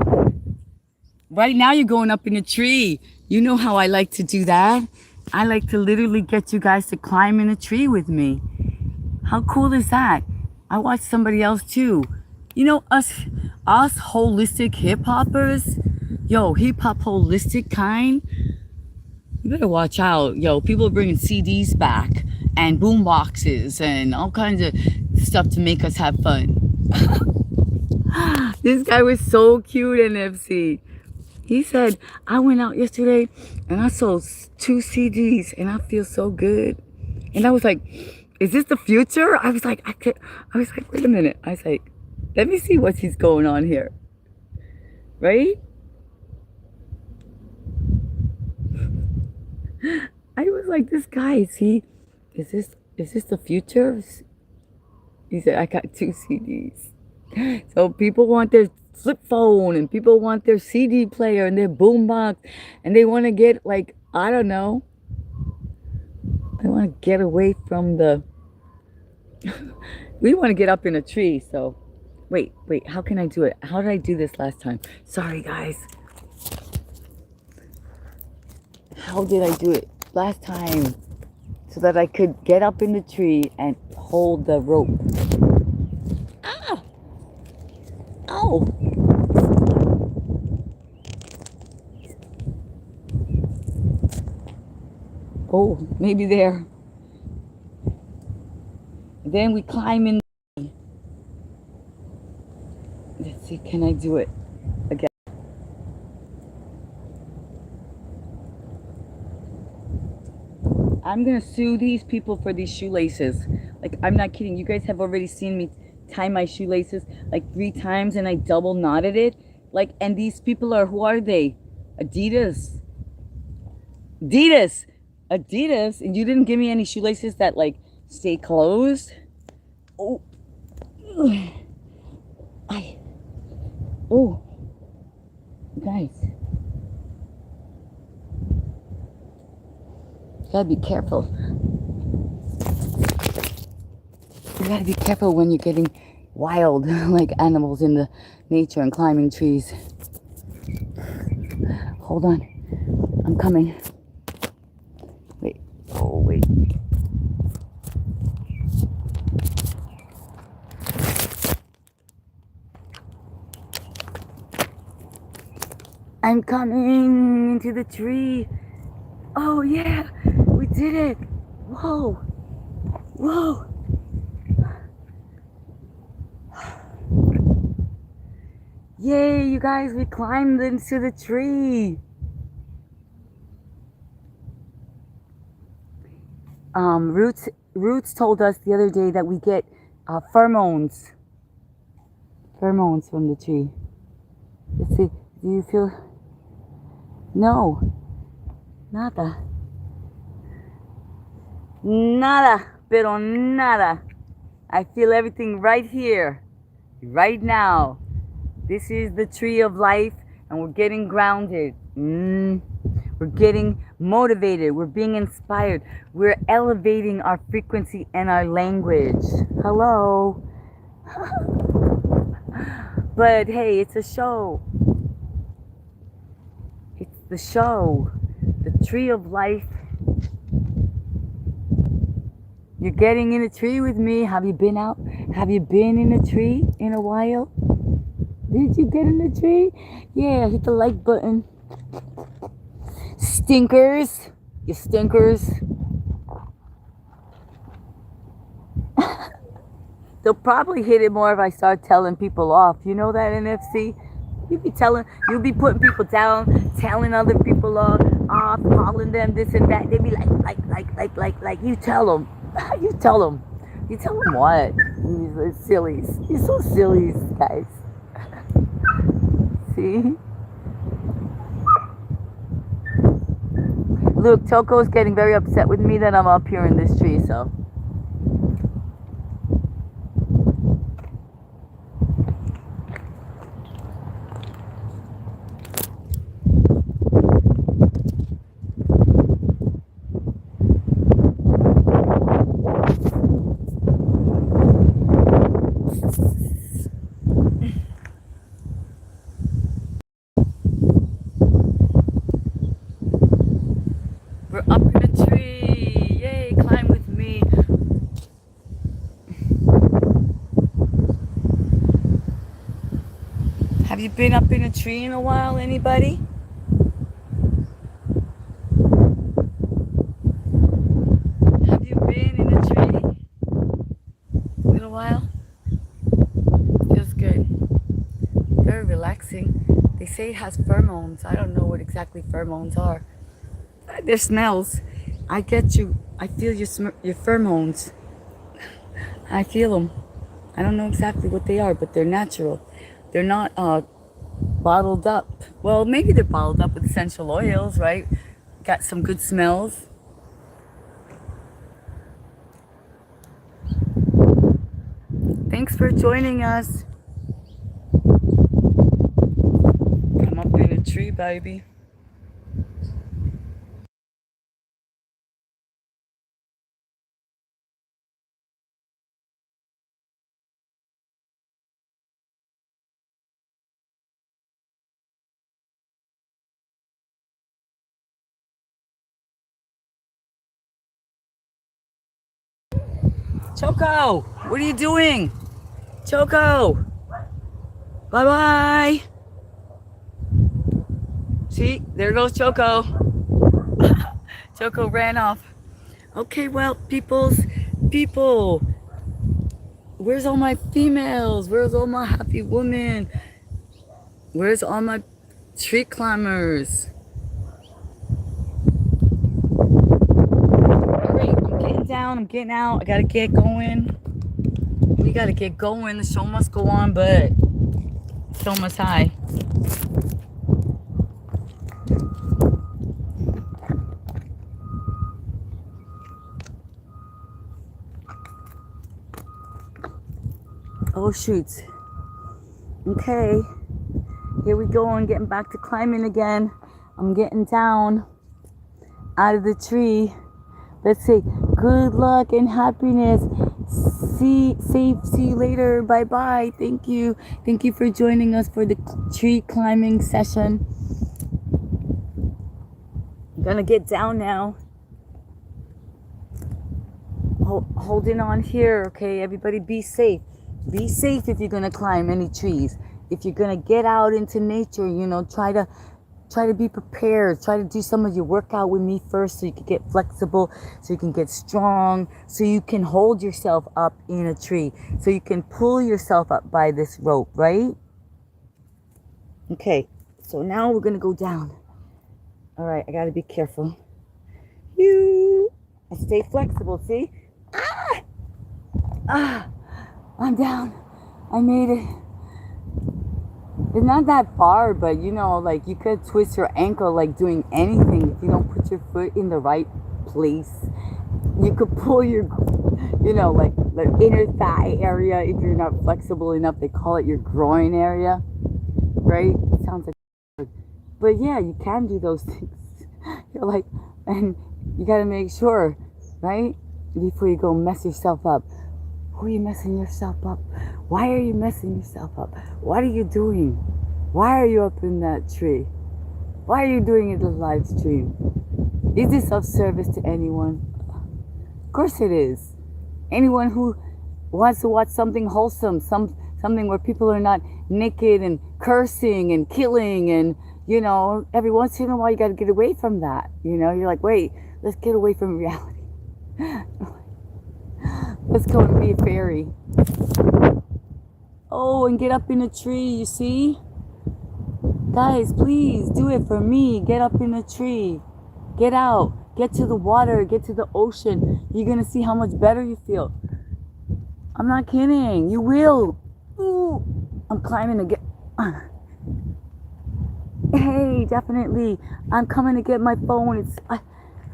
Right now you're going up in a tree. You know how I like to do that. I like to literally get you guys to climb in a tree with me. How cool is that? I watch somebody else too. You know, us holistic hip hoppers, yo, hip hop holistic kind, you better watch out. Yo, people are bringing CDs back and boom boxes and all kinds of stuff to make us have fun. This guy was so cute, NFC. He said, I went out yesterday and I sold 2 CDs and I feel so good. And I was like, is this the future? I was like, wait a minute. I was like, let me see what's going on here. Right? I was like, this guy, is this the future? He said, I got 2 CDs. So people want their flip phone and people want their CD player and their boombox and they want to get like, I don't know. They want to get away from the, we want to get up in a tree. So wait, how can I do it? How did I do this last time? Sorry guys. How did I do it last time so that I could get up in the tree and hold the rope? Ah! Oh! Oh, maybe there. Then we climb in. Let's see, can I do it again? I'm gonna sue these people for these shoelaces. Like, I'm not kidding. You guys have already seen me tie my shoelaces like 3 times and I double knotted it. Like, and these people are, who are they? Adidas. And you didn't give me any shoelaces that like stay closed. Oh, guys, you gotta be careful. You gotta be careful when you're getting wild like animals in the nature and climbing trees. Hold on, I'm coming. Wait, oh wait. I'm coming into the tree. Oh yeah, we did it. Whoa, whoa. Yay, you guys, we climbed into the tree. Roots told us the other day that we get pheromones from the tree. Let's see, do you feel? No, nada, pero nada. I feel everything right here, right now. This is the tree of life, and we're getting grounded. We're getting motivated. We're being inspired. We're elevating our frequency and our language. Hello. But hey, it's a show. It's the show. The tree of life You're getting in a tree with me. Have you been out? Have you been in a tree in a while? Did you get in the tree? Yeah, hit the like button. Stinkers. You stinkers. They'll probably hit it more if I start telling people off. You know that, NFC? You'll be putting people down, telling other people off, calling them this and that. They be like. You tell them. You tell them. You tell them what? These are sillies. You're so silly, guys. See? Look, Choco's getting very upset with me that I'm up here in this tree, so. We're up in a tree. Yay, climb with me. Have you been up in a tree in a while, anybody? Have you been in a tree in a while? Feels good. Very relaxing. They say it has pheromones. I don't know what exactly pheromones are. They're smells. I get you. I feel your pheromones. I feel them. I don't know exactly what they are, but they're natural. They're not bottled up. Well, maybe they're bottled up with essential oils, right? Got some good smells. Thanks for joining us. I'm up in a tree, baby. Choco, what are you doing? Choco, bye-bye. See, there goes Choco. Choco ran off. Okay, well, people, where's all my females? Where's all my happy women? Where's all my tree climbers? Alright, I'm getting down, I'm getting out. I gotta get going. We gotta get going. The show must go on, but so must I. Oh, shoots. Okay. Here we go. I'm getting back to climbing again. I'm getting down out of the tree. Let's say good luck and happiness. See you later. Bye bye. Thank you for joining us for the tree climbing session. I'm gonna get down now. Holding on here. Okay, everybody, be safe. Be safe if you're gonna climb any trees. If you're gonna get out into nature, try to be prepared. Try to do some of your workout with me first so you can get flexible, so you can get strong, so you can hold yourself up in a tree, so you can pull yourself up by this rope, right? Okay, so now we're going to go down. All right, I got to be careful. I stay flexible, see? I'm down. I made it. It's not that far, but like you could twist your ankle like doing anything if you don't put your foot in the right place. You could pull your, like the inner thigh area if you're not flexible enough. They call it your groin area, right? Sounds like, but yeah, you can do those things. You're like, and you gotta make sure, right, before you go mess yourself up. Who are you messing yourself up? Why are you messing yourself up? What are you doing? Why are you up in that tree? Why are you doing it in live stream? Is this of service to anyone? Of course it is. Anyone who wants to watch something wholesome, something where people are not naked and cursing and killing and every once in a while you got to get away from that. You're like, wait, let's get away from reality. Let's go and be a fairy. Oh, and get up in a tree, you see? Guys, please do it for me. Get up in a tree. Get out. Get to the water. Get to the ocean. You're going to see how much better you feel. I'm not kidding. You will. Ooh, I'm climbing to get... Hey, definitely. I'm coming to get my phone. I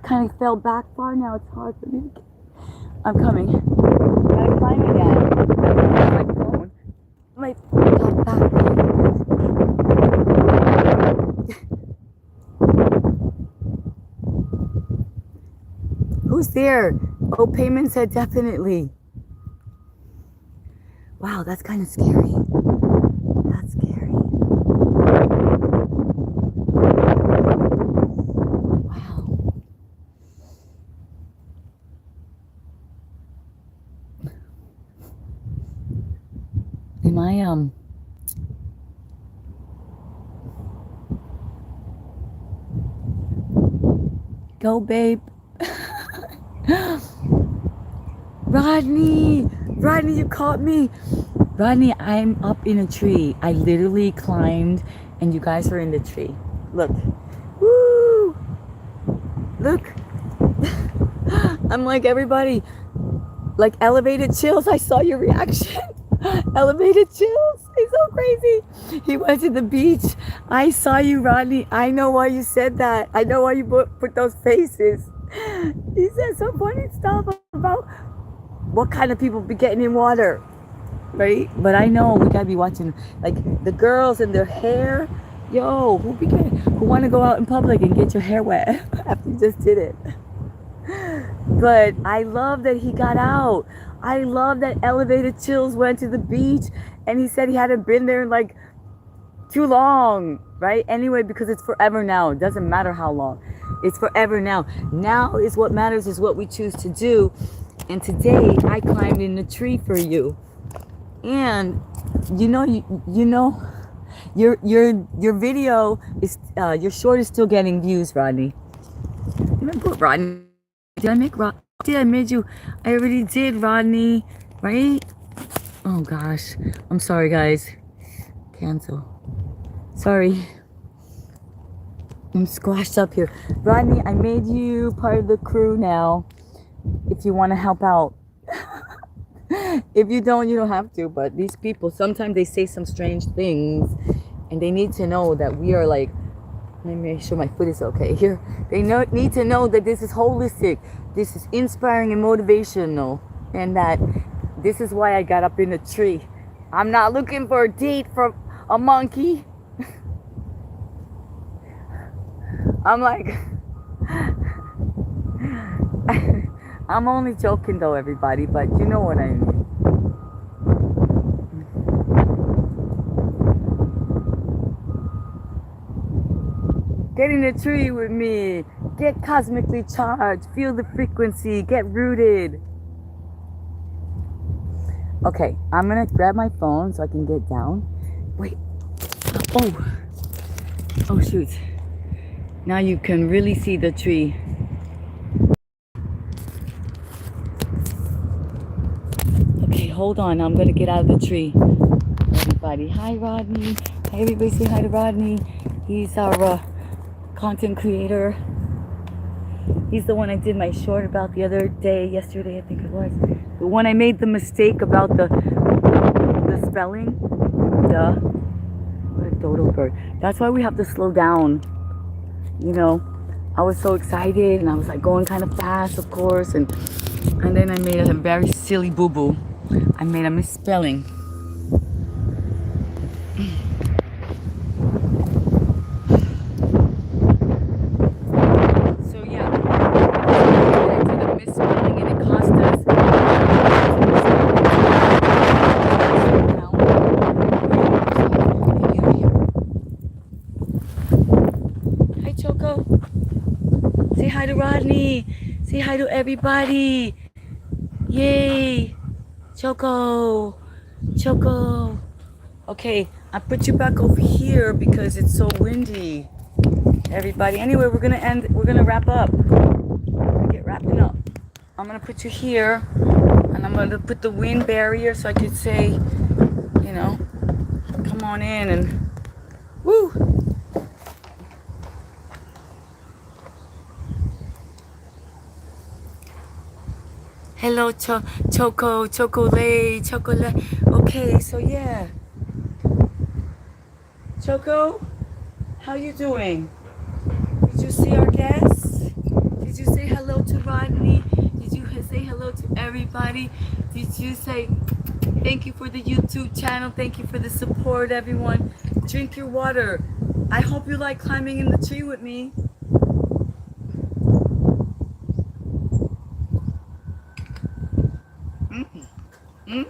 kind of fell back far now. It's hard for me to get... I'm coming. Gotta climb again. My phone. My phone got back. Who's there? Oh, Payment said definitely. Wow, that's kind of scary. That's scary. Wow. Am I, Go, babe. Rodney, you caught me. Rodney, I'm up in a tree. I literally climbed and you guys are in the tree. Look. Woo! Look. I'm like everybody. Like elevated chills. I saw your reaction. Elevated chills. He's so crazy. He went to the beach. I saw you, Rodney. I know why you said that. I know why you put those faces. He said some funny stuff about what kind of people be getting in water, right? But I know we gotta be watching like the girls and their hair. Yo, who want to go out in public and get your hair wet after you just did it? But I love that he got out. I love that Elevated Chills went to the beach and he said he hadn't been there in like too long, right? Anyway, because it's forever now. It doesn't matter how long. It's forever now. Now is what matters, is what we choose to do. And today I climbed in the tree for you. And your video is your short is still getting views, Rodney. Remember, Rodney? Did I made you? I already did, Rodney. Right? Oh gosh. I'm sorry, guys. Cancel. Sorry. I'm squashed up here. Rodney, I made you part of the crew now. If you want to help out. If you don't, you don't have to. But these people, sometimes they say some strange things. And they need to know that we are like, let me make sure my foot is okay here. They need to know that this is holistic. This is inspiring and motivational. And that this is why I got up in a tree. I'm not looking for a date from a monkey. I'm like, I'm only joking though, everybody, but you know what I mean. Get in a tree with me. Get cosmically charged. Feel the frequency. Get rooted. Okay, I'm gonna grab my phone so I can get down. Wait. Oh shoot. Now you can really see the tree. Okay, hold on. I'm gonna get out of the tree. Everybody, hi Rodney. Hi, everybody, say hi to Rodney. He's our content creator. He's the one I did my short about the other day, yesterday I think it was. The one I made the mistake about the spelling. What a dodo bird. That's why we have to slow down. You know, I was so excited and I was like going kind of fast, of course, and then I made a very silly boo-boo. I made a misspelling. So yeah, I did a misspelling and it cost us. Hi Choco. Say hi to Rodney. Say hi to everybody. Yay! Choco! Choco! Okay, I put you back over here because it's so windy. Everybody. Anyway, we're gonna wrap up. Get wrapping up. I'm gonna put you here and I'm gonna put the wind barrier so I could say, you know, come on in and woo! Hello, chocolate. Okay, so yeah. Choco, how you doing? Did you see our guests? Did you say hello to Rodney? Did you say hello to everybody? Did you say thank you for the YouTube channel? Thank you for the support, everyone. Drink your water. I hope you like climbing in the tree with me. Mm?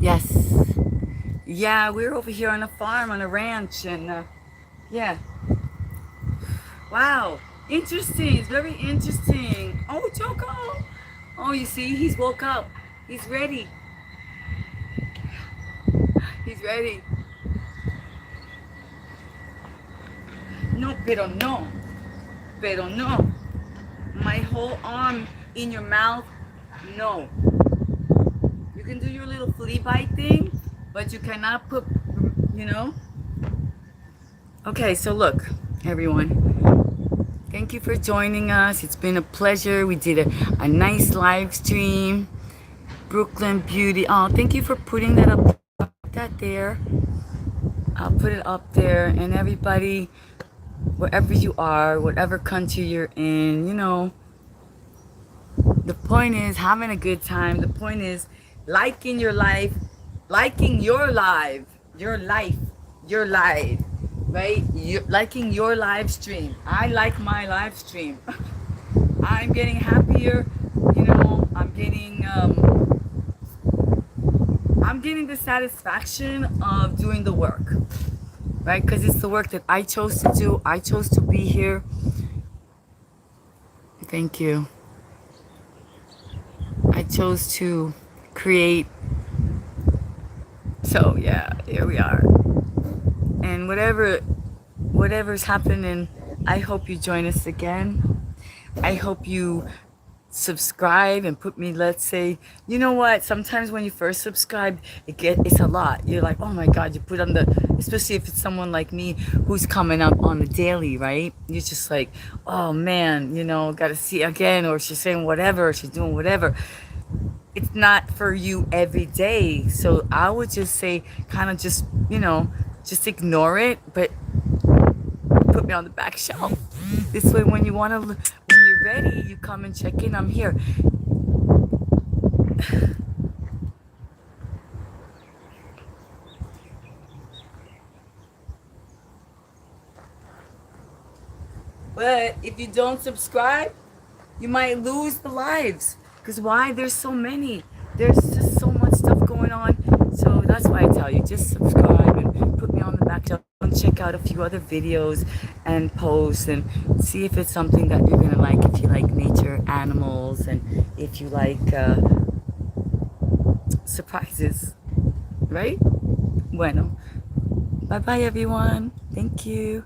Yes. Yeah, we're over here on a farm, on a ranch, and yeah. Wow. Interesting. It's very interesting. Oh, Choco. Oh, you see, he's woke up. He's ready. He's ready. No, pero no. Pero no. My whole arm in your mouth, no. You can do your little flea bite thing, but you cannot put, you know? Okay, so look, everyone. Thank you for joining us. It's been a pleasure. We did a nice live stream. Brooklyn Beauty. Oh, thank you for putting that up. That there. I'll put it up there. And everybody, wherever you are, whatever country you're in, you know, the point is having a good time. The point is liking your life, liking your life, right? Liking your live stream. I like my live stream. I'm getting happier, you know. I'm getting the satisfaction of doing the work, right? Because it's the work that I chose to do. I chose to be here. Thank you. I chose to create. So yeah, here we are. And whatever's happening, I hope you join us again. I hope you subscribe and put me, let's say, you know what, sometimes when you first subscribe, it's a lot. You're like, oh my god, you put on the, especially if it's someone like me who's coming up on the daily, right? You're just like, oh man, you know, gotta see again, or she's saying whatever, or she's doing whatever. It's not for you every day. So I would just say, kind of just, you know, just ignore it, but put me on the back shelf. This way, when you want to, when you're ready, you come and check in. I'm here. But if you don't subscribe, you might lose the lives. Because why? There's so many. There's just so much stuff going on. So that's why I tell you, just subscribe and put me on the back shelf and check out a few other videos and posts and see if it's something that you're gonna like. If you like nature, animals, and if you like surprises, right? Bueno. Bye bye everyone. Thank you.